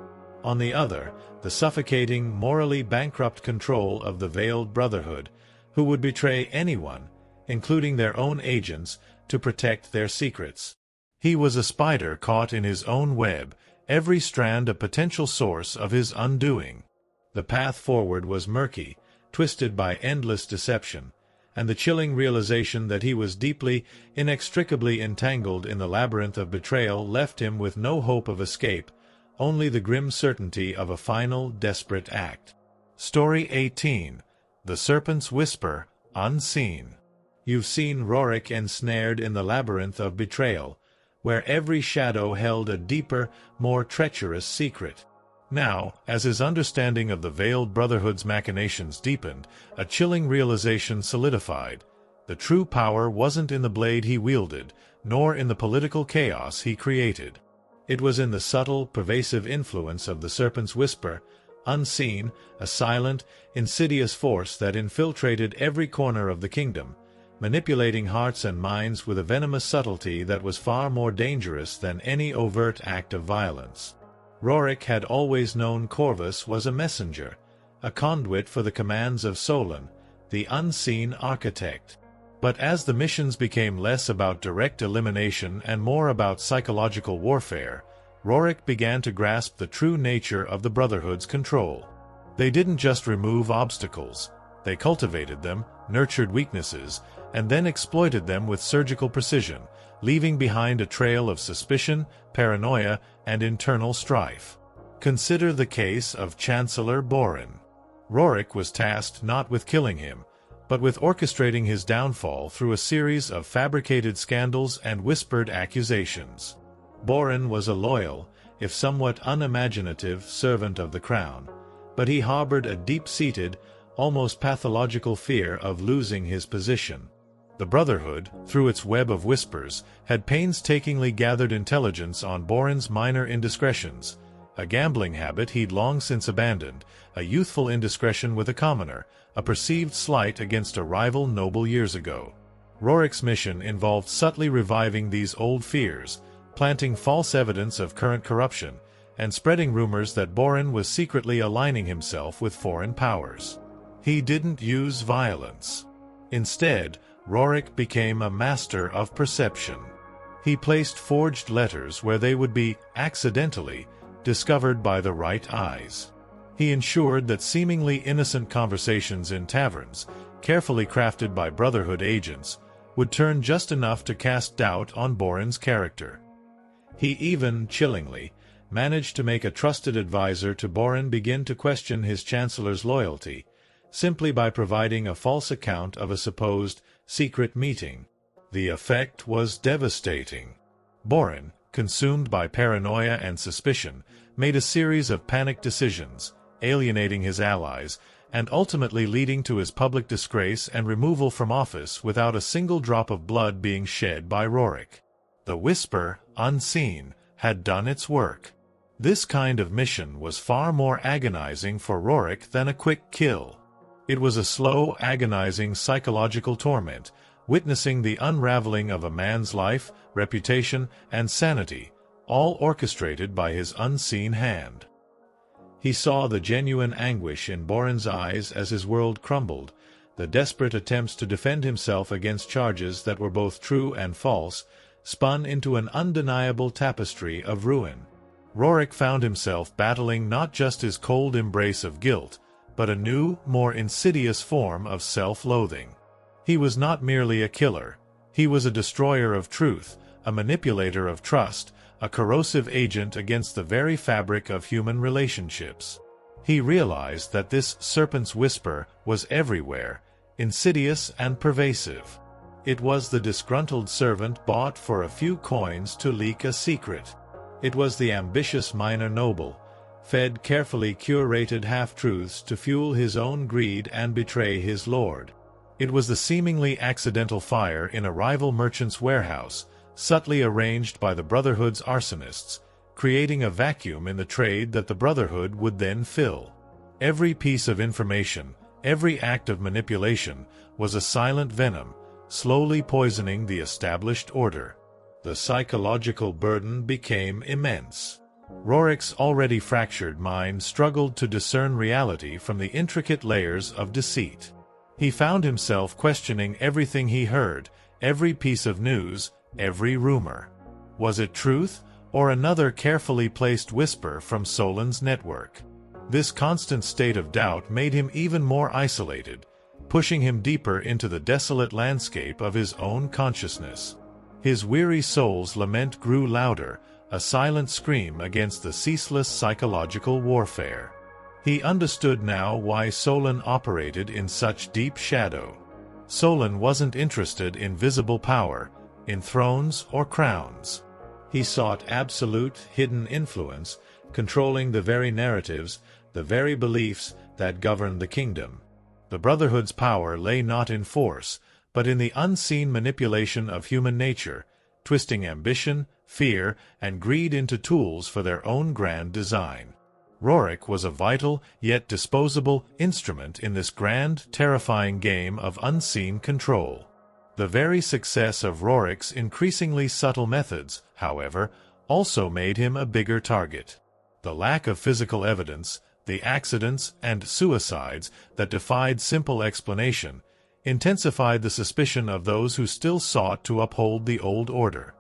On the other, the suffocating, morally bankrupt control of the Veiled Brotherhood, who would betray anyone, including their own agents, to protect their secrets. He was a spider caught in his own web, every strand a potential source of his undoing. The path forward was murky, twisted by endless deception, and the chilling realization that he was deeply, inextricably entangled in the labyrinth of betrayal left him with no hope of escape, only the grim certainty of a final, desperate act. Story 18. The Serpent's Whisper, Unseen. You've seen Roric ensnared in the labyrinth of betrayal, where every shadow held a deeper, more treacherous secret. Now, as his understanding of the Veiled Brotherhood's machinations deepened, a chilling realization solidified. The true power wasn't in the blade he wielded, nor in the political chaos he created. It was in the subtle, pervasive influence of the Serpent's Whisper, unseen, a silent, insidious force that infiltrated every corner of the kingdom, manipulating hearts and minds with a venomous subtlety that was far more dangerous than any overt act of violence. Roric had always known Corvus was a messenger, a conduit for the commands of Solon, the unseen architect. But as the missions became less about direct elimination and more about psychological warfare, Roric began to grasp the true nature of the Brotherhood's control. They didn't just remove obstacles. They cultivated them, nurtured weaknesses, and then exploited them with surgical precision, leaving behind a trail of suspicion, paranoia, and internal strife. Consider the case of Chancellor Borin. Roric was tasked not with killing him, but with orchestrating his downfall through a series of fabricated scandals and whispered accusations. Borin was a loyal, if somewhat unimaginative, servant of the crown, but he harbored a deep-seated, almost pathological fear of losing his position. The Brotherhood, through its web of whispers, had painstakingly gathered intelligence on Borin's minor indiscretions, a gambling habit he'd long since abandoned, a youthful indiscretion with a commoner, a perceived slight against a rival noble years ago. Roric's mission involved subtly reviving these old fears, planting false evidence of current corruption, and spreading rumors that Borin was secretly aligning himself with foreign powers. He didn't use violence. Instead, Roric became a master of perception. He placed forged letters where they would be, accidentally, discovered by the right eyes. He ensured that seemingly innocent conversations in taverns, carefully crafted by Brotherhood agents, would turn just enough to cast doubt on Boren's character. He even, chillingly, managed to make a trusted advisor to Boren begin to question his chancellor's loyalty, simply by providing a false account of a supposed secret meeting. The effect was devastating. Boren, consumed by paranoia and suspicion, made a series of panicked decisions, alienating his allies, and ultimately leading to his public disgrace and removal from office without a single drop of blood being shed by Roric. The Whisper, unseen, had done its work. This kind of mission was far more agonizing for Roric than a quick kill. It was a slow, agonizing psychological torment, witnessing the unraveling of a man's life, reputation, and sanity, all orchestrated by his unseen hand. He saw the genuine anguish in Boren's eyes as his world crumbled, the desperate attempts to defend himself against charges that were both true and false, spun into an undeniable tapestry of ruin. Roric found himself battling not just his cold embrace of guilt, but a new, more insidious form of self-loathing. He was not merely a killer. He was a destroyer of truth, a manipulator of trust, a corrosive agent against the very fabric of human relationships. He realized that this serpent's whisper was everywhere, insidious and pervasive. It was the disgruntled servant bought for a few coins to leak a secret. It was the ambitious minor noble, fed carefully curated half-truths to fuel his own greed and betray his lord. It was the seemingly accidental fire in a rival merchant's warehouse, subtly arranged by the Brotherhood's arsonists, creating a vacuum in the trade that the Brotherhood would then fill. Every piece of information, every act of manipulation, was a silent venom, slowly poisoning the established order. The psychological burden became immense. Roric's already fractured mind struggled to discern reality from the intricate layers of deceit. He found himself questioning everything he heard, every piece of news, every rumor. Was it truth, or another carefully placed whisper from Solon's network? This constant state of doubt made him even more isolated, pushing him deeper into the desolate landscape of his own consciousness. His weary soul's lament grew louder, a silent scream against the ceaseless psychological warfare. He understood now why Solon operated in such deep shadow. Solon wasn't interested in visible power, in thrones or crowns. He sought absolute, hidden influence, controlling the very narratives, the very beliefs that governed the kingdom. The Brotherhood's power lay not in force, but in the unseen manipulation of human nature, twisting ambition, fear, and greed into tools for their own grand design. Roric was a vital, yet disposable, instrument in this grand, terrifying game of unseen control. The very success of Roric's increasingly subtle methods, however, also made him a bigger target. The lack of physical evidence, the accidents and suicides that defied simple explanation, intensified the suspicion of those who still sought to uphold the old order.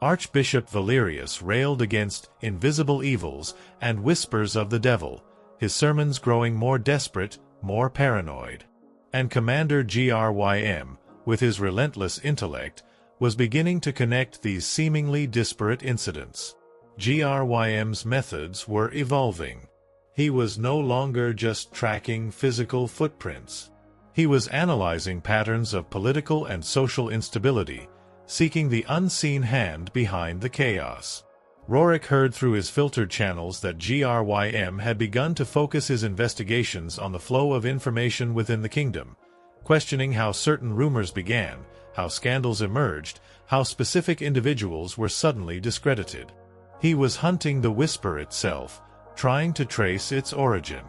Archbishop Valerius railed against invisible evils and whispers of the devil, his sermons growing more desperate, more paranoid. And Commander Grym, with his relentless intellect, was beginning to connect these seemingly disparate incidents. Grym's methods were evolving. He was no longer just tracking physical footprints. He was analyzing patterns of political and social instability, seeking the unseen hand behind the chaos. Roric heard through his filtered channels that Grym had begun to focus his investigations on the flow of information within the kingdom, questioning how certain rumors began, how scandals emerged, how specific individuals were suddenly discredited. He was hunting the whisper itself, trying to trace its origin.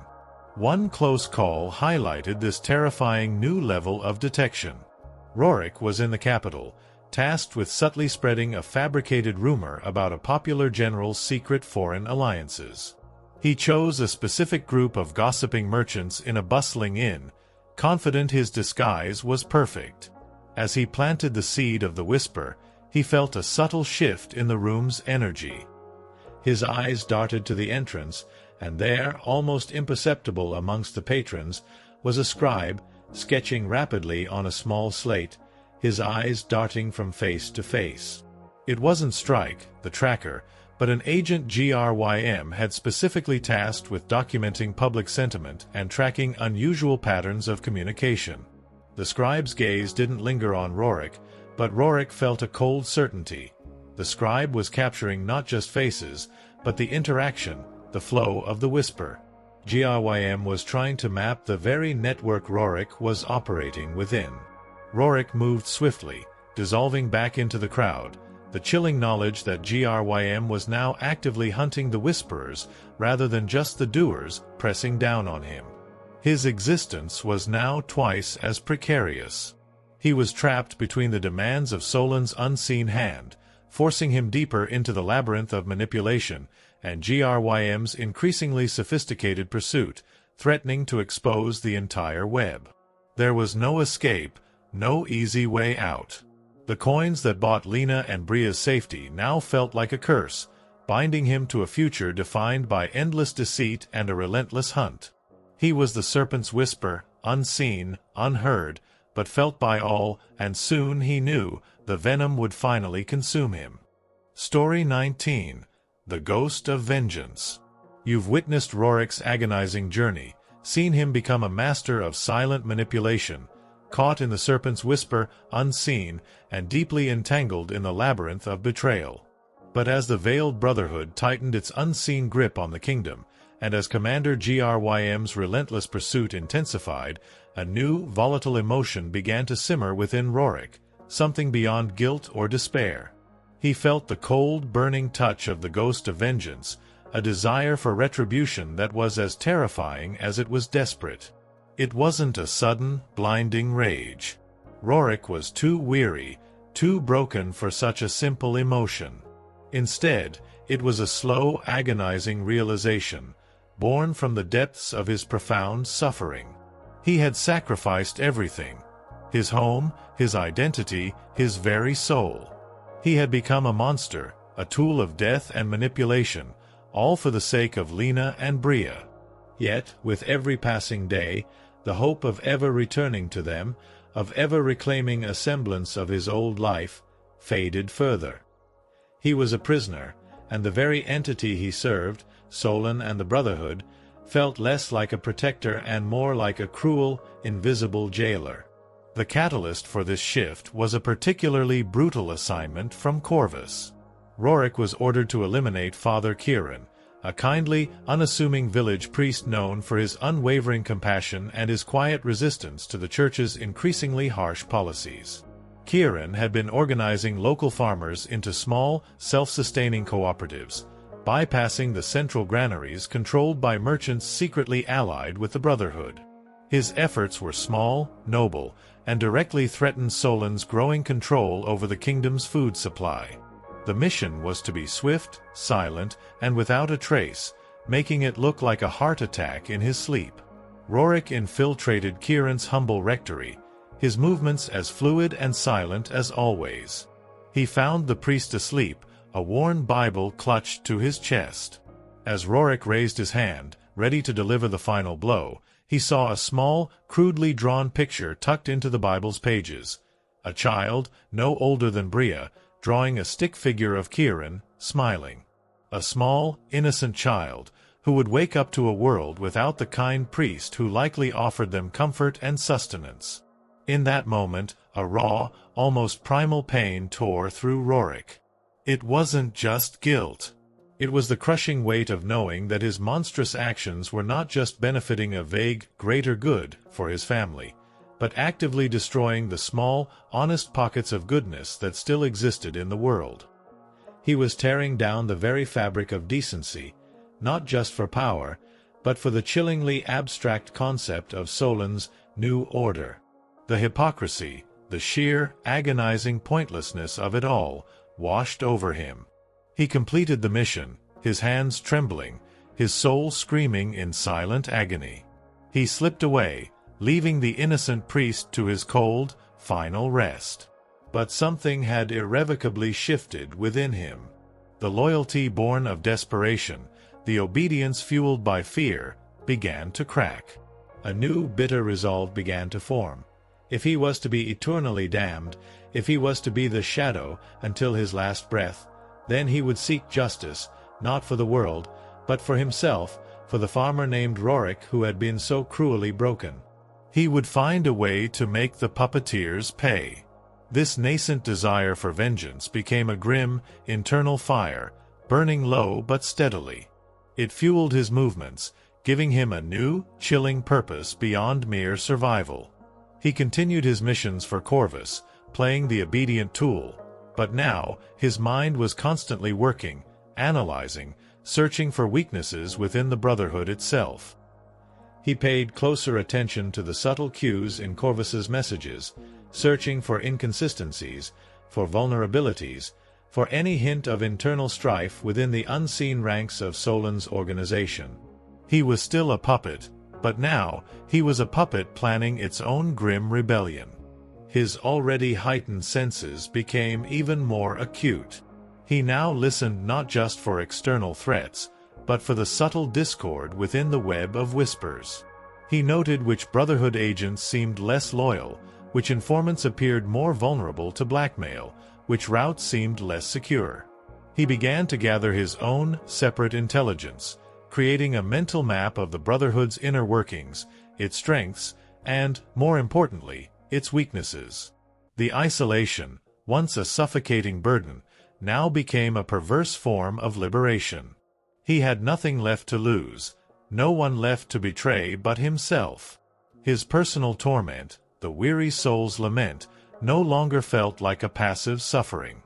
One close call highlighted this terrifying new level of detection. Roric was in the capital, tasked with subtly spreading a fabricated rumor about a popular general's secret foreign alliances. He chose a specific group of gossiping merchants in a bustling inn, confident his disguise was perfect. As he planted the seed of the whisper, he felt a subtle shift in the room's energy. His eyes darted to the entrance, and there, almost imperceptible amongst the patrons, was a scribe, sketching rapidly on a small slate, his eyes darting from face to face. It wasn't Strike, the tracker, but an agent Grym had specifically tasked with documenting public sentiment and tracking unusual patterns of communication. The scribe's gaze didn't linger on Roric, but Roric felt a cold certainty. The scribe was capturing not just faces, but the interaction, the flow of the whisper. Grym was trying to map the very network Roric was operating within. Roric moved swiftly, dissolving back into the crowd, the chilling knowledge that Grym was now actively hunting the whisperers rather than just the doers pressing down on him. His existence was now twice as precarious. He was trapped between the demands of Solon's unseen hand, forcing him deeper into the labyrinth of manipulation, and Grym's increasingly sophisticated pursuit, threatening to expose the entire web. There was no escape, no easy way out. The coins that bought Lena and Bria's safety now felt like a curse, binding him to a future defined by endless deceit and a relentless hunt. He was the serpent's whisper, unseen, unheard, but felt by all, and soon he knew the venom would finally consume him. Story 19. The Ghost of Vengeance. You've witnessed Roric's agonizing journey, seen him become a master of silent manipulation, caught in the serpent's whisper, unseen, and deeply entangled in the labyrinth of betrayal. But as the Veiled Brotherhood tightened its unseen grip on the kingdom, and as Commander Grym's relentless pursuit intensified, a new, volatile emotion began to simmer within Roric, something beyond guilt or despair. He felt the cold, burning touch of the ghost of vengeance, a desire for retribution that was as terrifying as it was desperate. It wasn't a sudden, blinding rage. Roric was too weary, too broken for such a simple emotion. Instead, it was a slow, agonizing realization, born from the depths of his profound suffering. He had sacrificed everything: his home, his identity, his very soul. He had become a monster, a tool of death and manipulation, all for the sake of Lena and Bria. Yet, with every passing day, the hope of ever returning to them, of ever reclaiming a semblance of his old life, faded further. He was a prisoner, and the very entity he served, Solon and the Brotherhood, felt less like a protector and more like a cruel, invisible jailer. The catalyst for this shift was a particularly brutal assignment from Corvus. Roric was ordered to eliminate Father Kieran, a kindly, unassuming village priest known for his unwavering compassion and his quiet resistance to the church's increasingly harsh policies. Kieran had been organizing local farmers into small, self-sustaining cooperatives, bypassing the central granaries controlled by merchants secretly allied with the Brotherhood. His efforts were small, noble, and directly threatened Solon's growing control over the kingdom's food supply. The mission was to be swift, silent, and without a trace, making it look like a heart attack in his sleep. Roric infiltrated Kieran's humble rectory, his movements as fluid and silent as always. He found the priest asleep, a worn Bible clutched to his chest. As Roric raised his hand, ready to deliver the final blow, he saw a small, crudely drawn picture tucked into the Bible's pages. A child, no older than Bria, drawing a stick figure of Kieran, smiling. A small, innocent child, who would wake up to a world without the kind priest who likely offered them comfort and sustenance. In that moment, a raw, almost primal pain tore through Roric. It wasn't just guilt. It was the crushing weight of knowing that his monstrous actions were not just benefiting a vague, greater good for his family, but actively destroying the small, honest pockets of goodness that still existed in the world. He was tearing down the very fabric of decency, not just for power, but for the chillingly abstract concept of Solon's new order. The hypocrisy, the sheer, agonizing pointlessness of it all, washed over him. He completed the mission, his hands trembling, his soul screaming in silent agony. He slipped away, leaving the innocent priest to his cold, final rest. But something had irrevocably shifted within him. The loyalty born of desperation, the obedience fueled by fear, began to crack. A new bitter resolve began to form. If he was to be eternally damned, if he was to be the shadow until his last breath, then he would seek justice, not for the world, but for himself, for the farmer named Roric who had been so cruelly broken. He would find a way to make the puppeteers pay. This nascent desire for vengeance became a grim, internal fire, burning low but steadily. It fueled his movements, giving him a new, chilling purpose beyond mere survival. He continued his missions for Corvus, playing the obedient tool, but now his mind was constantly working, analyzing, searching for weaknesses within the Brotherhood itself. He paid closer attention to the subtle cues in Corvus's messages, searching for inconsistencies, for vulnerabilities, for any hint of internal strife within the unseen ranks of Solon's organization. He was still a puppet, but now he was a puppet planning its own grim rebellion. His already heightened senses became even more acute. He now listened not just for external threats, but for the subtle discord within the web of whispers. He noted which Brotherhood agents seemed less loyal, which informants appeared more vulnerable to blackmail, which routes seemed less secure. He began to gather his own separate intelligence, creating a mental map of the Brotherhood's inner workings, its strengths, and, more importantly, its weaknesses. The isolation, once a suffocating burden, now became a perverse form of liberation. He had nothing left to lose, no one left to betray but himself. His personal torment, the weary soul's lament, no longer felt like a passive suffering.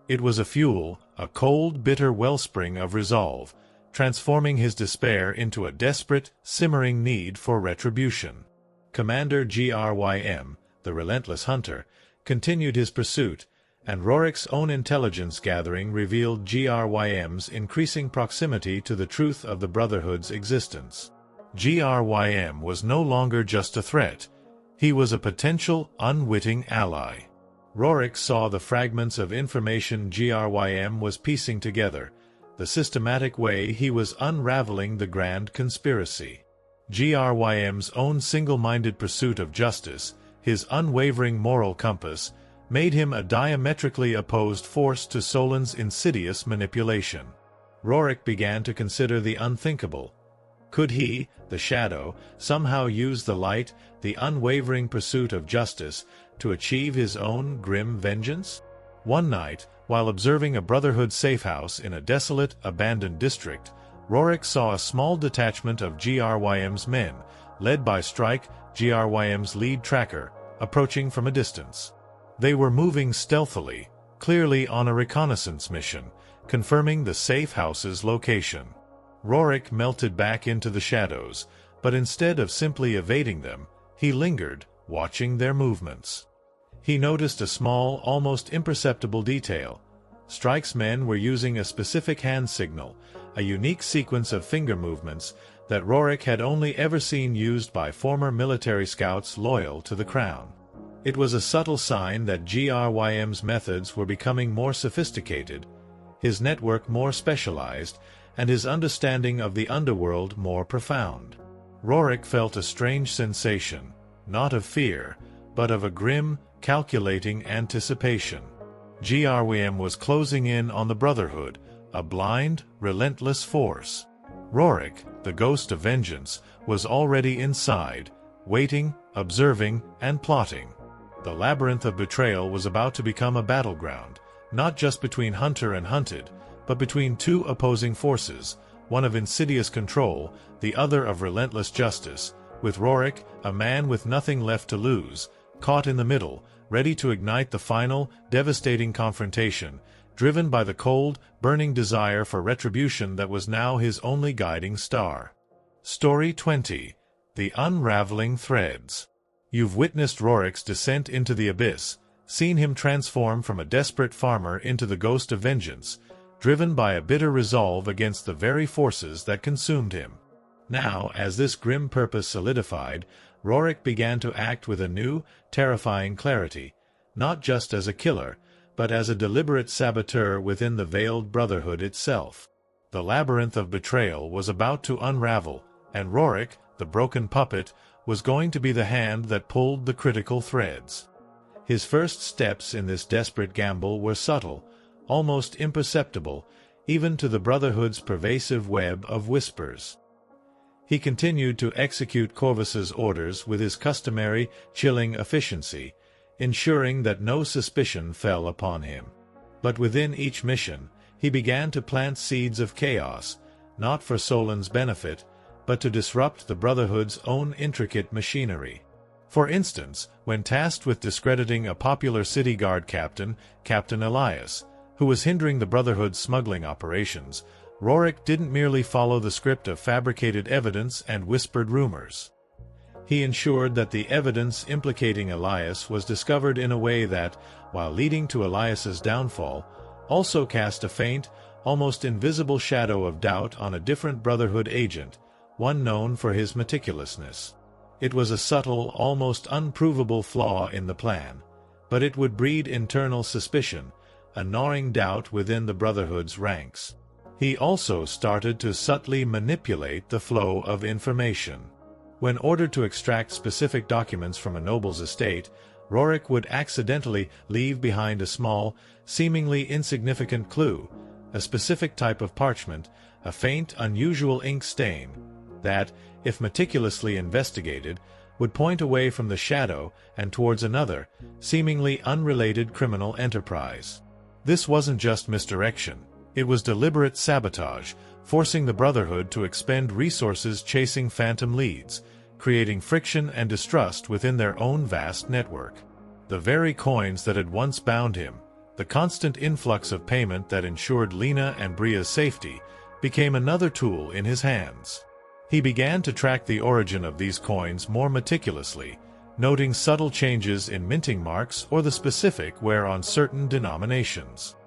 It was a fuel, a cold, bitter wellspring of resolve, transforming his despair into a desperate, simmering need for retribution. Commander Grym, the relentless hunter, continued his pursuit, and Roric's own intelligence gathering revealed Grym's increasing proximity to the truth of the Brotherhood's existence. Grym was no longer just a threat. He was a potential, unwitting ally. Roric saw the fragments of information Grym was piecing together, the systematic way he was unraveling the grand conspiracy. Grym's own single-minded pursuit of justice, his unwavering moral compass, made him a diametrically opposed force to Solon's insidious manipulation. Roric began to consider the unthinkable. Could he, the shadow, somehow use the light, the unwavering pursuit of justice, to achieve his own grim vengeance? One night, while observing a Brotherhood safehouse in a desolate, abandoned district, Roric saw a small detachment of Grym's men, led by Strike, Grym's lead tracker, approaching from a distance. They were moving stealthily, clearly on a reconnaissance mission, confirming the safe house's location. Roric melted back into the shadows, but instead of simply evading them, he lingered, watching their movements. He noticed a small, almost imperceptible detail. Strike's men were using a specific hand signal, a unique sequence of finger movements that Roric had only ever seen used by former military scouts loyal to the crown. It was a subtle sign that Grym's methods were becoming more sophisticated, his network more specialized, and his understanding of the underworld more profound. Roric felt a strange sensation, not of fear, but of a grim, calculating anticipation. Grym was closing in on the Brotherhood, a blind, relentless force. Roric, the ghost of vengeance, was already inside, waiting, observing, and plotting. The labyrinth of betrayal was about to become a battleground, not just between hunter and hunted, but between two opposing forces, one of insidious control, the other of relentless justice, with Roric, a man with nothing left to lose, caught in the middle, ready to ignite the final, devastating confrontation, driven by the cold, burning desire for retribution that was now his only guiding star. Story 20. The Unraveling Threads. You've witnessed Roric's descent into the abyss, seen him transform from a desperate farmer into the ghost of vengeance, driven by a bitter resolve against the very forces that consumed him. Now, as this grim purpose solidified, Roric began to act with a new, terrifying clarity, not just as a killer, but as a deliberate saboteur within the Veiled Brotherhood itself. The labyrinth of betrayal was about to unravel, and Roric, the broken puppet, was going to be the hand that pulled the critical threads. His first steps in this desperate gamble were subtle, almost imperceptible, even to the Brotherhood's pervasive web of whispers. He continued to execute Corvus's orders with his customary, chilling efficiency, ensuring that no suspicion fell upon him. But within each mission, he began to plant seeds of chaos, not for Solon's benefit, but to disrupt the Brotherhood's own intricate machinery. For instance, when tasked with discrediting a popular city guard captain, Captain Elias, who was hindering the Brotherhood's smuggling operations, Roric didn't merely follow the script of fabricated evidence and whispered rumors. He ensured that the evidence implicating Elias was discovered in a way that, while leading to Elias's downfall, also cast a faint, almost invisible shadow of doubt on a different Brotherhood agent, one known for his meticulousness. It was a subtle, almost unprovable flaw in the plan, but it would breed internal suspicion, a gnawing doubt within the Brotherhood's ranks. He also started to subtly manipulate the flow of information. When ordered to extract specific documents from a noble's estate, Roric would accidentally leave behind a small, seemingly insignificant clue, a specific type of parchment, a faint, unusual ink stain, that, if meticulously investigated, would point away from the shadow and towards another, seemingly unrelated criminal enterprise. This wasn't just misdirection. It was deliberate sabotage, forcing the Brotherhood to expend resources chasing phantom leads, creating friction and distrust within their own vast network. The very coins that had once bound him, the constant influx of payment that ensured Lena and Bria's safety, became another tool in his hands. He began to track the origin of these coins more meticulously, noting subtle changes in minting marks or the specific wear on certain denominations.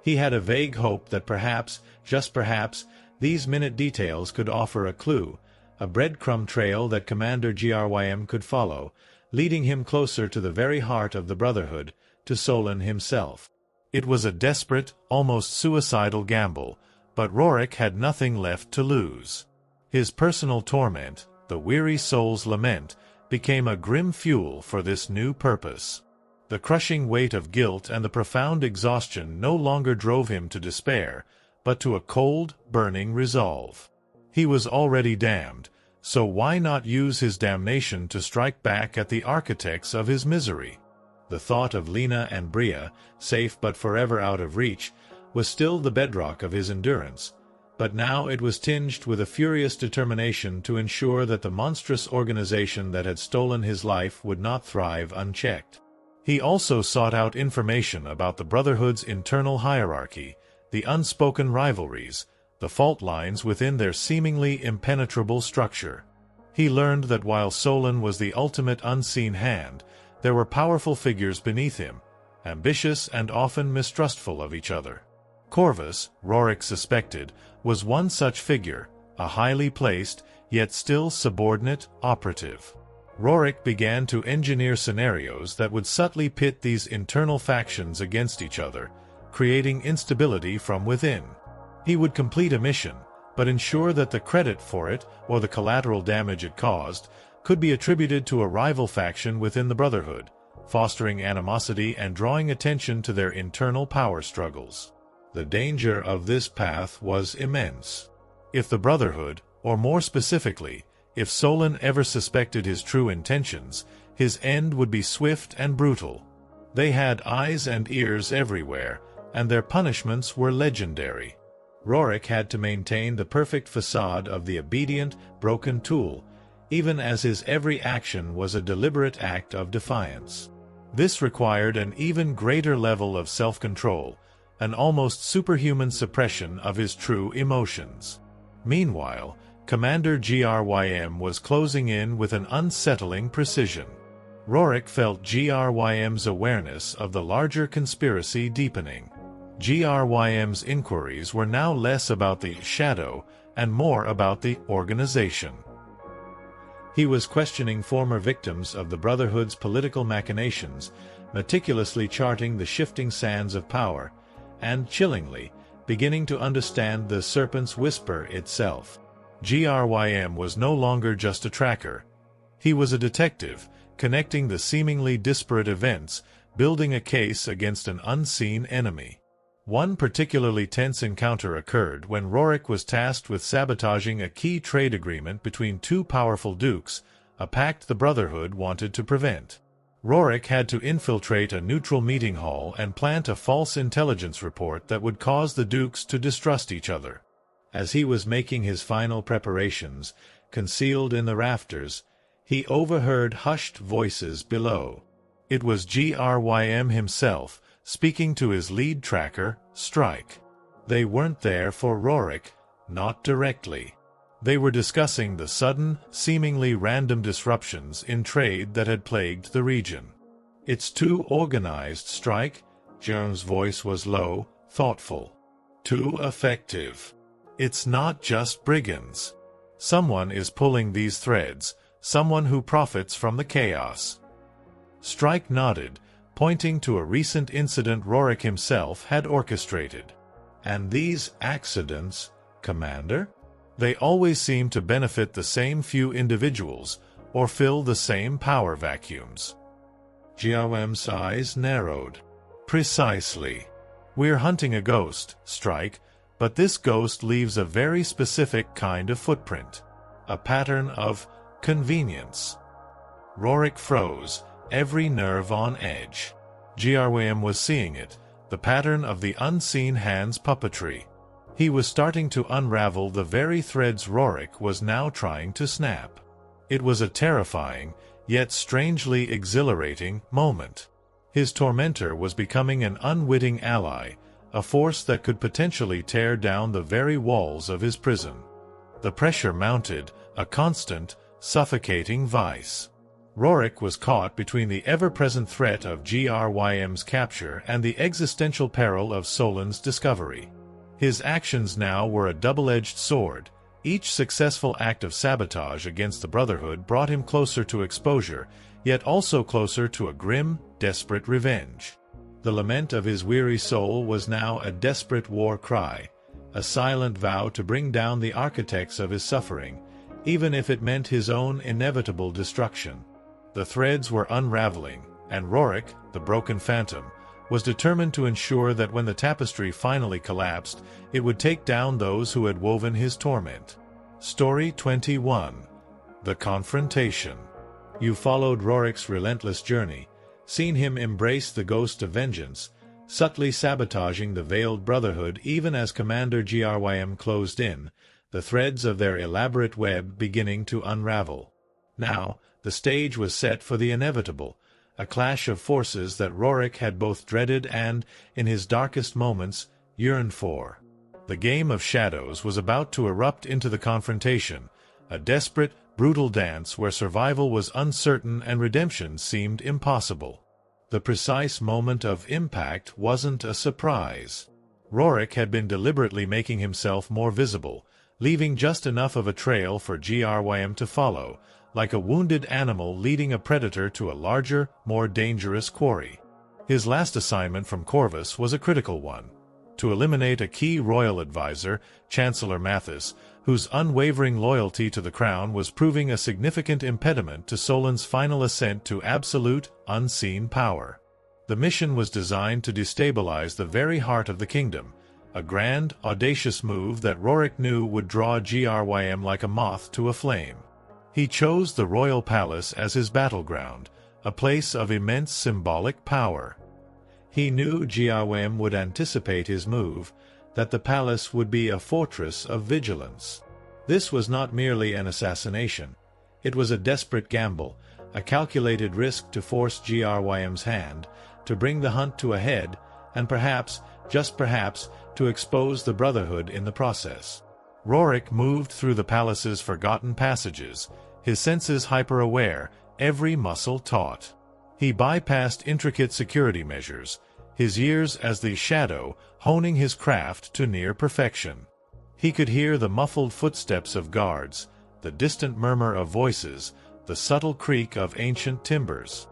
He had a vague hope that perhaps, just perhaps, these minute details could offer a clue, a breadcrumb trail that Commander Grym could follow, leading him closer to the very heart of the Brotherhood, to Solon himself. It was a desperate, almost suicidal gamble, but Roric had nothing left to lose. His personal torment, the weary soul's lament, became a grim fuel for this new purpose. The crushing weight of guilt and the profound exhaustion no longer drove him to despair, but to a cold, burning resolve. He was already damned, so why not use his damnation to strike back at the architects of his misery? The thought of Lena and Bria, safe but forever out of reach, was still the bedrock of his endurance, but now it was tinged with a furious determination to ensure that the monstrous organization that had stolen his life would not thrive unchecked. He also sought out information about the Brotherhood's internal hierarchy, the unspoken rivalries, the fault lines within their seemingly impenetrable structure. He learned that while Solon was the ultimate unseen hand, there were powerful figures beneath him, ambitious and often mistrustful of each other. Corvus, Roric suspected, was one such figure, a highly placed, yet still subordinate, operative. Roric began to engineer scenarios that would subtly pit these internal factions against each other, creating instability from within. He would complete a mission, but ensure that the credit for it, or the collateral damage it caused, could be attributed to a rival faction within the Brotherhood, fostering animosity and drawing attention to their internal power struggles. The danger of this path was immense. If the Brotherhood, or more specifically, if Solon ever suspected his true intentions, his end would be swift and brutal. They had eyes and ears everywhere, and their punishments were legendary. Roric had to maintain the perfect facade of the obedient, broken tool, even as his every action was a deliberate act of defiance. This required an even greater level of self-control, an almost superhuman suppression of his true emotions. Meanwhile, Commander Grym was closing in with an unsettling precision. Roric felt Grym's awareness of the larger conspiracy deepening. Grym's inquiries were now less about the shadow and more about the organization. He was questioning former victims of the Brotherhood's political machinations, meticulously charting the shifting sands of power, and, chillingly, beginning to understand the serpent's whisper itself. Grym was no longer just a tracker. He was a detective, connecting the seemingly disparate events, building a case against an unseen enemy. One particularly tense encounter occurred when Roric was tasked with sabotaging a key trade agreement between two powerful dukes, a pact the Brotherhood wanted to prevent. Roric had to infiltrate a neutral meeting hall and plant a false intelligence report that would cause the dukes to distrust each other. As he was making his final preparations, concealed in the rafters, he overheard hushed voices below. It was Grym himself, speaking to his lead tracker, Strike. They weren't there for Roric, not directly. They were discussing the sudden, seemingly random disruptions in trade that had plagued the region. "It's too organized, Strike." Grym's voice was low, thoughtful. "Too effective. It's not just brigands. Someone is pulling these threads, someone who profits from the chaos." Strike nodded, pointing to a recent incident Roric himself had orchestrated. "And these accidents, Commander? They always seem to benefit the same few individuals, or fill the same power vacuums." Grym's eyes narrowed. "Precisely. We're hunting a ghost, Strike, but this ghost leaves a very specific kind of footprint. A pattern of convenience." Roric froze, every nerve on edge. Grym was seeing it, the pattern of the unseen hand's puppetry. He was starting to unravel the very threads Roric was now trying to snap. It was a terrifying, yet strangely exhilarating, moment. His tormentor was becoming an unwitting ally, a force that could potentially tear down the very walls of his prison. The pressure mounted, a constant, suffocating vice. Roric was caught between the ever-present threat of Grym's capture and the existential peril of Solon's discovery. His actions now were a double-edged sword. Each successful act of sabotage against the Brotherhood brought him closer to exposure, yet also closer to a grim, desperate revenge. The lament of his weary soul was now a desperate war cry, a silent vow to bring down the architects of his suffering, even if it meant his own inevitable destruction. The threads were unraveling, and Roric, the broken phantom, was determined to ensure that when the tapestry finally collapsed, it would take down those who had woven his torment. Story 21. The Confrontation. You followed Roric's relentless journey, seen him embrace the ghost of vengeance, subtly sabotaging the Veiled Brotherhood even as Commander Grym closed in, the threads of their elaborate web beginning to unravel. Now, the stage was set for the inevitable, a clash of forces that Roric had both dreaded and, in his darkest moments, yearned for. The game of shadows was about to erupt into the confrontation, a desperate, brutal dance where survival was uncertain and redemption seemed impossible. The precise moment of impact wasn't a surprise. Roric had been deliberately making himself more visible, leaving just enough of a trail for Grym to follow, like a wounded animal leading a predator to a larger, more dangerous quarry. His last assignment from Corvus was a critical one: to eliminate a key royal advisor, Chancellor Mathis, whose unwavering loyalty to the crown was proving a significant impediment to Solon's final ascent to absolute, unseen power. The mission was designed to destabilize the very heart of the kingdom, a grand, audacious move that Roric knew would draw Grym like a moth to a flame. He chose the royal palace as his battleground, a place of immense symbolic power. He knew Grym would anticipate his move, that the palace would be a fortress of vigilance. This was not merely an assassination. It was a desperate gamble, a calculated risk to force Grym's hand, to bring the hunt to a head, and perhaps, just perhaps, to expose the Brotherhood in the process. Roric moved through the palace's forgotten passages, his senses hyper-aware, every muscle taut. He bypassed intricate security measures, his years as the Shadow honing his craft to near perfection. He could hear the muffled footsteps of guards, the distant murmur of voices, the subtle creak of ancient timbers.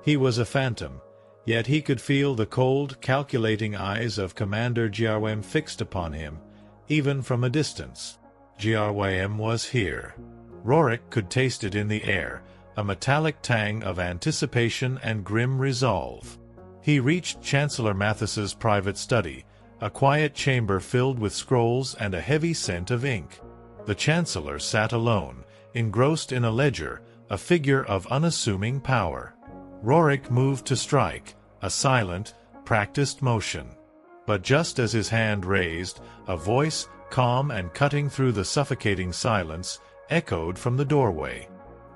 He was a phantom, yet he could feel the cold, calculating eyes of Commander Grym fixed upon him, even from a distance. Grym was here. Roric could taste it in the air, a metallic tang of anticipation and grim resolve. He reached Chancellor Mathis's private study, a quiet chamber filled with scrolls and a heavy scent of ink. The Chancellor sat alone, engrossed in a ledger, a figure of unassuming power. Roric moved to strike, a silent, practiced motion. But just as his hand raised, a voice, calm and cutting through the suffocating silence, echoed from the doorway.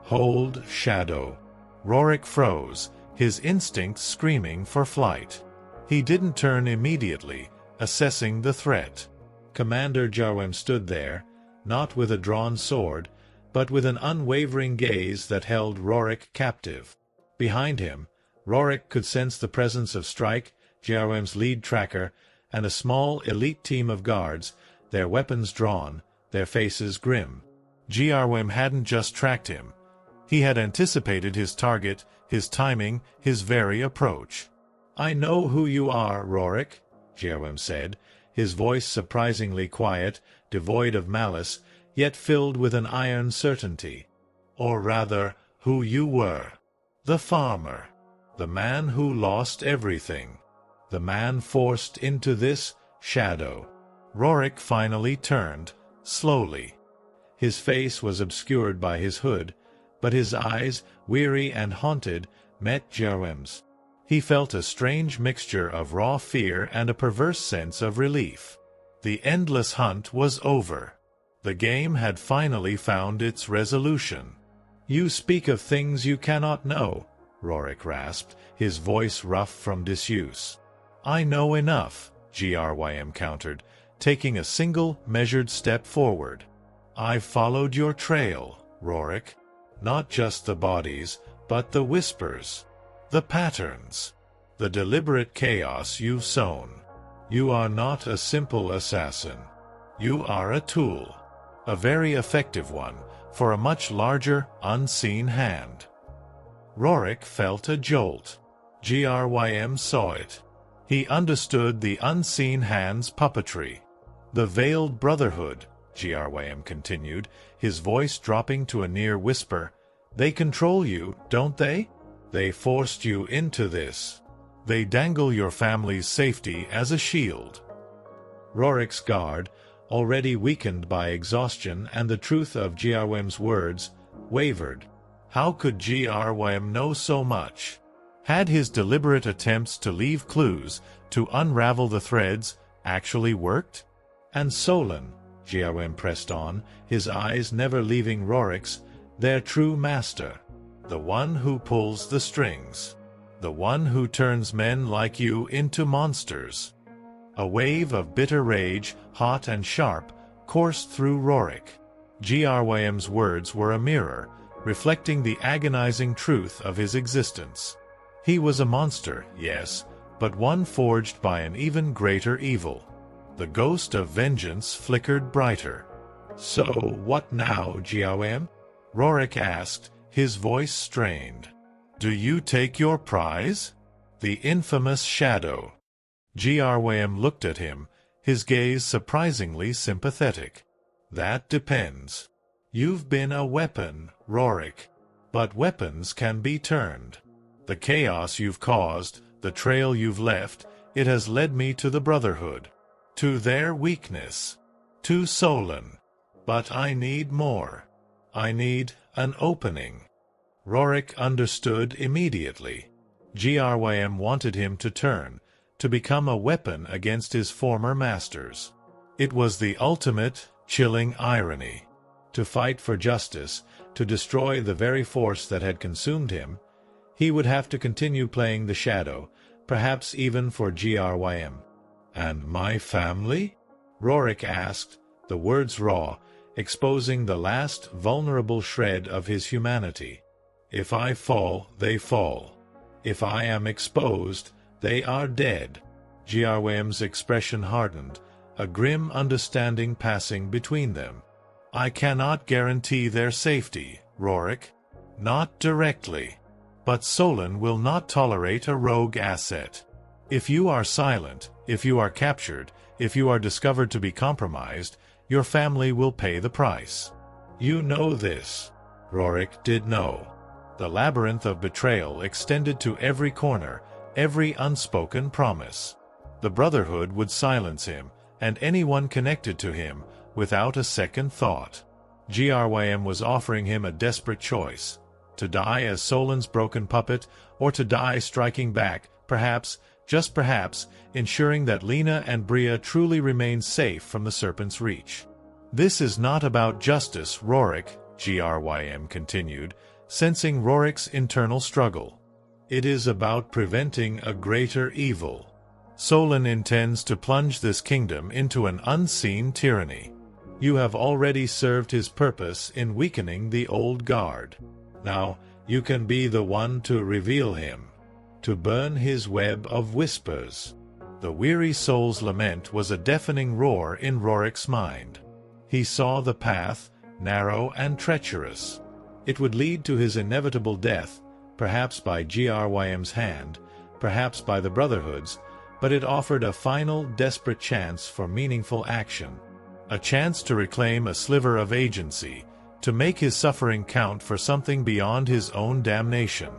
"Hold, Shadow." Roric froze, his instincts screaming for flight. He didn't turn immediately, assessing the threat. Commander Grym stood there, not with a drawn sword, but with an unwavering gaze that held Roric captive. Behind him, Roric could sense the presence of Strike, Grym's lead tracker, and a small elite team of guards, their weapons drawn, their faces grim. Grym hadn't just tracked him. He had anticipated his target, his timing, his very approach. "I know who you are, Roric," Grym said, his voice surprisingly quiet, devoid of malice, yet filled with an iron certainty. "Or rather, who you were. The farmer. The man who lost everything. The man forced into this shadow." Roric finally turned, slowly. His face was obscured by his hood, but his eyes, weary and haunted, met Grym's. He felt a strange mixture of raw fear and a perverse sense of relief. The endless hunt was over. The game had finally found its resolution. "You speak of things you cannot know," Roric rasped, his voice rough from disuse. "I know enough," Grym countered, taking a single, measured step forward. "I've followed your trail, Roric. Not just the bodies, but the whispers, the patterns, the deliberate chaos you've sown. You are not a simple assassin. You are a tool, a very effective one, for a much larger, unseen hand." Roric felt a jolt. Grym saw it. He understood the unseen hand's puppetry. "The Veiled Brotherhood," Grym continued, his voice dropping to a near whisper. "They control you, don't they? They forced you into this. They dangle your family's safety as a shield." Roric's guard, already weakened by exhaustion and the truth of Grym's words, wavered. How could Grym know so much? Had his deliberate attempts to leave clues, to unravel the threads, actually worked? "And Solon," Grym pressed on, his eyes never leaving Roric's, "their true master. The one who pulls the strings. The one who turns men like you into monsters." A wave of bitter rage, hot and sharp, coursed through Roric. Grym's words were a mirror, reflecting the agonizing truth of his existence. He was a monster, yes, but one forged by an even greater evil. The ghost of vengeance flickered brighter. "So, what now, Grym?" Roric asked, his voice strained. "Do you take your prize? The infamous shadow?" Grym looked at him, his gaze surprisingly sympathetic. "That depends. You've been a weapon, Roric. But weapons can be turned. The chaos you've caused, the trail you've left, it has led me to the Brotherhood. To their weakness. To Solon. But I need more. I need an opening." Roric understood immediately. Grym wanted him to turn, to become a weapon against his former masters. It was the ultimate, chilling irony. To fight for justice, to destroy the very force that had consumed him, he would have to continue playing the shadow, perhaps even for Grym. "And my family?" Roric asked, the words raw, exposing the last vulnerable shred of his humanity. "If I fall, they fall. If I am exposed, they are dead." Grym's expression hardened, a grim understanding passing between them. I cannot guarantee their safety, Roric. Not directly. But Solon will not tolerate a rogue asset. If you are silent, if you are captured, if you are discovered to be compromised, your family will pay the price. You know this. Roric did know. The labyrinth of betrayal extended to every corner, every unspoken promise. The Brotherhood would silence him, and anyone connected to him, without a second thought. Grym was offering him a desperate choice: to die as Solon's broken puppet, or to die striking back, perhaps, just perhaps, ensuring that Lena and Bria truly remain safe from the serpent's reach. This is not about justice, Roric, Grym continued, sensing Roric's internal struggle. It is about preventing a greater evil. Solon intends to plunge this kingdom into an unseen tyranny. You have already served his purpose in weakening the old guard. Now, you can be the one to reveal him, to burn his web of whispers. The weary soul's lament was a deafening roar in Roric's mind. He saw the path, narrow and treacherous. It would lead to his inevitable death, perhaps by Grym's hand, perhaps by the Brotherhood's, but it offered a final, desperate chance for meaningful action. A chance to reclaim a sliver of agency, to make his suffering count for something beyond his own damnation.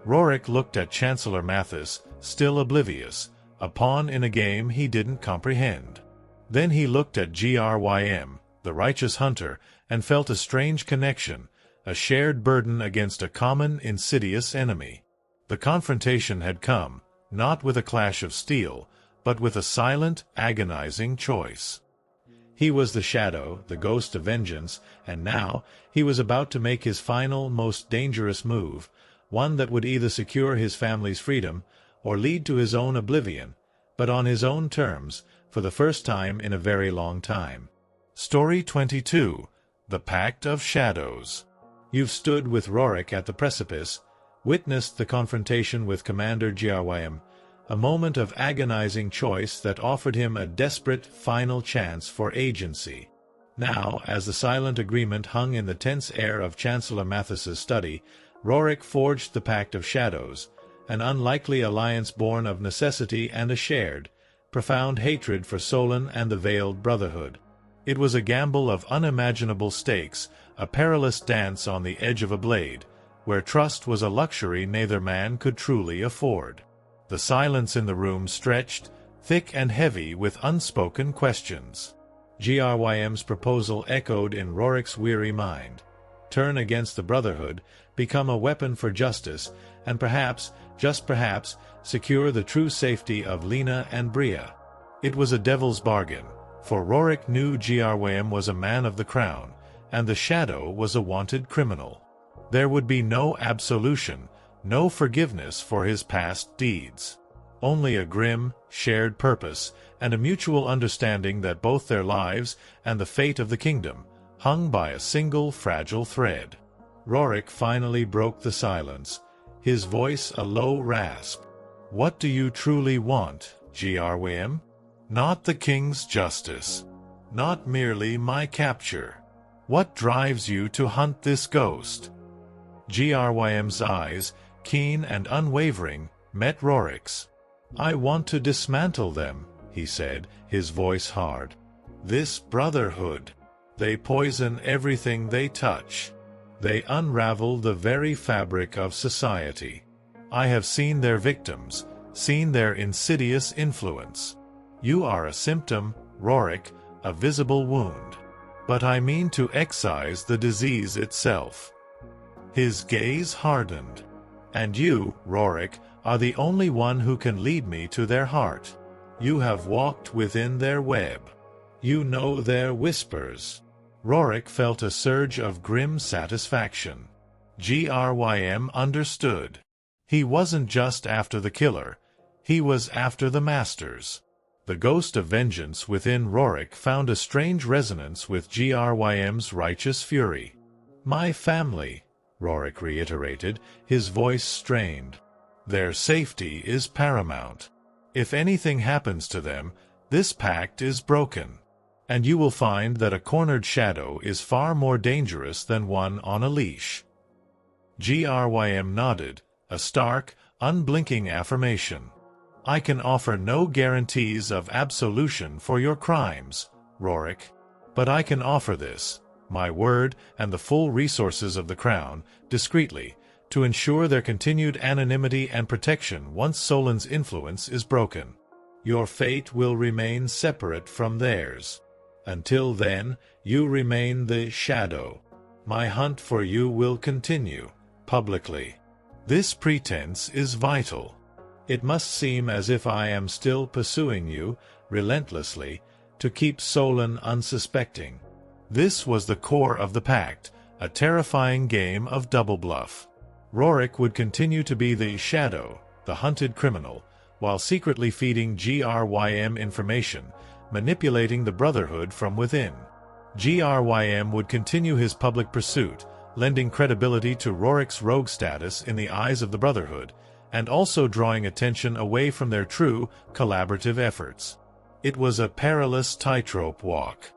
Roric looked at Chancellor Mathis, still oblivious, a pawn in a game he didn't comprehend. Then he looked at Grym, the righteous hunter, and felt a strange connection, a shared burden against a common, insidious enemy. The confrontation had come, not with a clash of steel, but with a silent, agonizing choice. He was the shadow, the ghost of vengeance, and now he was about to make his final, most dangerous move, one that would either secure his family's freedom or lead to his own oblivion, but on his own terms, for the first time in a very long time. Story 22. The Pact of Shadows. You've stood with Roric at the precipice, witnessed the confrontation with Commander Grym, a moment of agonizing choice that offered him a desperate, final chance for agency. Now, as the silent agreement hung in the tense air of Chancellor Mathis's study, Roric forged the Pact of Shadows, an unlikely alliance born of necessity and a shared, profound hatred for Solon and the Veiled Brotherhood. It was a gamble of unimaginable stakes, a perilous dance on the edge of a blade, where trust was a luxury neither man could truly afford. The silence in the room stretched, thick and heavy with unspoken questions. Grym's proposal echoed in Roric's weary mind. Turn against the Brotherhood, become a weapon for justice, and perhaps, just perhaps, secure the true safety of Lena and Bria. It was a devil's bargain, for Roric knew Grym was a man of the crown, and the shadow was a wanted criminal. There would be no absolution, no forgiveness for his past deeds. Only a grim, shared purpose, and a mutual understanding that both their lives and the fate of the kingdom hung by a single fragile thread. Roric finally broke the silence, his voice a low rasp. What do you truly want, Grym? Not the king's justice. Not merely my capture. What drives you to hunt this ghost? Grym's eyes, keen and unwavering, met Roric's. I want to dismantle them, he said, his voice hard. This Brotherhood. They poison everything they touch. They unravel the very fabric of society. I have seen their victims, seen their insidious influence. You are a symptom, Roric, a visible wound. But I mean to excise the disease itself. His gaze hardened. And you, Roric, are the only one who can lead me to their heart. You have walked within their web. You know their whispers. Roric felt a surge of grim satisfaction. Grym understood. He wasn't just after the killer. He was after the masters. The ghost of vengeance within Roric found a strange resonance with Grym's righteous fury. My family, Roric reiterated, his voice strained. Their safety is paramount. If anything happens to them, this pact is broken. And you will find that a cornered shadow is far more dangerous than one on a leash. Grym nodded, a stark, unblinking affirmation. I can offer no guarantees of absolution for your crimes, Roric. But I can offer this, my word and the full resources of the Crown, discreetly, to ensure their continued anonymity and protection once Solon's influence is broken. Your fate will remain separate from theirs. Until then, you remain the shadow. My hunt for you will continue, publicly. This pretense is vital. It must seem as if I am still pursuing you, relentlessly, to keep Solon unsuspecting. This was the core of the pact, a terrifying game of double bluff. Roric would continue to be the shadow, the hunted criminal, while secretly feeding Grym information, manipulating the Brotherhood from within. Grym would continue his public pursuit, lending credibility to Roric's rogue status in the eyes of the Brotherhood, and also drawing attention away from their true, collaborative efforts. It was a perilous tightrope walk.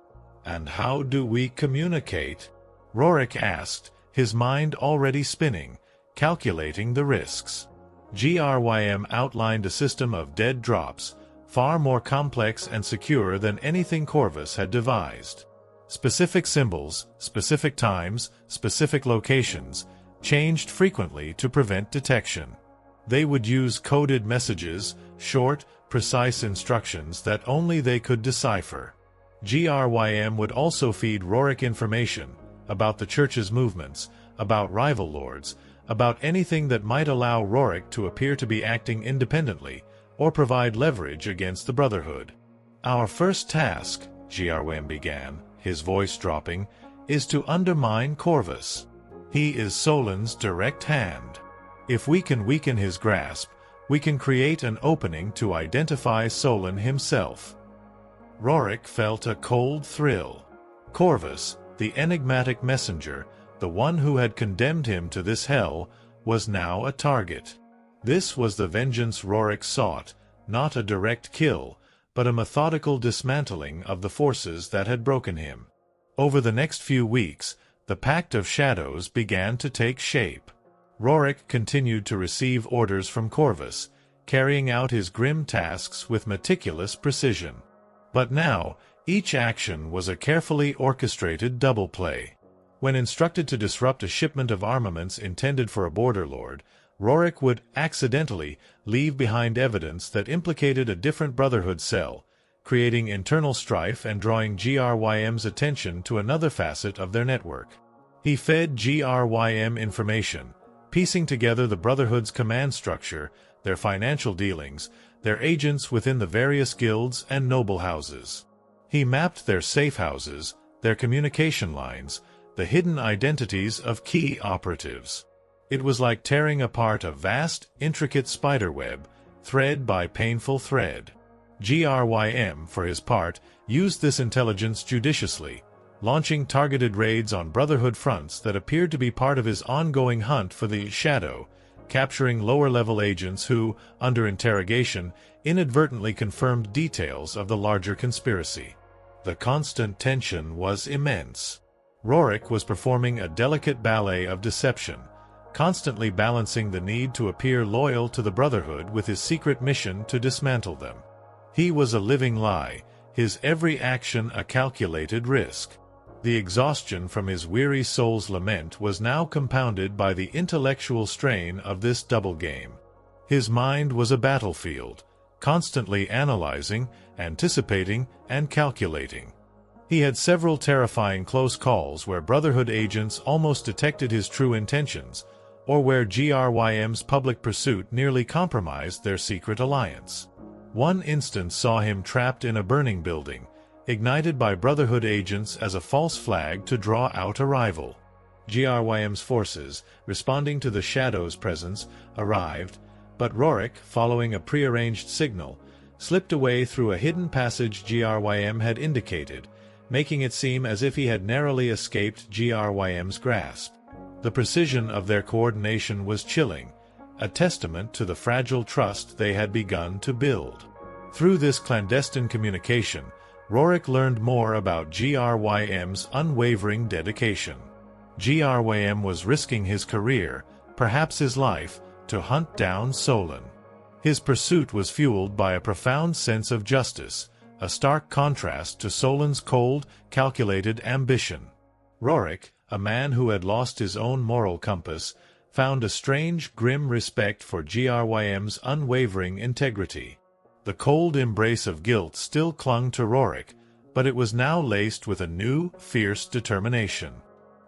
And how do we communicate? Roric asked, his mind already spinning, calculating the risks. Grym outlined a system of dead drops, far more complex and secure than anything Corvus had devised. Specific symbols, specific times, specific locations, changed frequently to prevent detection. They would use coded messages, short, precise instructions that only they could decipher. Grym would also feed Roric information about the Church's movements, about rival lords, about anything that might allow Roric to appear to be acting independently, or provide leverage against the Brotherhood. Our first task, Grym began, his voice dropping, is to undermine Corvus. He is Solon's direct hand. If we can weaken his grasp, we can create an opening to identify Solon himself. Roric felt a cold thrill. Corvus, the enigmatic messenger, the one who had condemned him to this hell, was now a target. This was the vengeance Roric sought, not a direct kill, but a methodical dismantling of the forces that had broken him. Over the next few weeks, the Pact of Shadows began to take shape. Roric continued to receive orders from Corvus, carrying out his grim tasks with meticulous precision. But now, each action was a carefully orchestrated double play. When instructed to disrupt a shipment of armaments intended for a border lord, Roric would accidentally leave behind evidence that implicated a different Brotherhood cell, creating internal strife and drawing Grym's attention to another facet of their network. He fed Grym information, piecing together the Brotherhood's command structure, their financial dealings, their agents within the various guilds and noble houses. He mapped their safe houses, their communication lines, the hidden identities of key operatives. It was like tearing apart a vast, intricate spiderweb, thread by painful thread. Grym, for his part, used this intelligence judiciously, launching targeted raids on Brotherhood fronts that appeared to be part of his ongoing hunt for the Shadow, capturing lower-level agents who, under interrogation, inadvertently confirmed details of the larger conspiracy. The constant tension was immense. Roric was performing a delicate ballet of deception, constantly balancing the need to appear loyal to the Brotherhood with his secret mission to dismantle them. He was a living lie, his every action a calculated risk. The exhaustion from his weary soul's lament was now compounded by the intellectual strain of this double game. His mind was a battlefield, constantly analyzing, anticipating, and calculating. He had several terrifying close calls where Brotherhood agents almost detected his true intentions, or where Grym's public pursuit nearly compromised their secret alliance. One instance saw him trapped in a burning building, ignited by Brotherhood agents as a false flag to draw out a rival. Grym's forces, responding to the Shadow's presence, arrived, but Roric, following a prearranged signal, slipped away through a hidden passage Grym had indicated, making it seem as if he had narrowly escaped Grym's grasp. The precision of their coordination was chilling, a testament to the fragile trust they had begun to build. Through this clandestine communication, Roric learned more about Grym's unwavering dedication. Grym was risking his career, perhaps his life, to hunt down Solon. His pursuit was fueled by a profound sense of justice, a stark contrast to Solon's cold, calculated ambition. Roric, a man who had lost his own moral compass, found a strange, grim respect for Grym's unwavering integrity. The cold embrace of guilt still clung to Roric, but it was now laced with a new, fierce determination.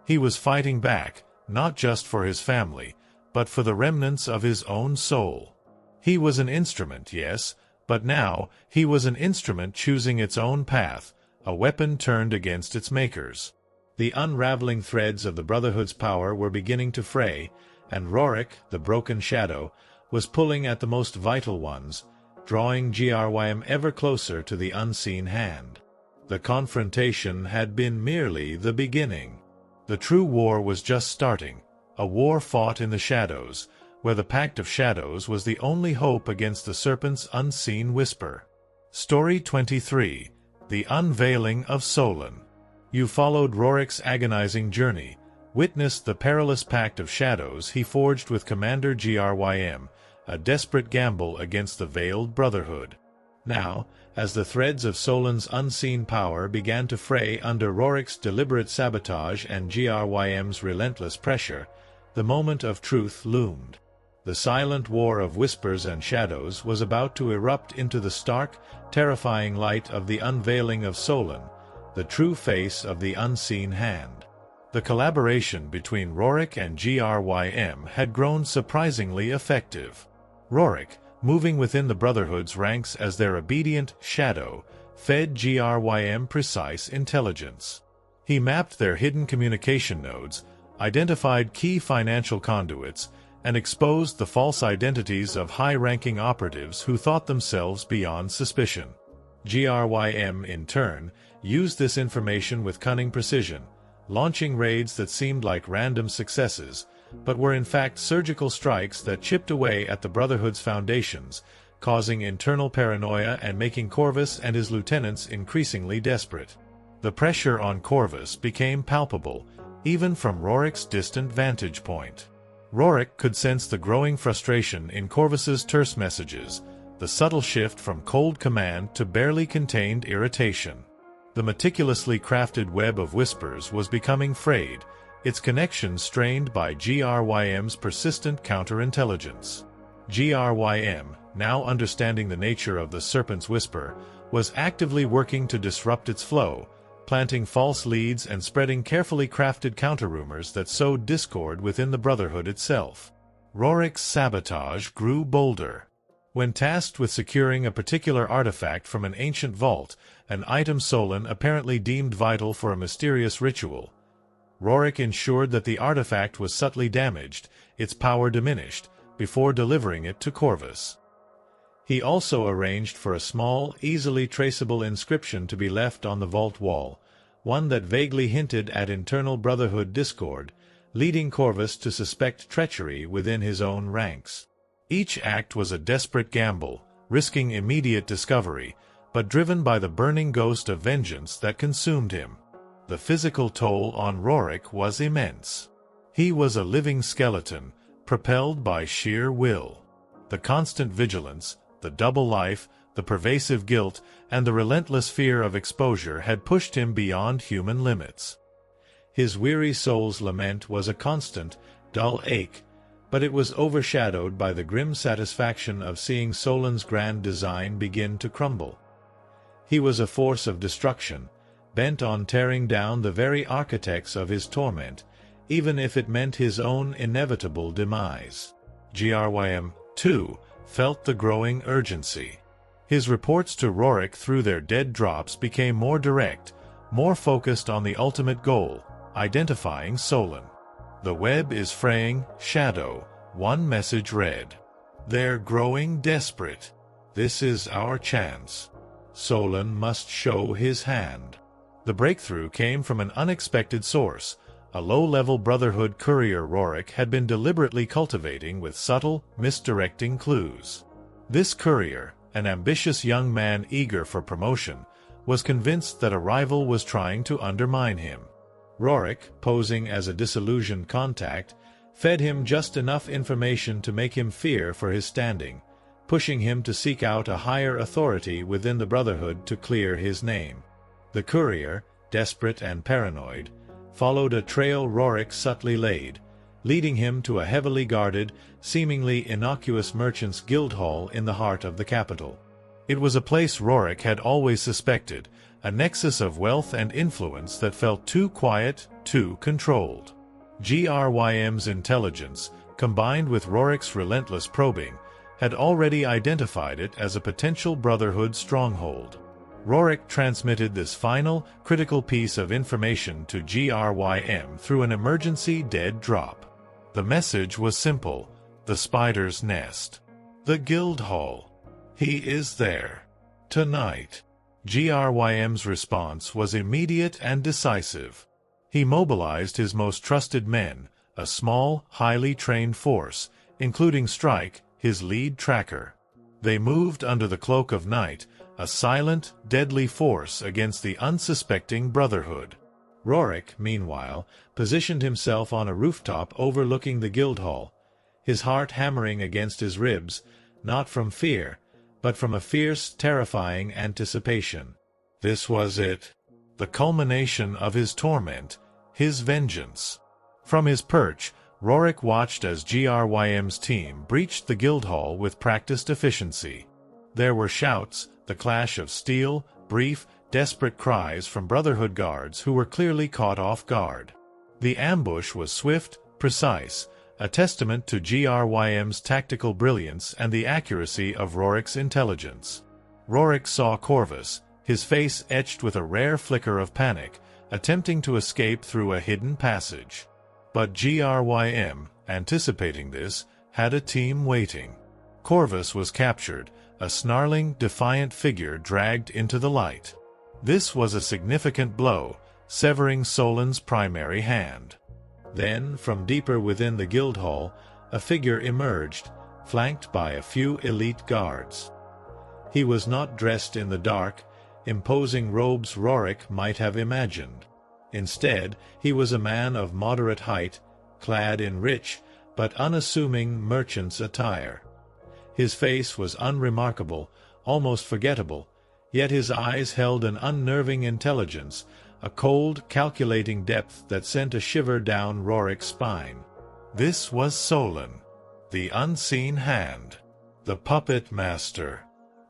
He was fighting back, not just for his family, but for the remnants of his own soul. He was an instrument, yes, but now he was an instrument choosing its own path, a weapon turned against its makers. The unraveling threads of the Brotherhood's power were beginning to fray, and Roric, the broken shadow, was pulling at the most vital ones, drawing Grym ever closer to the unseen hand. The confrontation had been merely the beginning. The true war was just starting, a war fought in the shadows, where the Pact of Shadows was the only hope against the Serpent's unseen whisper. Story 23. The Unveiling of Solon. You followed Roric's agonizing journey, witnessed the perilous Pact of Shadows he forged with Commander Grym, a desperate gamble against the Veiled Brotherhood. Now, as the threads of Solon's unseen power began to fray under Roric's deliberate sabotage and Grym's relentless pressure, the moment of truth loomed. The silent war of whispers and shadows was about to erupt into the stark, terrifying light of the unveiling of Solon, the true face of the unseen hand. The collaboration between Roric and Grym had grown surprisingly effective. Roric, moving within the Brotherhood's ranks as their obedient shadow, fed Grym precise intelligence. He mapped their hidden communication nodes, identified key financial conduits, and exposed the false identities of high-ranking operatives who thought themselves beyond suspicion. Grym, in turn, used this information with cunning precision, launching raids that seemed like random successes, but were in fact surgical strikes that chipped away at the Brotherhood's foundations, causing internal paranoia and making Corvus and his lieutenants increasingly desperate. The pressure on Corvus became palpable, even from Roric's distant vantage point. Roric could sense the growing frustration in Corvus's terse messages, the subtle shift from cold command to barely contained irritation. The meticulously crafted web of whispers was becoming frayed, its connections strained by Grym's persistent counterintelligence. Grym, now understanding the nature of the Serpent's whisper, was actively working to disrupt its flow, planting false leads and spreading carefully crafted counter-rumors that sowed discord within the Brotherhood itself. Roric's sabotage grew bolder. When tasked with securing a particular artifact from an ancient vault, an item Solon apparently deemed vital for a mysterious ritual, Roric ensured that the artifact was subtly damaged, its power diminished, before delivering it to Corvus. He also arranged for a small, easily traceable inscription to be left on the vault wall, one that vaguely hinted at internal Brotherhood discord, leading Corvus to suspect treachery within his own ranks. Each act was a desperate gamble, risking immediate discovery, but driven by the burning ghost of vengeance that consumed him. The physical toll on Roric was immense. He was a living skeleton, propelled by sheer will. The constant vigilance, the double life, the pervasive guilt, and the relentless fear of exposure had pushed him beyond human limits. His weary soul's lament was a constant, dull ache, but it was overshadowed by the grim satisfaction of seeing Solon's grand design begin to crumble. He was a force of destruction, bent on tearing down the very architects of his torment, even if it meant his own inevitable demise. Grym, too, felt the growing urgency. His reports to Roric through their dead drops became more direct, more focused on the ultimate goal, identifying Solon. "The web is fraying, Shadow," one message read. "They're growing desperate. This is our chance. Solon must show his hand." The breakthrough came from an unexpected source, a low-level Brotherhood courier Roric had been deliberately cultivating with subtle, misdirecting clues. This courier, an ambitious young man eager for promotion, was convinced that a rival was trying to undermine him. Roric, posing as a disillusioned contact, fed him just enough information to make him fear for his standing, pushing him to seek out a higher authority within the Brotherhood to clear his name. The courier, desperate and paranoid, followed a trail Roric subtly laid, leading him to a heavily guarded, seemingly innocuous merchant's guild hall in the heart of the capital. It was a place Roric had always suspected, a nexus of wealth and influence that felt too quiet, too controlled. Grym's intelligence, combined with Roric's relentless probing, had already identified it as a potential Brotherhood stronghold. Roric transmitted this final, critical piece of information to Grym through an emergency dead drop. The message was simple: the spider's nest. The guild hall. He is there. Tonight. Grym's response was immediate and decisive. He mobilized his most trusted men, a small, highly trained force, including Strike, his lead tracker. They moved under the cloak of night, a silent, deadly force against the unsuspecting Brotherhood. Roric, meanwhile, positioned himself on a rooftop overlooking the Guildhall, his heart hammering against his ribs, not from fear, but from a fierce, terrifying anticipation. This was it. The culmination of his torment, his vengeance. From his perch, Roric watched as Grym's team breached the Guildhall with practiced efficiency. There were shouts, the clash of steel, brief, desperate cries from Brotherhood guards who were clearly caught off guard. The ambush was swift, precise, a testament to Grym's tactical brilliance and the accuracy of Roric's intelligence. Roric saw Corvus, his face etched with a rare flicker of panic, attempting to escape through a hidden passage. But Grym, anticipating this, had a team waiting. Corvus was captured, a snarling, defiant figure dragged into the light. This was a significant blow, severing Solon's primary hand. Then, from deeper within the Guildhall, a figure emerged, flanked by a few elite guards. He was not dressed in the dark, imposing robes Roric might have imagined. Instead, he was a man of moderate height, clad in rich, but unassuming merchant's attire. His face was unremarkable, almost forgettable, yet his eyes held an unnerving intelligence, a cold, calculating depth that sent a shiver down Roric's spine. This was Solon, the unseen hand, the puppet master.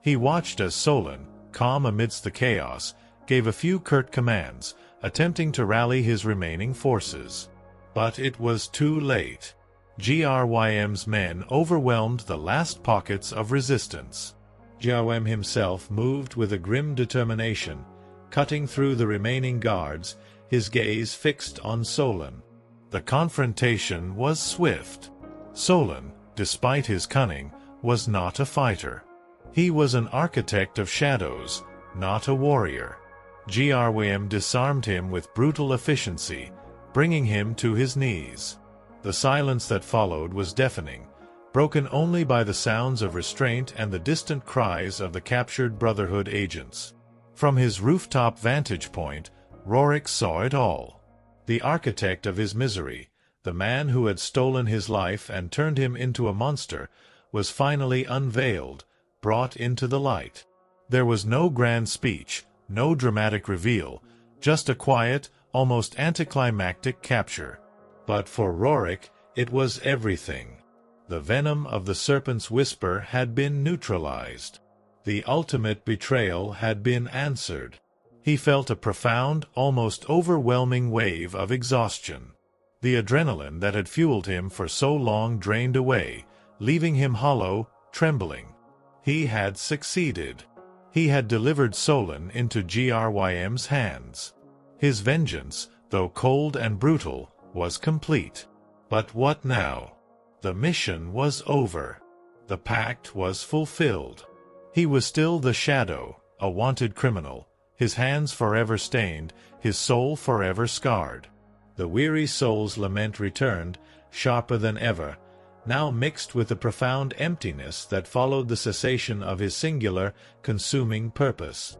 He watched as Solon, calm amidst the chaos, gave a few curt commands, attempting to rally his remaining forces. But it was too late. Grym's men overwhelmed the last pockets of resistance. Grym himself moved with a grim determination, cutting through the remaining guards, his gaze fixed on Solon. The confrontation was swift. Solon, despite his cunning, was not a fighter. He was an architect of shadows, not a warrior. Grym disarmed him with brutal efficiency, bringing him to his knees. The silence that followed was deafening, broken only by the sounds of restraint and the distant cries of the captured Brotherhood agents. From his rooftop vantage point, Roric saw it all. The architect of his misery, the man who had stolen his life and turned him into a monster, was finally unveiled, brought into the light. There was no grand speech, no dramatic reveal, just a quiet, almost anticlimactic capture. But for Roric, it was everything. The venom of the serpent's whisper had been neutralized. The ultimate betrayal had been answered. He felt a profound, almost overwhelming wave of exhaustion. The adrenaline that had fueled him for so long drained away, leaving him hollow, trembling. He had succeeded. He had delivered Solon into Grym's hands. His vengeance, though cold and brutal, was complete. But what now? The mission was over. The pact was fulfilled. He was still the Shadow, a wanted criminal, his hands forever stained, his soul forever scarred. The weary soul's lament returned, sharper than ever, now mixed with the profound emptiness that followed the cessation of his singular, consuming purpose.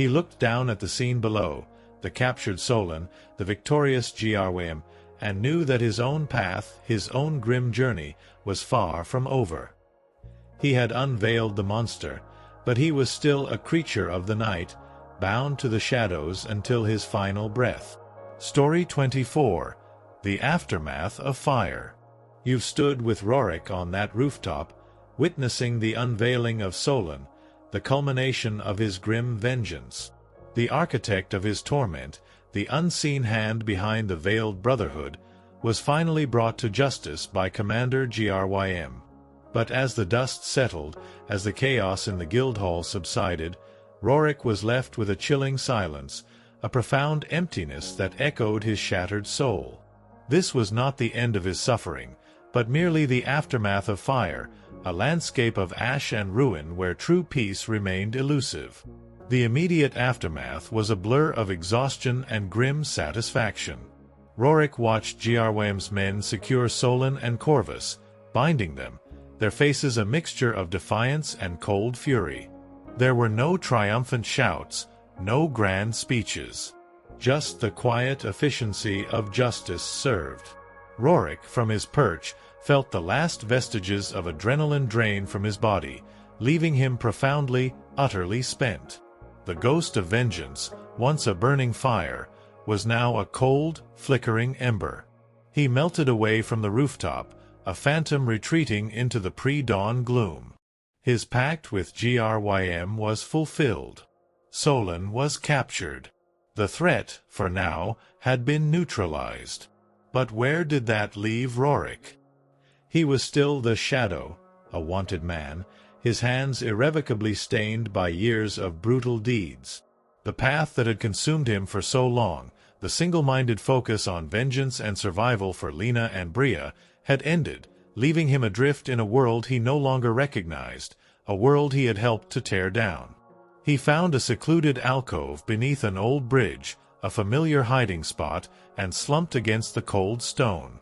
He looked down at the scene below, the captured Solon, the victorious Grym, and knew that his own path, his own grim journey, was far from over. He had unveiled the monster, but he was still a creature of the night, bound to the shadows until his final breath. Story 24. The Aftermath of Fire. You've stood with Roric on that rooftop, witnessing the unveiling of Solon, the culmination of his grim vengeance. The architect of his torment, the unseen hand behind the Veiled Brotherhood, was finally brought to justice by Commander Grym. But as the dust settled, as the chaos in the Guildhall subsided, Roric was left with a chilling silence, a profound emptiness that echoed his shattered soul. This was not the end of his suffering, but merely the aftermath of fire, a landscape of ash and ruin where true peace remained elusive. The immediate aftermath was a blur of exhaustion and grim satisfaction. Roric watched Grym's men secure Solon and Corvus, binding them, their faces a mixture of defiance and cold fury. There were no triumphant shouts, no grand speeches. Just the quiet efficiency of justice served. Roric, from his perch, felt the last vestiges of adrenaline drain from his body, leaving him profoundly, utterly spent. The ghost of vengeance, once a burning fire, was now a cold, flickering ember. He melted away from the rooftop, a phantom retreating into the pre-dawn gloom. His pact with Grym was fulfilled. Solon was captured. The threat, for now, had been neutralized. But where did that leave Roric? He was still the shadow, a wanted man, his hands irrevocably stained by years of brutal deeds. The path that had consumed him for so long, the single-minded focus on vengeance and survival for Lena and Bria, had ended, leaving him adrift in a world he no longer recognized, a world he had helped to tear down. He found a secluded alcove beneath an old bridge, a familiar hiding spot, and slumped against the cold stone.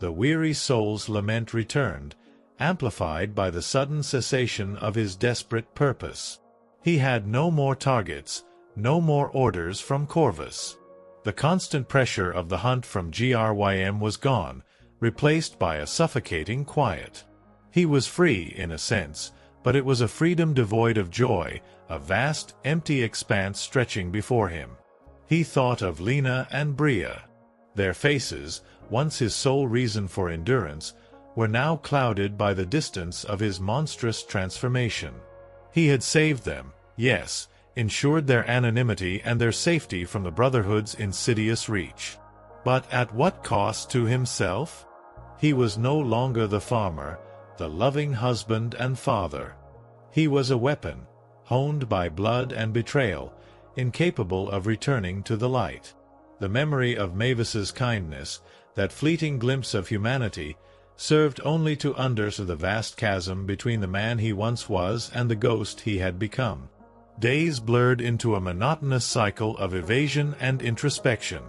The weary soul's lament returned, amplified by the sudden cessation of his desperate purpose. He had no more targets, no more orders from Corvus. The constant pressure of the hunt from Grym was gone, replaced by a suffocating quiet. He was free, in a sense, but it was a freedom devoid of joy, a vast, empty expanse stretching before him. He thought of Lena and Bria. Their faces, once his sole reason for endurance, were now clouded by the distance of his monstrous transformation. He had saved them, yes, ensured their anonymity and their safety from the Brotherhood's insidious reach. But at what cost to himself? He was no longer the farmer, the loving husband and father. He was a weapon, honed by blood and betrayal, incapable of returning to the light. The memory of Mavis's kindness, that fleeting glimpse of humanity, served only to underscore the vast chasm between the man he once was and the ghost he had become. Days blurred into a monotonous cycle of evasion and introspection.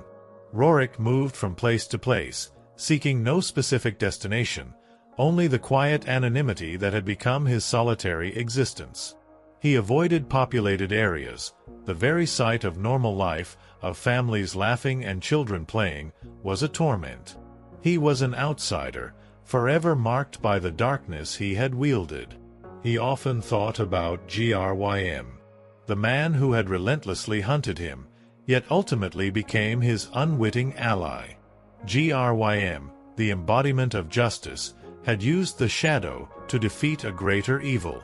Roric moved from place to place, seeking no specific destination, only the quiet anonymity that had become his solitary existence. He avoided populated areas. The very sight of normal life, of families laughing and children playing, was a torment. He was an outsider, forever marked by the darkness he had wielded. He often thought about Grym, the man who had relentlessly hunted him, yet ultimately became his unwitting ally. Grym, the embodiment of justice, had used the shadow to defeat a greater evil.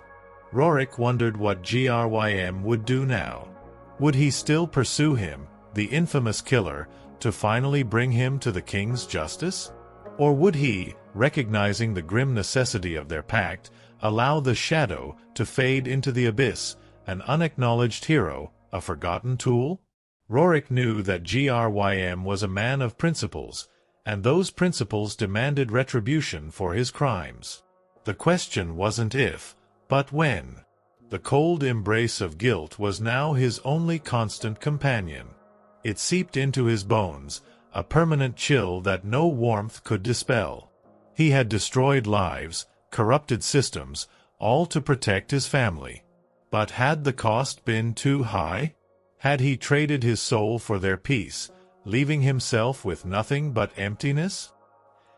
Roric wondered what Grym would do now. Would he still pursue him, the infamous killer, to finally bring him to the king's justice? Or would he, recognizing the grim necessity of their pact, allow the shadow to fade into the abyss, an unacknowledged hero, a forgotten tool? Roric knew that Grym was a man of principles, and those principles demanded retribution for his crimes. The question wasn't if, but when. The cold embrace of guilt was now his only constant companion. It seeped into his bones, a permanent chill that no warmth could dispel. He had destroyed lives, corrupted systems, all to protect his family. But had the cost been too high? Had he traded his soul for their peace, leaving himself with nothing but emptiness?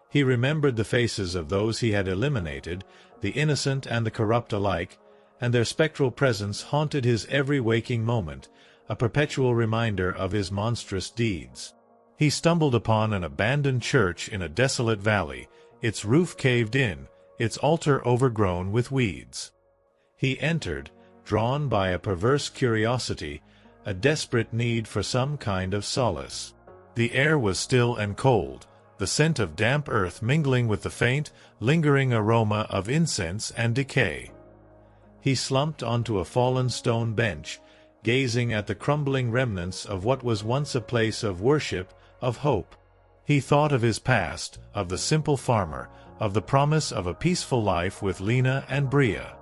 He remembered the faces of those he had eliminated, the innocent and the corrupt alike, and their spectral presence haunted his every waking moment, a perpetual reminder of his monstrous deeds. He stumbled upon an abandoned church in a desolate valley, its roof caved in, its altar overgrown with weeds. He entered, drawn by a perverse curiosity, a desperate need for some kind of solace. The air was still and cold, the scent of damp earth mingling with the faint, lingering aroma of incense and decay. He slumped onto a fallen stone bench, gazing at the crumbling remnants of what was once a place of worship, of hope. He thought of his past, of the simple farmer, of the promise of a peaceful life with Lena and Bria.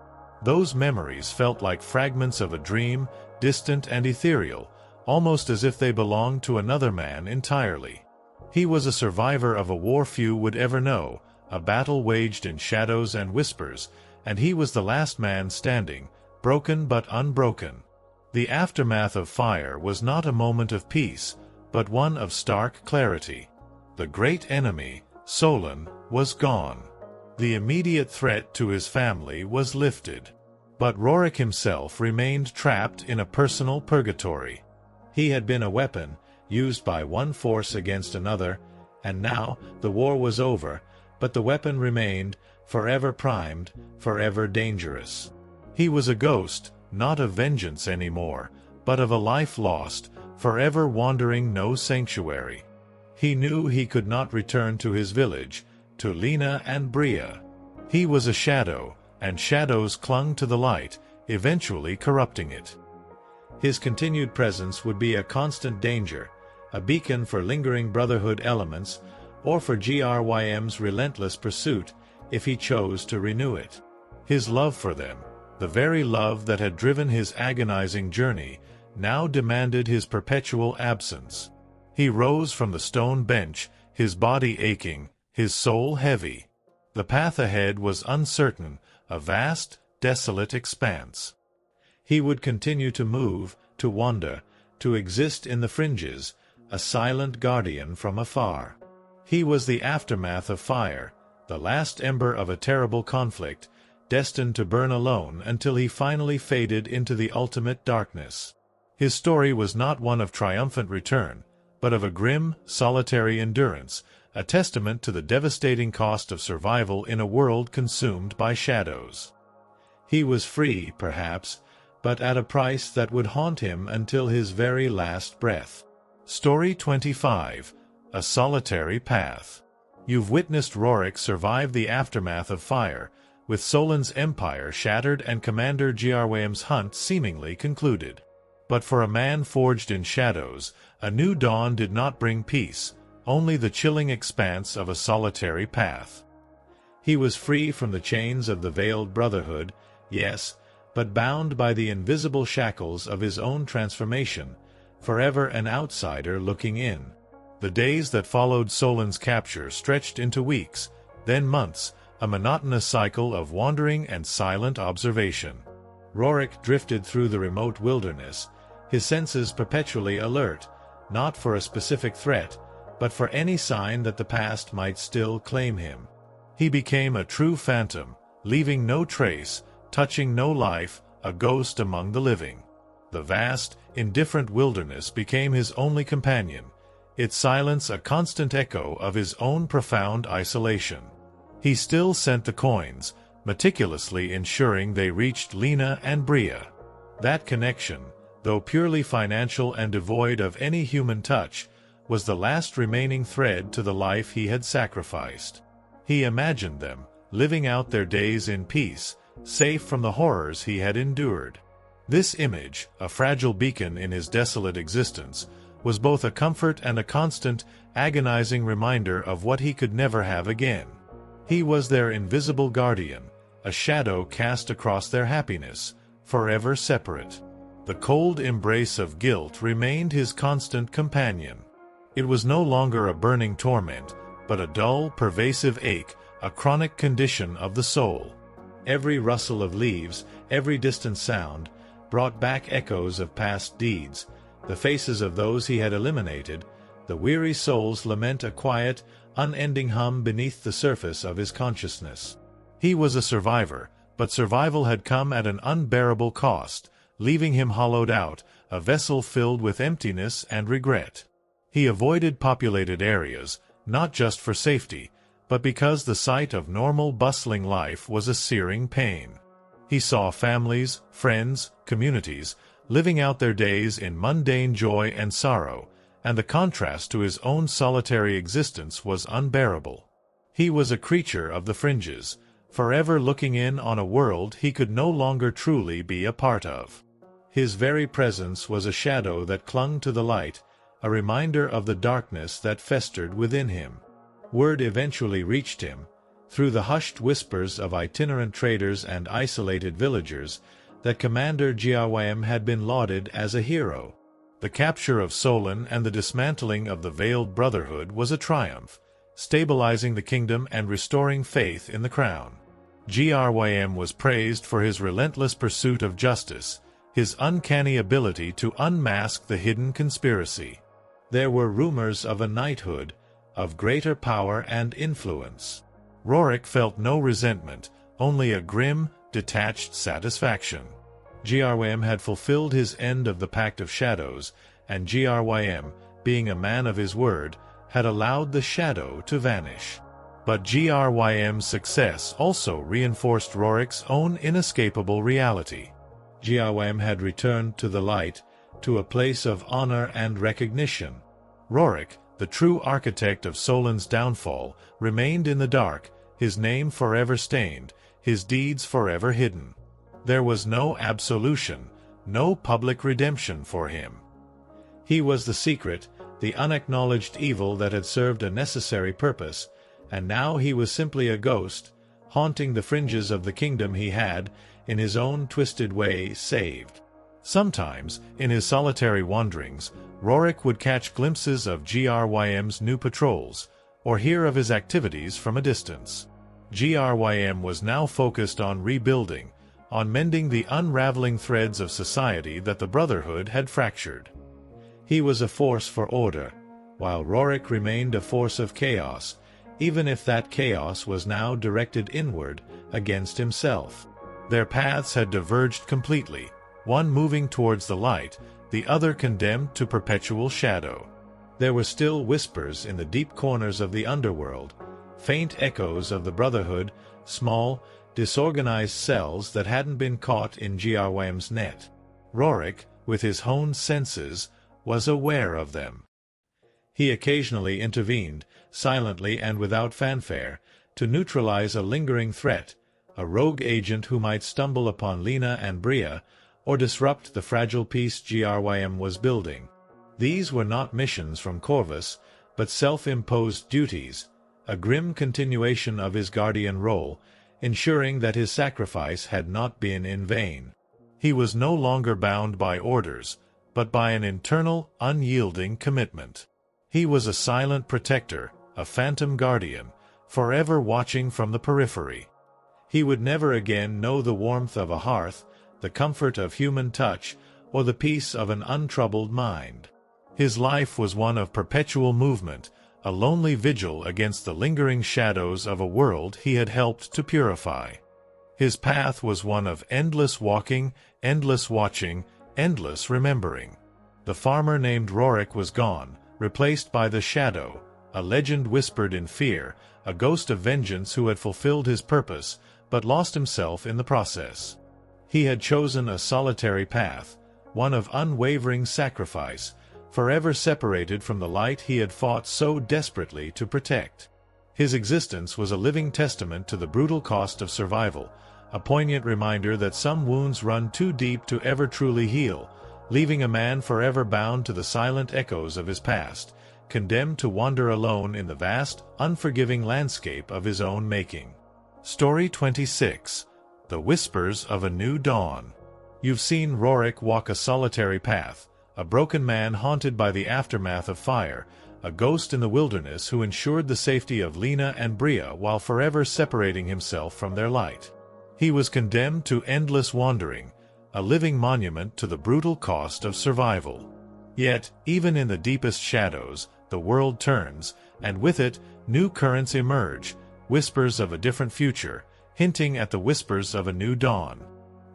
Those memories felt like fragments of a dream, distant and ethereal, almost as if they belonged to another man entirely. He was a survivor of a war few would ever know, a battle waged in shadows and whispers, and he was the last man standing, broken but unbroken. The aftermath of fire was not a moment of peace, but one of stark clarity. The great enemy, Solon, was gone. The immediate threat to his family was lifted. But Roric himself remained trapped in a personal purgatory. He had been a weapon, used by one force against another, and now the war was over, but the weapon remained, forever primed, forever dangerous. He was a ghost, not of vengeance anymore, but of a life lost, forever wandering no sanctuary. He knew he could not return to his village, to Lena and Bria. He was a shadow, and shadows clung to the light, eventually corrupting it. His continued presence would be a constant danger, a beacon for lingering Brotherhood elements, or for Grym's relentless pursuit, if he chose to renew it. His love for them, the very love that had driven his agonizing journey, now demanded his perpetual absence. He rose from the stone bench, his body aching, his soul heavy. The path ahead was uncertain, a vast, desolate expanse. He would continue to move, to wander, to exist in the fringes, a silent guardian from afar. He was the aftermath of fire, the last ember of a terrible conflict, destined to burn alone until he finally faded into the ultimate darkness. His story was not one of triumphant return, but of a grim, solitary endurance, a testament to the devastating cost of survival in a world consumed by shadows. He was free, perhaps, but at a price that would haunt him until his very last breath. Story 25. A Solitary Path. You've witnessed Roric survive the aftermath of fire, with Solon's empire shattered and Commander Grym's hunt seemingly concluded. But for a man forged in shadows, a new dawn did not bring peace, only the chilling expanse of a solitary path. He was free from the chains of the Veiled Brotherhood, yes, but bound by the invisible shackles of his own transformation, forever an outsider looking in. The days that followed Solon's capture stretched into weeks, then months, a monotonous cycle of wandering and silent observation. Roric drifted through the remote wilderness, his senses perpetually alert, not for a specific threat, but for any sign that the past might still claim him. He became a true phantom, leaving no trace, touching no life, a ghost among the living. The vast, indifferent wilderness became his only companion, its silence a constant echo of his own profound isolation. He still sent the coins, meticulously ensuring they reached Lena and Bria. That connection, though purely financial and devoid of any human touch, was the last remaining thread to the life he had sacrificed. He imagined them, living out their days in peace, safe from the horrors he had endured. This image, a fragile beacon in his desolate existence, was both a comfort and a constant, agonizing reminder of what he could never have again. He was their invisible guardian, a shadow cast across their happiness, forever separate. The cold embrace of guilt remained his constant companion. It was no longer a burning torment, but a dull, pervasive ache, a chronic condition of the soul. Every rustle of leaves, every distant sound, brought back echoes of past deeds, the faces of those he had eliminated, the weary souls lament a quiet, unending hum beneath the surface of his consciousness. He was a survivor, but survival had come at an unbearable cost, leaving him hollowed out, a vessel filled with emptiness and regret. He avoided populated areas, not just for safety, but because the sight of normal bustling life was a searing pain. He saw families, friends, communities, living out their days in mundane joy and sorrow, and the contrast to his own solitary existence was unbearable. He was a creature of the fringes, forever looking in on a world he could no longer truly be a part of. His very presence was a shadow that clung to the light, a reminder of the darkness that festered within him. Word eventually reached him, through the hushed whispers of itinerant traders and isolated villagers, that Commander Grym had been lauded as a hero. The capture of Solon and the dismantling of the Veiled Brotherhood was a triumph, stabilizing the kingdom and restoring faith in the crown. Grym was praised for his relentless pursuit of justice, his uncanny ability to unmask the hidden conspiracy. There were rumors of a knighthood, of greater power and influence. Roric felt no resentment, only a grim, detached satisfaction. Grym had fulfilled his end of the Pact of Shadows, and Grym, being a man of his word, had allowed the shadow to vanish. But Grym's success also reinforced Roric's own inescapable reality. Grym had returned to the light, to a place of honor and recognition. Roric, the true architect of Solon's downfall, remained in the dark, his name forever stained, his deeds forever hidden. There was no absolution, no public redemption for him. He was the secret, the unacknowledged evil that had served a necessary purpose, and now he was simply a ghost, haunting the fringes of the kingdom he had, in his own twisted way, saved. Sometimes, in his solitary wanderings, Roric would catch glimpses of Grym's new patrols, or hear of his activities from a distance. Grym was now focused on rebuilding, on mending the unraveling threads of society that the Brotherhood had fractured. He was a force for order, while Roric remained a force of chaos, even if that chaos was now directed inward, against himself. Their paths had diverged completely, one moving towards the light, the other condemned to perpetual shadow. There were still whispers in the deep corners of the underworld, faint echoes of the Brotherhood, small, disorganized cells that hadn't been caught in Grym's net. Roric, with his honed senses, was aware of them. He occasionally intervened, silently and without fanfare, to neutralize a lingering threat, a rogue agent who might stumble upon Lena and Bria, or disrupt the fragile peace Grym was building. These were not missions from Corvus, but self-imposed duties, a grim continuation of his guardian role, ensuring that his sacrifice had not been in vain. He was no longer bound by orders, but by an internal, unyielding commitment. He was a silent protector, a phantom guardian, forever watching from the periphery. He would never again know the warmth of a hearth, the comfort of human touch, or the peace of an untroubled mind. His life was one of perpetual movement, a lonely vigil against the lingering shadows of a world he had helped to purify. His path was one of endless walking, endless watching, endless remembering. The farmer named Roric was gone, replaced by the Shadow, a legend whispered in fear, a ghost of vengeance who had fulfilled his purpose, but lost himself in the process. He had chosen a solitary path, one of unwavering sacrifice, forever separated from the light he had fought so desperately to protect. His existence was a living testament to the brutal cost of survival, a poignant reminder that some wounds run too deep to ever truly heal, leaving a man forever bound to the silent echoes of his past, condemned to wander alone in the vast, unforgiving landscape of his own making. Story 26. The Whispers of a New Dawn. You've seen Roric walk a solitary path, a broken man haunted by the aftermath of fire, a ghost in the wilderness who ensured the safety of Lena and Bria while forever separating himself from their light. He was condemned to endless wandering, a living monument to the brutal cost of survival. Yet, even in the deepest shadows, the world turns, and with it, new currents emerge, whispers of a different future, hinting at the whispers of a new dawn.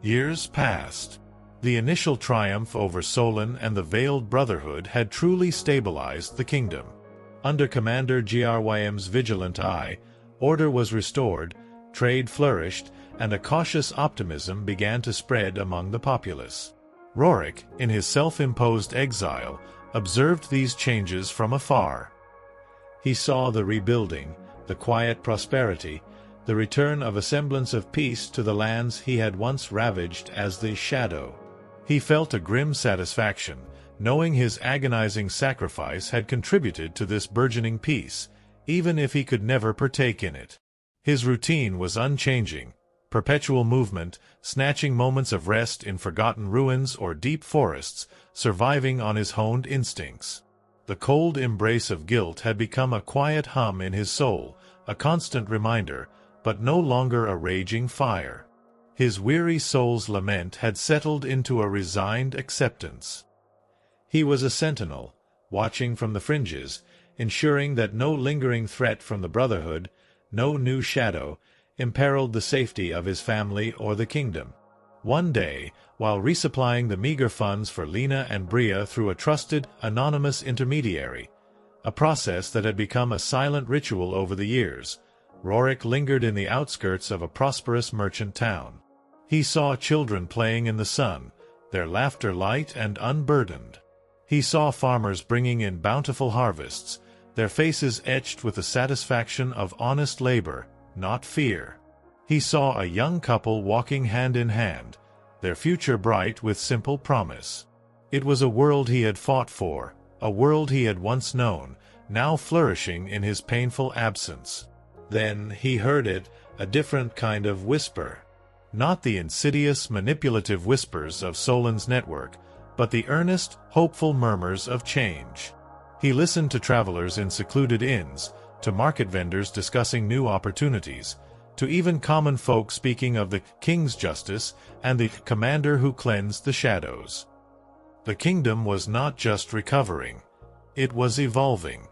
Years passed. The initial triumph over Solon and the Veiled Brotherhood had truly stabilized the kingdom. Under Commander Grym's vigilant eye, order was restored, trade flourished, and a cautious optimism began to spread among the populace. Roric, in his self-imposed exile, observed these changes from afar. He saw the rebuilding, the quiet prosperity, the return of a semblance of peace to the lands he had once ravaged as the Shadow. He felt a grim satisfaction, knowing his agonizing sacrifice had contributed to this burgeoning peace, even if he could never partake in it. His routine was unchanging, perpetual movement, snatching moments of rest in forgotten ruins or deep forests, surviving on his honed instincts. The cold embrace of guilt had become a quiet hum in his soul, a constant reminder, but no longer a raging fire. His weary soul's lament had settled into a resigned acceptance. He was a sentinel, watching from the fringes, ensuring that no lingering threat from the Brotherhood, no new shadow, imperiled the safety of his family or the kingdom. One day, while resupplying the meager funds for Lena and Bria through a trusted, anonymous intermediary, a process that had become a silent ritual over the years, Roric lingered in the outskirts of a prosperous merchant town. He saw children playing in the sun, their laughter light and unburdened. He saw farmers bringing in bountiful harvests, their faces etched with the satisfaction of honest labor, not fear. He saw a young couple walking hand in hand, their future bright with simple promise. It was a world he had fought for, a world he had once known, now flourishing in his painful absence. Then he heard it, a different kind of whisper. Not the insidious, manipulative whispers of Solon's network, but the earnest, hopeful murmurs of change. He listened to travelers in secluded inns, to market vendors discussing new opportunities, to even common folk speaking of the king's justice and the commander who cleansed the shadows. The kingdom was not just recovering, it was evolving.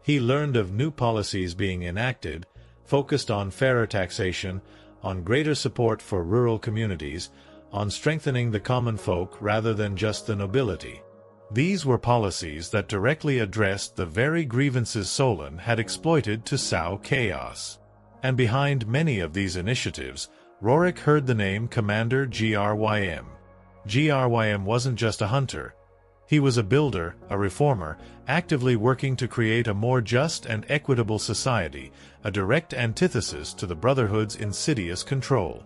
He learned of new policies being enacted, focused on fairer taxation, on greater support for rural communities, on strengthening the common folk rather than just the nobility. These were policies that directly addressed the very grievances Solon had exploited to sow chaos. And behind many of these initiatives, Roric heard the name Commander Grym. Grym wasn't just a hunter. He was a builder, a reformer, actively working to create a more just and equitable society, a direct antithesis to the Brotherhood's insidious control.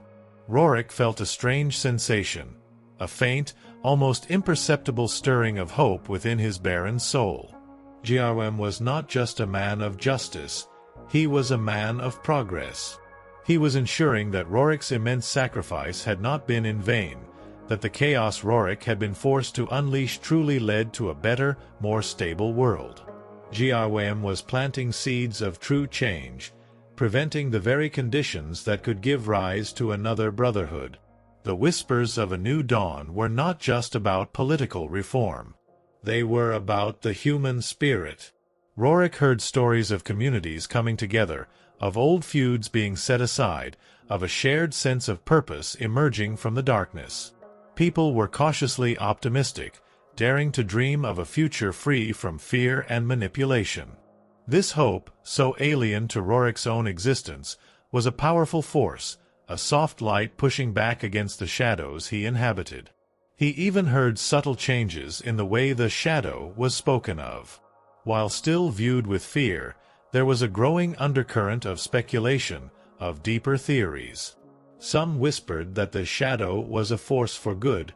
Roric felt a strange sensation, a faint, almost imperceptible stirring of hope within his barren soul. Grym was not just a man of justice, he was a man of progress. He was ensuring that Roric's immense sacrifice had not been in vain, that the chaos Roric had been forced to unleash truly led to a better, more stable world. Grym was planting seeds of true change, preventing the very conditions that could give rise to another brotherhood. The whispers of a new dawn were not just about political reform. They were about the human spirit. Roric heard stories of communities coming together, of old feuds being set aside, of a shared sense of purpose emerging from the darkness. People were cautiously optimistic, daring to dream of a future free from fear and manipulation. This hope, so alien to Roric's own existence, was a powerful force, a soft light pushing back against the shadows he inhabited. He even heard subtle changes in the way the shadow was spoken of. While still viewed with fear, there was a growing undercurrent of speculation, of deeper theories. Some whispered that the shadow was a force for good,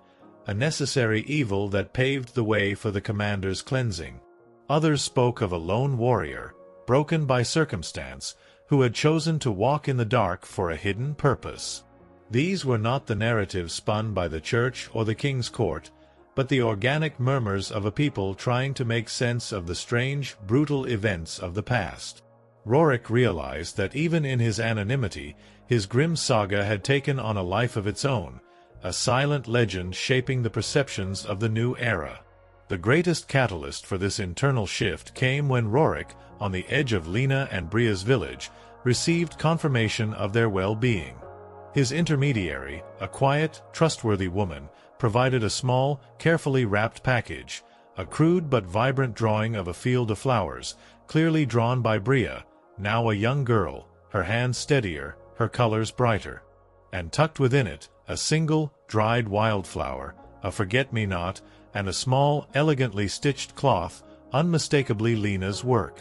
a necessary evil that paved the way for the commander's cleansing. Others spoke of a lone warrior, broken by circumstance, who had chosen to walk in the dark for a hidden purpose. These were not the narratives spun by the church or the king's court, but the organic murmurs of a people trying to make sense of the strange, brutal events of the past. Roric realized that even in his anonymity, his grim saga had taken on a life of its own, a silent legend shaping the perceptions of the new era. The greatest catalyst for this internal shift came when Roric, on the edge of Lena and Bria's village, received confirmation of their well-being. His intermediary, a quiet, trustworthy woman, provided a small, carefully wrapped package, a crude but vibrant drawing of a field of flowers, clearly drawn by Bria, now a young girl, her hands steadier, her colors brighter. And tucked within it, a single, dried wildflower, a forget-me-not, and a small, elegantly stitched cloth, unmistakably Lena's work.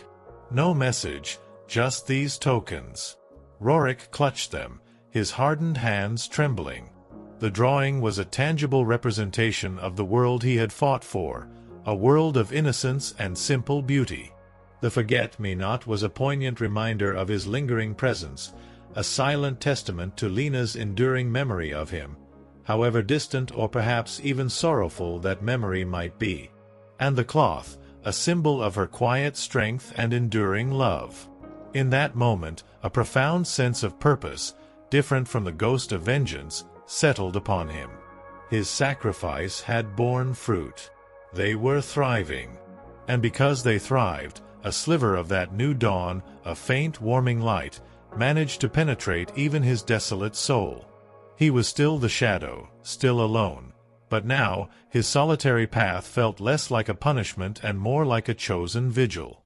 No message, just these tokens. Roric clutched them, his hardened hands trembling. The drawing was a tangible representation of the world he had fought for, a world of innocence and simple beauty. The forget-me-not was a poignant reminder of his lingering presence, a silent testament to Lena's enduring memory of him, however distant or perhaps even sorrowful that memory might be. And the cloth, a symbol of her quiet strength and enduring love. In that moment, a profound sense of purpose, different from the ghost of vengeance, settled upon him. His sacrifice had borne fruit. They were thriving. And because they thrived, a sliver of that new dawn, a faint warming light, managed to penetrate even his desolate soul. He was still the shadow, still alone, but now his solitary path felt less like a punishment and more like a chosen vigil.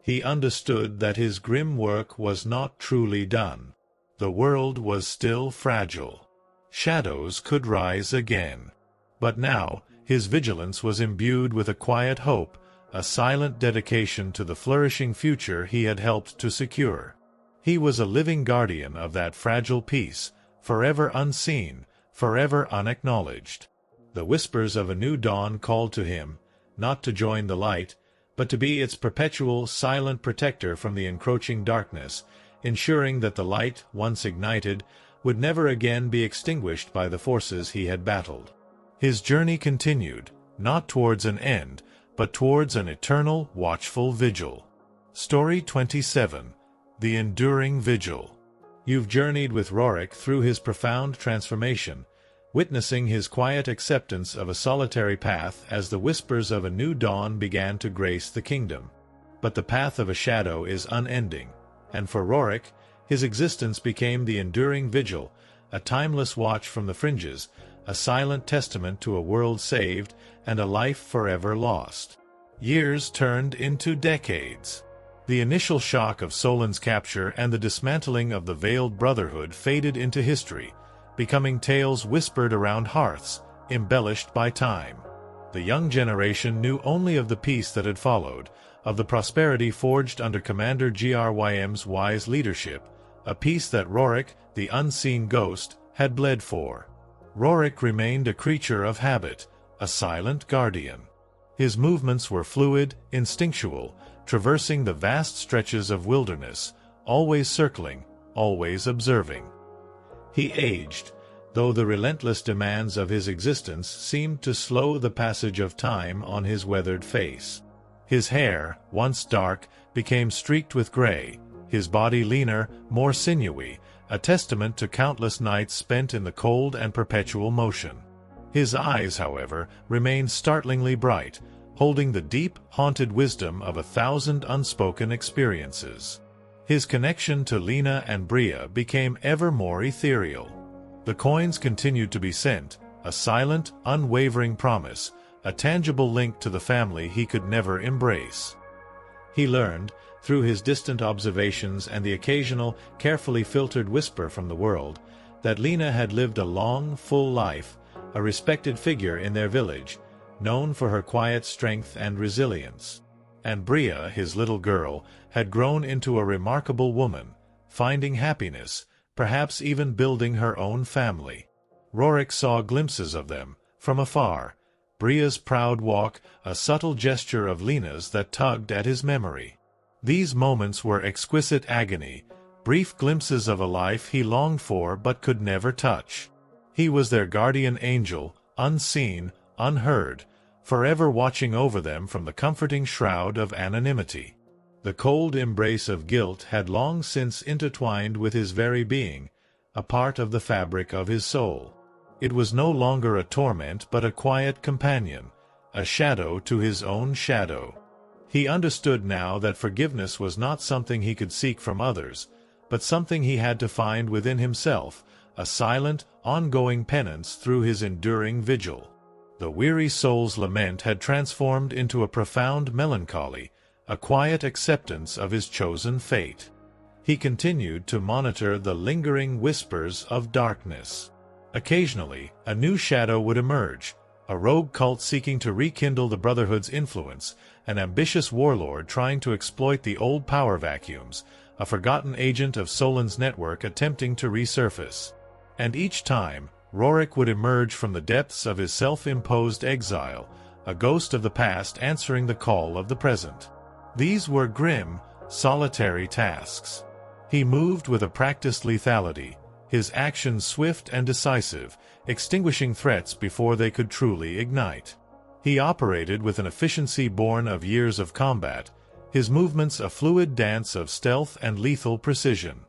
He understood that his grim work was not truly done. The world was still fragile. Shadows could rise again. But now his vigilance was imbued with a quiet hope, a silent dedication to the flourishing future he had helped to secure. He was a living guardian of that fragile peace, forever unseen, forever unacknowledged. The whispers of a new dawn called to him, not to join the light, but to be its perpetual, silent protector from the encroaching darkness, ensuring that the light, once ignited, would never again be extinguished by the forces he had battled. His journey continued, not towards an end, but towards an eternal, watchful vigil. Story 27. The Enduring Vigil. You've journeyed with Roric through his profound transformation, witnessing his quiet acceptance of a solitary path as the whispers of a new dawn began to grace the kingdom. But the path of a shadow is unending, and for Roric, his existence became the enduring vigil, a timeless watch from the fringes, a silent testament to a world saved and a life forever lost. Years turned into decades. The initial shock of Solon's capture and the dismantling of the Veiled Brotherhood faded into history, becoming tales whispered around hearths, embellished by time. The young generation knew only of the peace that had followed, of the prosperity forged under Commander Grym's wise leadership, a peace that Roric, the unseen ghost, had bled for. Roric remained a creature of habit, a silent guardian. His movements were fluid, instinctual, traversing the vast stretches of wilderness, always circling, always observing. He aged, though the relentless demands of his existence seemed to slow the passage of time on his weathered face. His hair, once dark, became streaked with gray, his body leaner, more sinewy, a testament to countless nights spent in the cold and perpetual motion. His eyes, however, remained startlingly bright, holding the deep, haunted wisdom of 1,000 unspoken experiences. His connection to Lena and Bria became ever more ethereal. The coins continued to be sent, a silent, unwavering promise, a tangible link to the family he could never embrace. He learned, through his distant observations and the occasional, carefully filtered whisper from the world, that Lena had lived a long, full life, a respected figure in their village, known for her quiet strength and resilience. And Bria, his little girl, had grown into a remarkable woman, finding happiness, perhaps even building her own family. Roric saw glimpses of them, from afar, Bria's proud walk, a subtle gesture of Lena's that tugged at his memory. These moments were exquisite agony, brief glimpses of a life he longed for but could never touch. He was their guardian angel, unseen, unheard, forever watching over them from the comforting shroud of anonymity. The cold embrace of guilt had long since intertwined with his very being, a part of the fabric of his soul. It was no longer a torment but a quiet companion, a shadow to his own shadow. He understood now that forgiveness was not something he could seek from others, but something he had to find within himself, a silent, ongoing penance through his enduring vigil. The weary soul's lament had transformed into a profound melancholy, a quiet acceptance of his chosen fate. He continued to monitor the lingering whispers of darkness. Occasionally, a new shadow would emerge, a rogue cult seeking to rekindle the Brotherhood's influence, an ambitious warlord trying to exploit the old power vacuums, a forgotten agent of Solon's network attempting to resurface. And each time, Roric would emerge from the depths of his self-imposed exile, a ghost of the past answering the call of the present. These were grim, solitary tasks. He moved with a practiced lethality, his actions swift and decisive, extinguishing threats before they could truly ignite. He operated with an efficiency born of years of combat, his movements a fluid dance of stealth and lethal precision.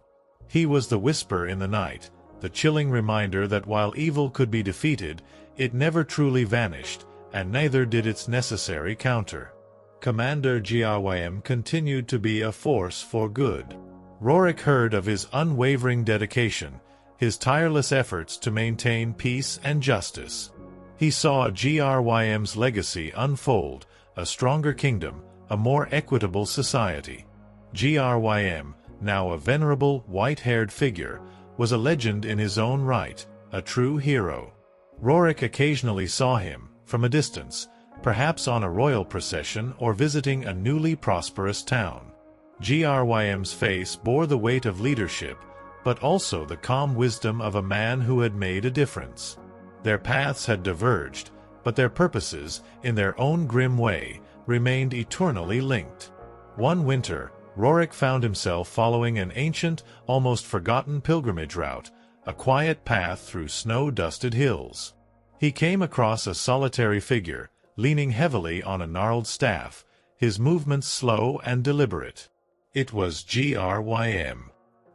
He was the whisper in the night, the chilling reminder that while evil could be defeated, it never truly vanished, and neither did its necessary counter. Commander Grym continued to be a force for good. Roric heard of his unwavering dedication, his tireless efforts to maintain peace and justice. He saw Grym's legacy unfold, a stronger kingdom, a more equitable society. Grym, now a venerable, white-haired figure, was a legend in his own right, a true hero. Roric occasionally saw him, from a distance, perhaps on a royal procession or visiting a newly prosperous town. Grym's face bore the weight of leadership, but also the calm wisdom of a man who had made a difference. Their paths had diverged, but their purposes, in their own grim way, remained eternally linked. One winter, Roric found himself following an ancient, almost forgotten pilgrimage route, a quiet path through snow-dusted hills. He came across a solitary figure, leaning heavily on a gnarled staff, his movements slow and deliberate. It was Grym.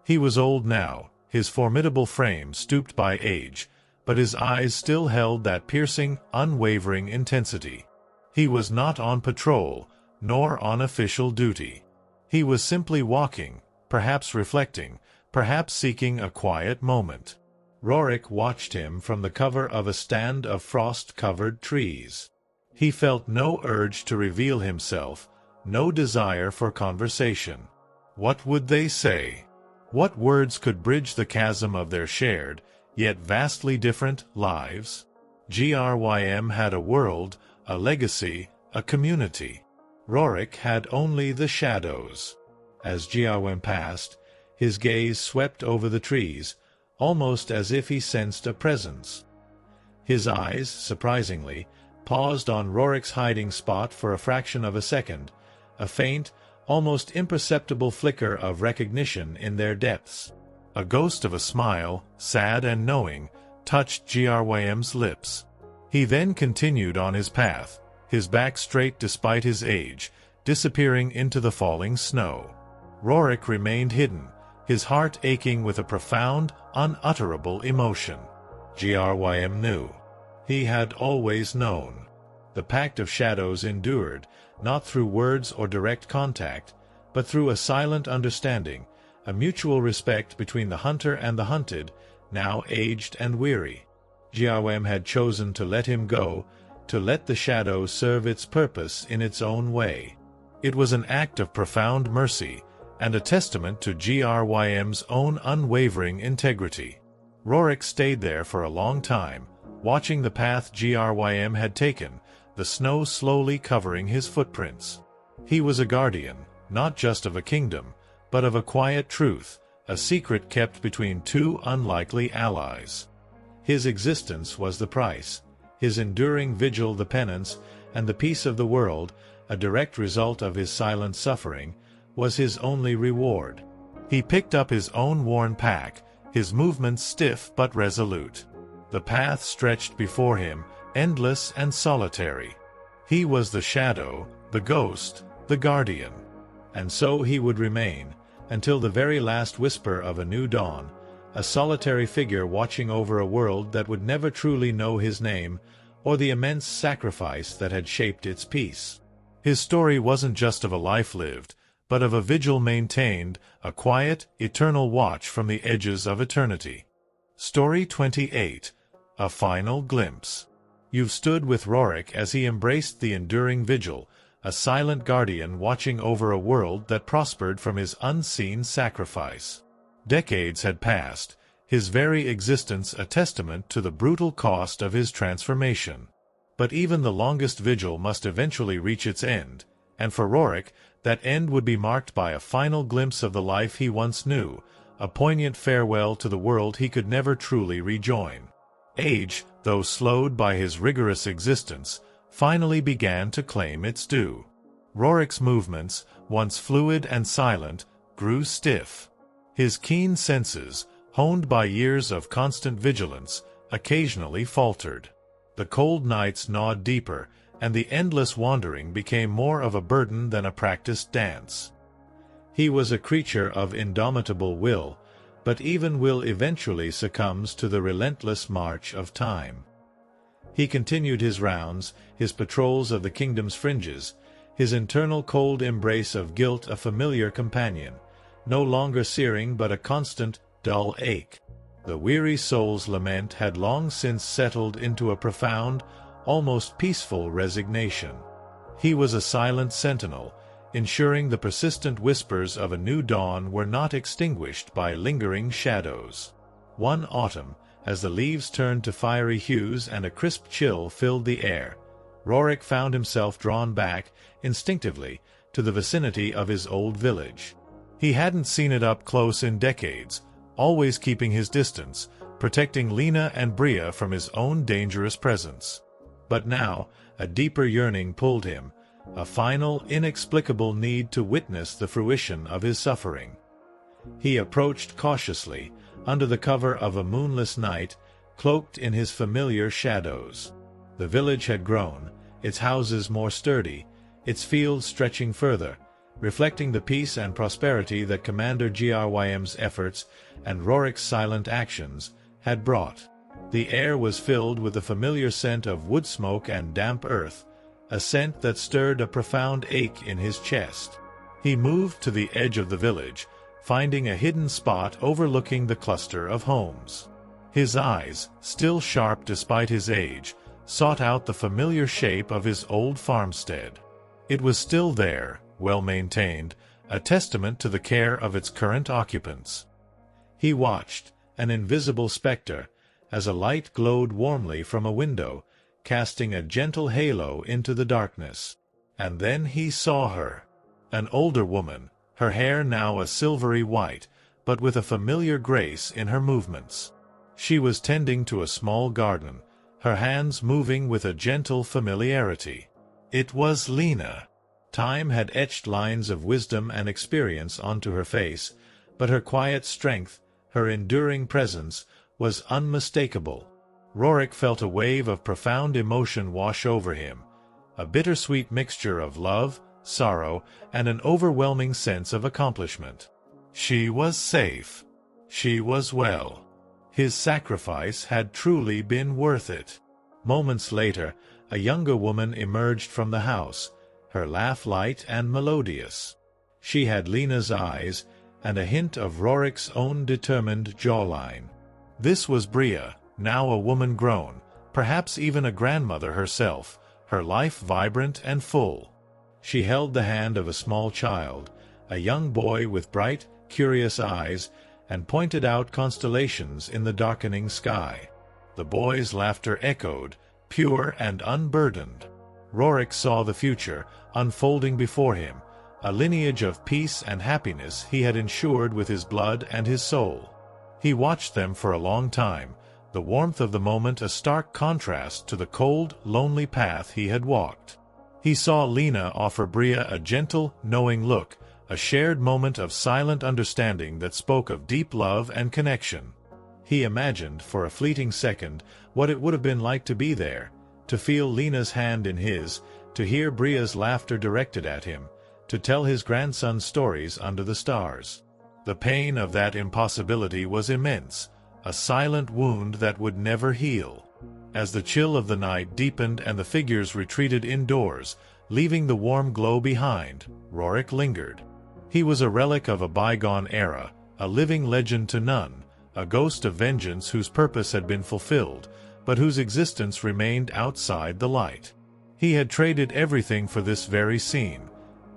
He was old now, his formidable frame stooped by age, but his eyes still held that piercing, unwavering intensity. He was not on patrol, nor on official duty. He was simply walking, perhaps reflecting, perhaps seeking a quiet moment. Roric watched him from the cover of a stand of frost-covered trees. He felt no urge to reveal himself, no desire for conversation. What would they say? What words could bridge the chasm of their shared, yet vastly different, lives? Grym had a world, a legacy, a community. Roric had only the shadows. As Grym passed, his gaze swept over the trees, almost as if he sensed a presence. His eyes, surprisingly, paused on Roric's hiding spot for a fraction of a second, a faint, almost imperceptible flicker of recognition in their depths. A ghost of a smile, sad and knowing, touched Grym's lips. He then continued on his path, his back straight despite his age, disappearing into the falling snow. Roric remained hidden, his heart aching with a profound, unutterable emotion. Grym knew. He had always known. The pact of shadows endured, not through words or direct contact, but through a silent understanding, a mutual respect between the hunter and the hunted, now aged and weary. Grym had chosen to let him go, to let the shadow serve its purpose in its own way. It was an act of profound mercy, and a testament to Grym's own unwavering integrity. Roric stayed there for a long time, watching the path Grym had taken, the snow slowly covering his footprints. He was a guardian, not just of a kingdom, but of a quiet truth, a secret kept between two unlikely allies. His existence was the price, his enduring vigil the penance, and the peace of the world, a direct result of his silent suffering, was his only reward. He picked up his own worn pack, his movements stiff but resolute. The path stretched before him, endless and solitary. He was the shadow, the ghost, the guardian. And so he would remain, until the very last whisper of a new dawn, a solitary figure watching over a world that would never truly know his name, or the immense sacrifice that had shaped its peace. His story wasn't just of a life lived, but of a vigil maintained, a quiet, eternal watch from the edges of eternity. Story 28. A Final Glimpse. You've stood with Roric as he embraced the enduring vigil, a silent guardian watching over a world that prospered from his unseen sacrifice. Decades had passed, his very existence a testament to the brutal cost of his transformation. But even the longest vigil must eventually reach its end, and for Roric, that end would be marked by a final glimpse of the life he once knew, a poignant farewell to the world he could never truly rejoin. Age, though slowed by his rigorous existence, finally began to claim its due. Roric's movements, once fluid and silent, grew stiff. His keen senses, honed by years of constant vigilance, occasionally faltered. The cold nights gnawed deeper, and the endless wandering became more of a burden than a practiced dance. He was a creature of indomitable will, but even will eventually succumbs to the relentless march of time. He continued his rounds, his patrols of the kingdom's fringes, his internal cold embrace of guilt a familiar companion, no longer searing but a constant, dull ache. The weary soul's lament had long since settled into a profound, almost peaceful resignation. He was a silent sentinel, ensuring the persistent whispers of a new dawn were not extinguished by lingering shadows. One autumn, as the leaves turned to fiery hues and a crisp chill filled the air, Roric found himself drawn back, instinctively, to the vicinity of his old village. He hadn't seen it up close in decades, always keeping his distance, protecting Lena and Bria from his own dangerous presence. But now, a deeper yearning pulled him, a final, inexplicable need to witness the fruition of his suffering. He approached cautiously, under the cover of a moonless night, cloaked in his familiar shadows. The village had grown, its houses more sturdy, its fields stretching further, reflecting the peace and prosperity that Commander Grym's efforts and Roric's silent actions had brought. The air was filled with the familiar scent of wood smoke and damp earth, a scent that stirred a profound ache in his chest. He moved to the edge of the village, finding a hidden spot overlooking the cluster of homes. His eyes, still sharp despite his age, sought out the familiar shape of his old farmstead. It was still there, well maintained, a testament to the care of its current occupants. He watched, an invisible spectre, as a light glowed warmly from a window, casting a gentle halo into the darkness. And then he saw her. An older woman, her hair now a silvery white, but with a familiar grace in her movements. She was tending to a small garden, her hands moving with a gentle familiarity. It was Lena. Time had etched lines of wisdom and experience onto her face, but her quiet strength, her enduring presence, was unmistakable. Roric felt a wave of profound emotion wash over him, a bittersweet mixture of love, sorrow, and an overwhelming sense of accomplishment. She was safe. She was well. His sacrifice had truly been worth it. Moments later, a younger woman emerged from the house, her laugh light and melodious. She had Lena's eyes, and a hint of Roric's own determined jawline. This was Bria, now a woman grown, perhaps even a grandmother herself, her life vibrant and full. She held the hand of a small child, a young boy with bright, curious eyes, and pointed out constellations in the darkening sky. The boy's laughter echoed, pure and unburdened. Roric saw the future unfolding before him, a lineage of peace and happiness he had ensured with his blood and his soul. He watched them for a long time, the warmth of the moment a stark contrast to the cold, lonely path he had walked. He saw Lena offer Bria a gentle, knowing look, a shared moment of silent understanding that spoke of deep love and connection. He imagined, for a fleeting second, what it would have been like to be there, to feel Lena's hand in his, to hear Bria's laughter directed at him, to tell his grandson's stories under the stars. The pain of that impossibility was immense, a silent wound that would never heal. As the chill of the night deepened and the figures retreated indoors, leaving the warm glow behind, Roric lingered. He was a relic of a bygone era, a living legend to none, a ghost of vengeance whose purpose had been fulfilled, but whose existence remained outside the light. He had traded everything for this very scene: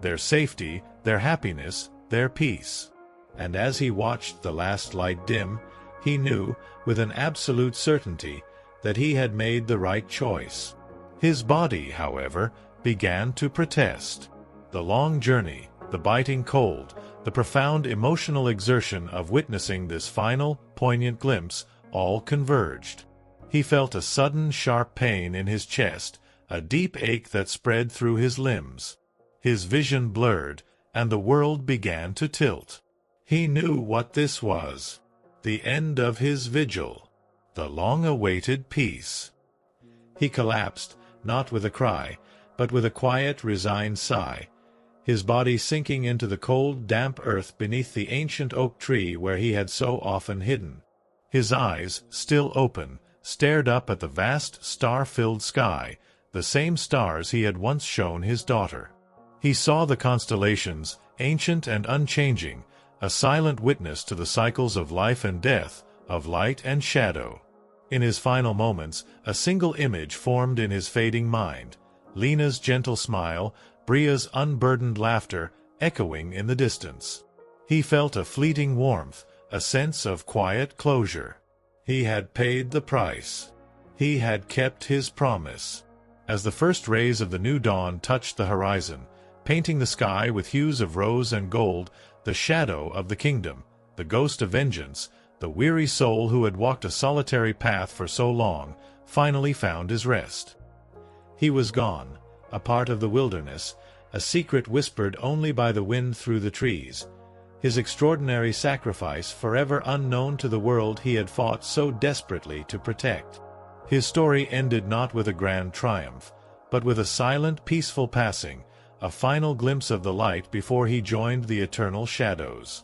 their safety, their happiness, their peace. And as he watched the last light dim, he knew, with an absolute certainty, that he had made the right choice. His body, however, began to protest. The long journey, the biting cold, the profound emotional exertion of witnessing this final, poignant glimpse, all converged. He felt a sudden sharp pain in his chest, a deep ache that spread through his limbs. His vision blurred, and the world began to tilt. He knew what this was: the end of his vigil, the long-awaited peace. He collapsed, not with a cry, but with a quiet, resigned sigh, his body sinking into the cold, damp earth beneath the ancient oak tree where he had so often hidden. His eyes, still open, stared up at the vast, star-filled sky, the same stars he had once shown his daughter. He saw the constellations, ancient and unchanging, a silent witness to the cycles of life and death, of light and shadow. In his final moments, a single image formed in his fading mind: Lena's gentle smile, Bria's unburdened laughter, echoing in the distance. He felt a fleeting warmth, a sense of quiet closure. He had paid the price. He had kept his promise. As the first rays of the new dawn touched the horizon, painting the sky with hues of rose and gold, the shadow of the kingdom, the ghost of vengeance, the weary soul who had walked a solitary path for so long, finally found his rest. He was gone, a part of the wilderness, a secret whispered only by the wind through the trees, his extraordinary sacrifice forever unknown to the world he had fought so desperately to protect. His story ended not with a grand triumph, but with a silent, peaceful passing, a final glimpse of the light before he joined the eternal shadows.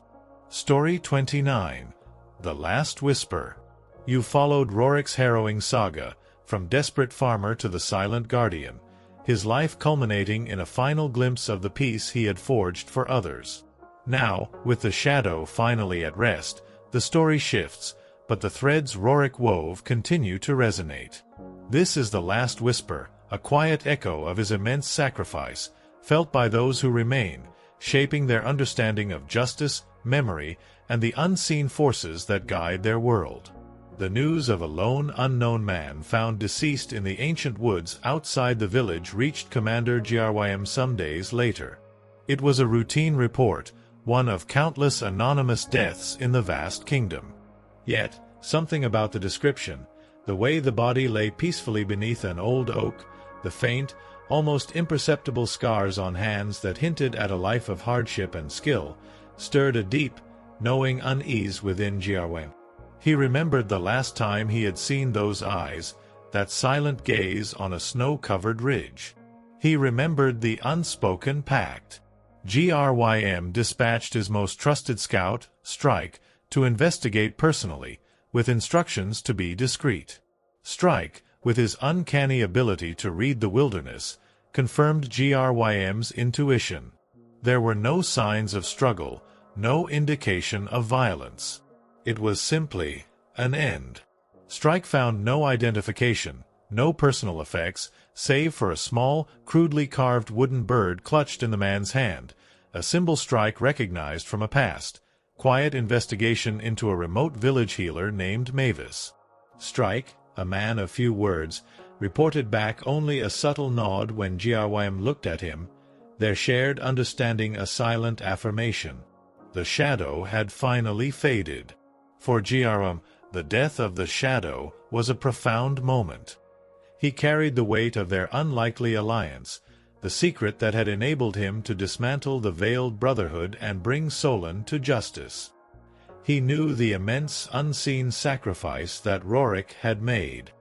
Story 29. The Last Whisper. You followed Roric's harrowing saga, from desperate farmer to the silent guardian, his life culminating in a final glimpse of the peace he had forged for others. Now, with the shadow finally at rest, the story shifts, but the threads Roric wove continue to resonate. This is the last whisper, a quiet echo of his immense sacrifice, felt by those who remain, shaping their understanding of justice, memory, and the unseen forces that guide their world. The news of a lone, unknown man found deceased in the ancient woods outside the village reached Commander Grym some days later. It was a routine report, one of countless anonymous deaths in the vast kingdom. Yet, something about the description, the way the body lay peacefully beneath an old oak, the faint, almost imperceptible scars on hands that hinted at a life of hardship and skill, stirred a deep, knowing unease within Grym. He remembered the last time he had seen those eyes, that silent gaze on a snow-covered ridge. He remembered the unspoken pact. Grym dispatched his most trusted scout, Strike, to investigate personally, with instructions to be discreet. Strike, with his uncanny ability to read the wilderness, confirmed Grym's intuition. There were no signs of struggle, no indication of violence. It was simply an end. Strike found no identification, no personal effects, save for a small, crudely carved wooden bird clutched in the man's hand, a symbol Strike recognized from a past, quiet investigation into a remote village healer named Mavis. Strike, a man of few words, reported back only a subtle nod when Grym looked at him, their shared understanding a silent affirmation. The shadow had finally faded. For Grym, the death of the shadow was a profound moment. He carried the weight of their unlikely alliance, the secret that had enabled him to dismantle the Veiled Brotherhood and bring Solon to justice. He knew the immense unseen sacrifice that Roric had made.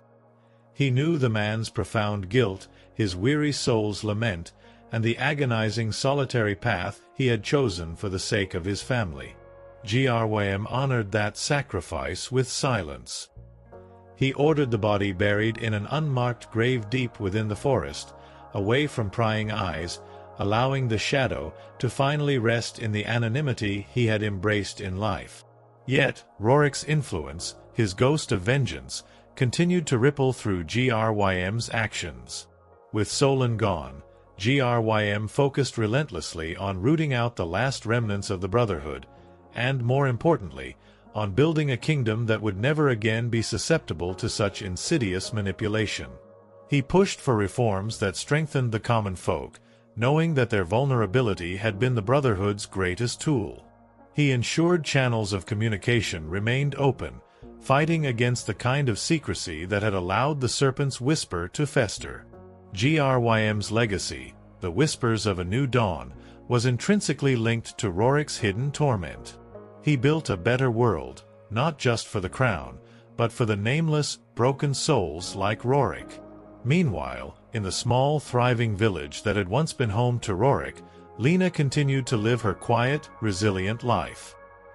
He knew the man's profound guilt, his weary soul's lament, and the agonizing solitary path he had chosen for the sake of his family. Grym honored that sacrifice with silence. He ordered the body buried in an unmarked grave deep within the forest, away from prying eyes, allowing the shadow to finally rest in the anonymity he had embraced in life. Yet, Roric's influence, his ghost of vengeance, continued to ripple through Grym's actions. With Solon gone, Grym focused relentlessly on rooting out the last remnants of the Brotherhood, and, more importantly, on building a kingdom that would never again be susceptible to such insidious manipulation. He pushed for reforms that strengthened the common folk, knowing that their vulnerability had been the Brotherhood's greatest tool. He ensured channels of communication remained open, fighting against the kind of secrecy that had allowed the Serpent's whisper to fester. Grym's legacy, the whispers of a new dawn, was intrinsically linked to Roric's hidden torment. He built a better world, not just for the crown, but for the nameless, broken souls like Roric. Meanwhile, in the small, thriving village that had once been home to Roric, Lena continued to live her quiet, resilient life.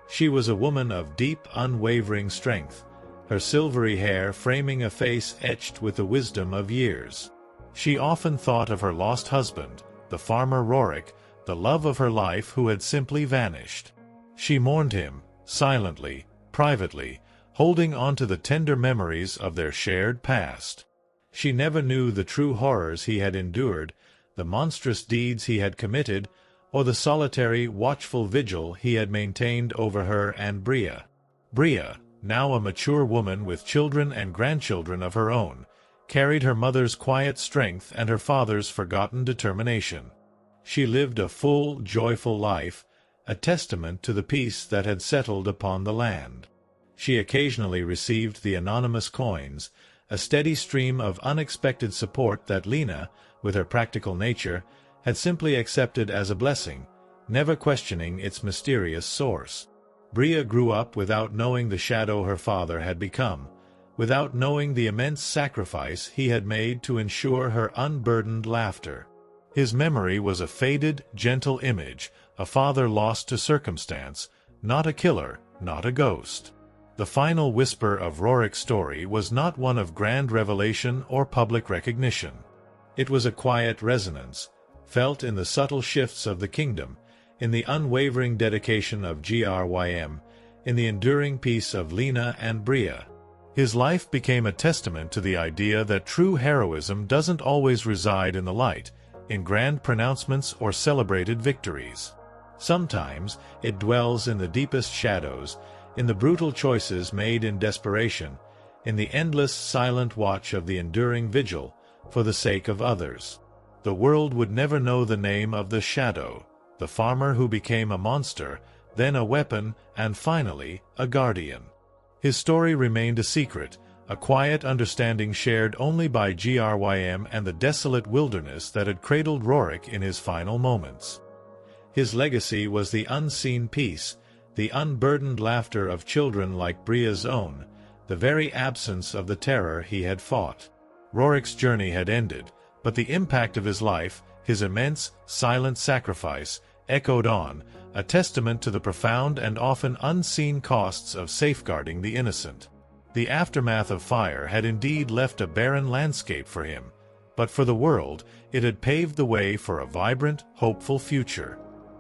She was a woman of deep, unwavering strength, her silvery hair framing a face etched with the wisdom of years. She often thought of her lost husband, the farmer Roric, the love of her life who had simply vanished. She mourned him, silently, privately, holding on to the tender memories of their shared past. She never knew the true horrors he had endured, the monstrous deeds he had committed, or the solitary, watchful vigil he had maintained over her and Bria. Bria, now a mature woman with children and grandchildren of her own, carried her mother's quiet strength and her father's forgotten determination. She lived a full, joyful life, a testament to the peace that had settled upon the land. She occasionally received the anonymous coins, a steady stream of unexpected support that Lena, with her practical nature, had simply accepted as a blessing, never questioning its mysterious source. Bria grew up without knowing the shadow her father had become, without knowing the immense sacrifice he had made to ensure her unburdened laughter. His memory was a faded, gentle image, a father lost to circumstance, not a killer, not a ghost. The final whisper of Roric's story was not one of grand revelation or public recognition. It was a quiet resonance, felt in the subtle shifts of the kingdom, in the unwavering dedication of Grym, in the enduring peace of Lena and Bria. His life became a testament to the idea that true heroism doesn't always reside in the light, in grand pronouncements or celebrated victories. Sometimes it dwells in the deepest shadows, in the brutal choices made in desperation, in the endless silent watch of the enduring vigil, for the sake of others. The world would never know the name of the shadow, the farmer who became a monster, then a weapon, and finally, a guardian. His story remained a secret, a quiet understanding shared only by Grym and the desolate wilderness that had cradled Roric in his final moments. His legacy was the unseen peace, the unburdened laughter of children like Bria's own, the very absence of the terror he had fought. Roric's journey had ended, but the impact of his life, his immense, silent sacrifice, echoed on, a testament to the profound and often unseen costs of safeguarding the innocent. The aftermath of fire had indeed left a barren landscape for him, but for the world it had paved the way for a vibrant, hopeful future.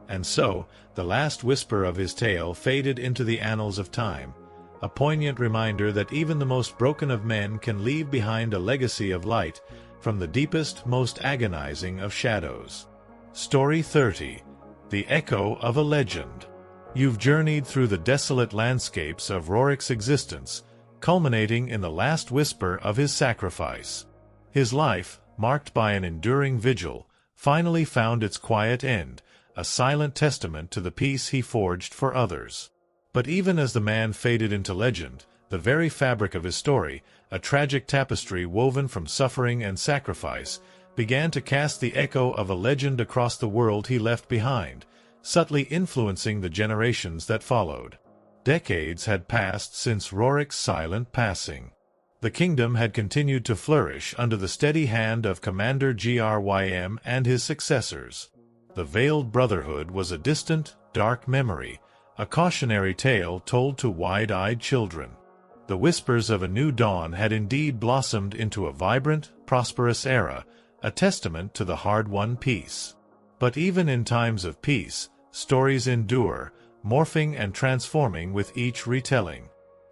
And so, the last whisper of his tale faded into the annals of time, a poignant reminder that even the most broken of men can leave behind a legacy of light from the deepest, most agonizing of shadows. Story 30. The Echo of a Legend. You've journeyed through the desolate landscapes of Roric's existence, culminating in the last whisper of his sacrifice. His life, marked by an enduring vigil, finally found its quiet end, a silent testament to the peace he forged for others. But even as the man faded into legend, the very fabric of his story, a tragic tapestry woven from suffering and sacrifice, began to cast the echo of a legend across the world he left behind, subtly influencing the generations that followed. Decades had passed since Roric's silent passing. The kingdom had continued to flourish under the steady hand of Commander Grym and his successors. The Veiled Brotherhood was a distant, dark memory, a cautionary tale told to wide-eyed children. The whispers of a new dawn had indeed blossomed into a vibrant, prosperous era, a testament to the hard-won peace. But even in times of peace, stories endure, morphing and transforming with each retelling.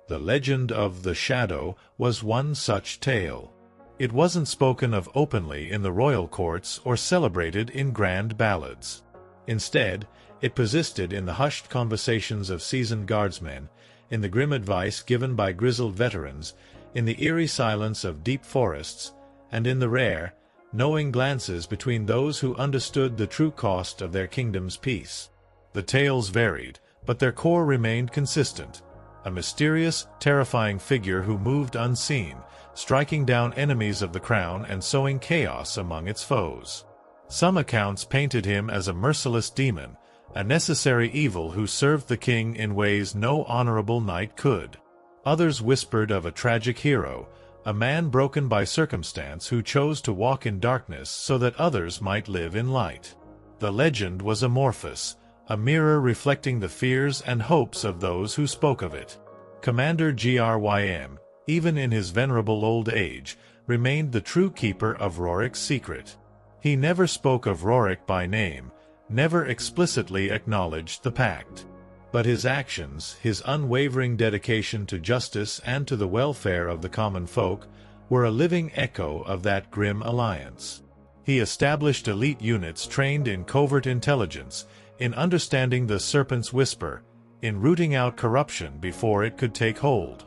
The legend of the Shadow was one such tale. It wasn't spoken of openly in the royal courts or celebrated in grand ballads. Instead, it persisted in the hushed conversations of seasoned guardsmen, in the grim advice given by grizzled veterans, in the eerie silence of deep forests, and in the rare, knowing glances between those who understood the true cost of their kingdom's peace. The tales varied, but their core remained consistent. A mysterious, terrifying figure who moved unseen, striking down enemies of the crown and sowing chaos among its foes. Some accounts painted him as a merciless demon, a necessary evil who served the king in ways no honorable knight could. Others whispered of a tragic hero, a man broken by circumstance who chose to walk in darkness so that others might live in light. The legend was amorphous, a mirror reflecting the fears and hopes of those who spoke of it. Commander Grym, even in his venerable old age, remained the true keeper of Roric's secret. He never spoke of Roric by name, never explicitly acknowledged the pact. But his actions, his unwavering dedication to justice and to the welfare of the common folk, were a living echo of that grim alliance. He established elite units trained in covert intelligence, in understanding the serpent's whisper, in rooting out corruption before it could take hold.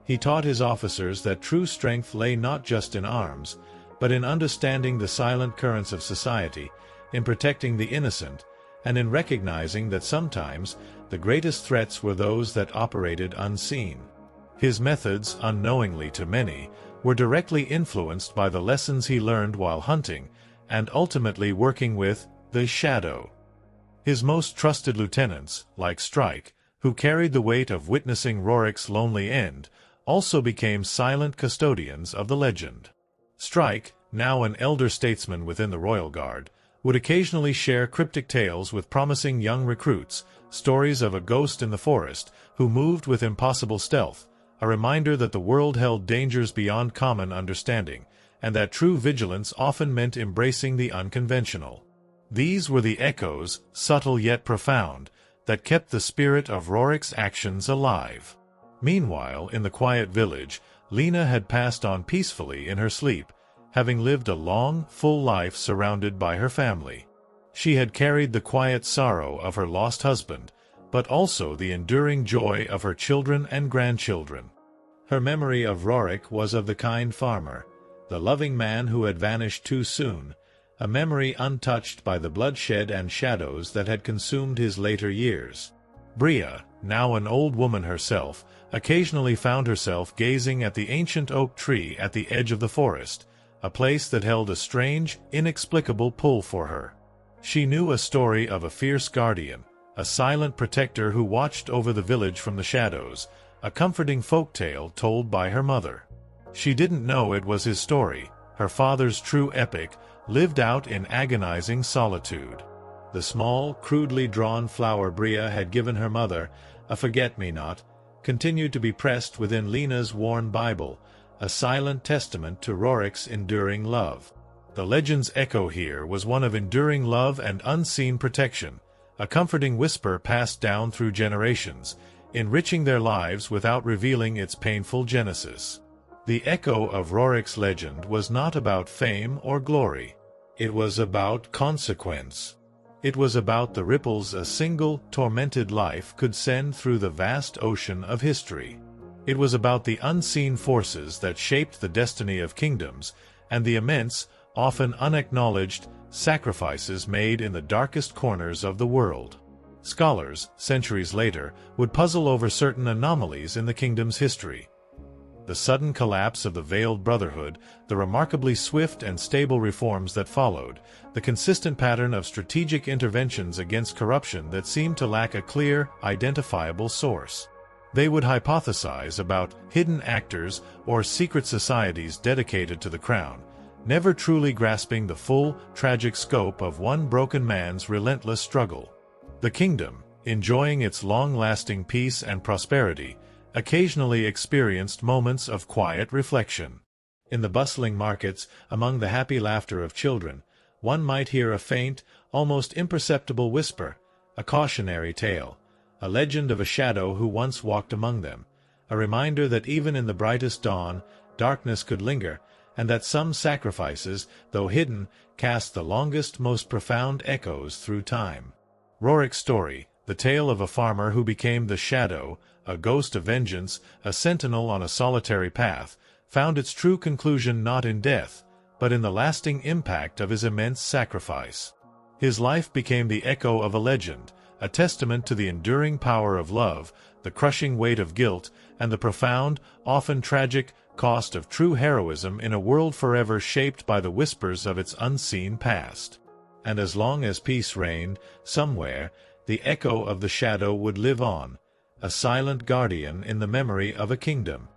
He taught his officers that true strength lay not just in arms, but in understanding the silent currents of society, in protecting the innocent, and in recognizing that sometimes the greatest threats were those that operated unseen. His methods, unknowingly to many, were directly influenced by the lessons he learned while hunting, and ultimately working with the Shadow. His most trusted lieutenants, like Strike, who carried the weight of witnessing Roric's lonely end, also became silent custodians of the legend. Strike, now an elder statesman within the Royal Guard, would occasionally share cryptic tales with promising young recruits, stories of a ghost in the forest who moved with impossible stealth, a reminder that the world held dangers beyond common understanding, and that true vigilance often meant embracing the unconventional. These were the echoes, subtle yet profound, that kept the spirit of Roric's actions alive. Meanwhile, in the quiet village, Lena had passed on peacefully in her sleep, having lived a long, full life surrounded by her family. She had carried the quiet sorrow of her lost husband, but also the enduring joy of her children and grandchildren. Her memory of Roric was of the kind farmer, the loving man who had vanished too soon, a memory untouched by the bloodshed and shadows that had consumed his later years. Bria, now an old woman herself, occasionally found herself gazing at the ancient oak tree at the edge of the forest, a place that held a strange, inexplicable pull for her. She knew a story of a fierce guardian, a silent protector who watched over the village from the shadows, a comforting folk tale told by her mother. She didn't know it was his story, her father's true epic, lived out in agonizing solitude. The small, crudely drawn flower Bria had given her mother, a forget-me-not, continued to be pressed within Lena's worn Bible, a silent testament to Roric's enduring love. The legend's echo here was one of enduring love and unseen protection, a comforting whisper passed down through generations, enriching their lives without revealing its painful genesis. The echo of Roric's legend was not about fame or glory. It was about consequence. It was about the ripples a single, tormented life could send through the vast ocean of history. It was about the unseen forces that shaped the destiny of kingdoms, and the immense, often unacknowledged, sacrifices made in the darkest corners of the world. Scholars, centuries later, would puzzle over certain anomalies in the kingdom's history. The sudden collapse of the Veiled Brotherhood, the remarkably swift and stable reforms that followed, the consistent pattern of strategic interventions against corruption that seemed to lack a clear, identifiable source. They would hypothesize about hidden actors or secret societies dedicated to the crown, never truly grasping the full, tragic scope of one broken man's relentless struggle. The kingdom, enjoying its long-lasting peace and prosperity, occasionally experienced moments of quiet reflection. In the bustling markets, among the happy laughter of children, one might hear a faint, almost imperceptible whisper, a cautionary tale, a legend of a shadow who once walked among them, a reminder that even in the brightest dawn, darkness could linger, and that some sacrifices, though hidden, cast the longest, most profound echoes through time. Roric's story, the tale of a farmer who became the shadow, a ghost of vengeance, a sentinel on a solitary path, found its true conclusion not in death, but in the lasting impact of his immense sacrifice. His life became the echo of a legend, a testament to the enduring power of love, the crushing weight of guilt, and the profound, often tragic, cost of true heroism in a world forever shaped by the whispers of its unseen past. And as long as peace reigned, somewhere, the echo of the shadow would live on, a silent guardian in the memory of a kingdom.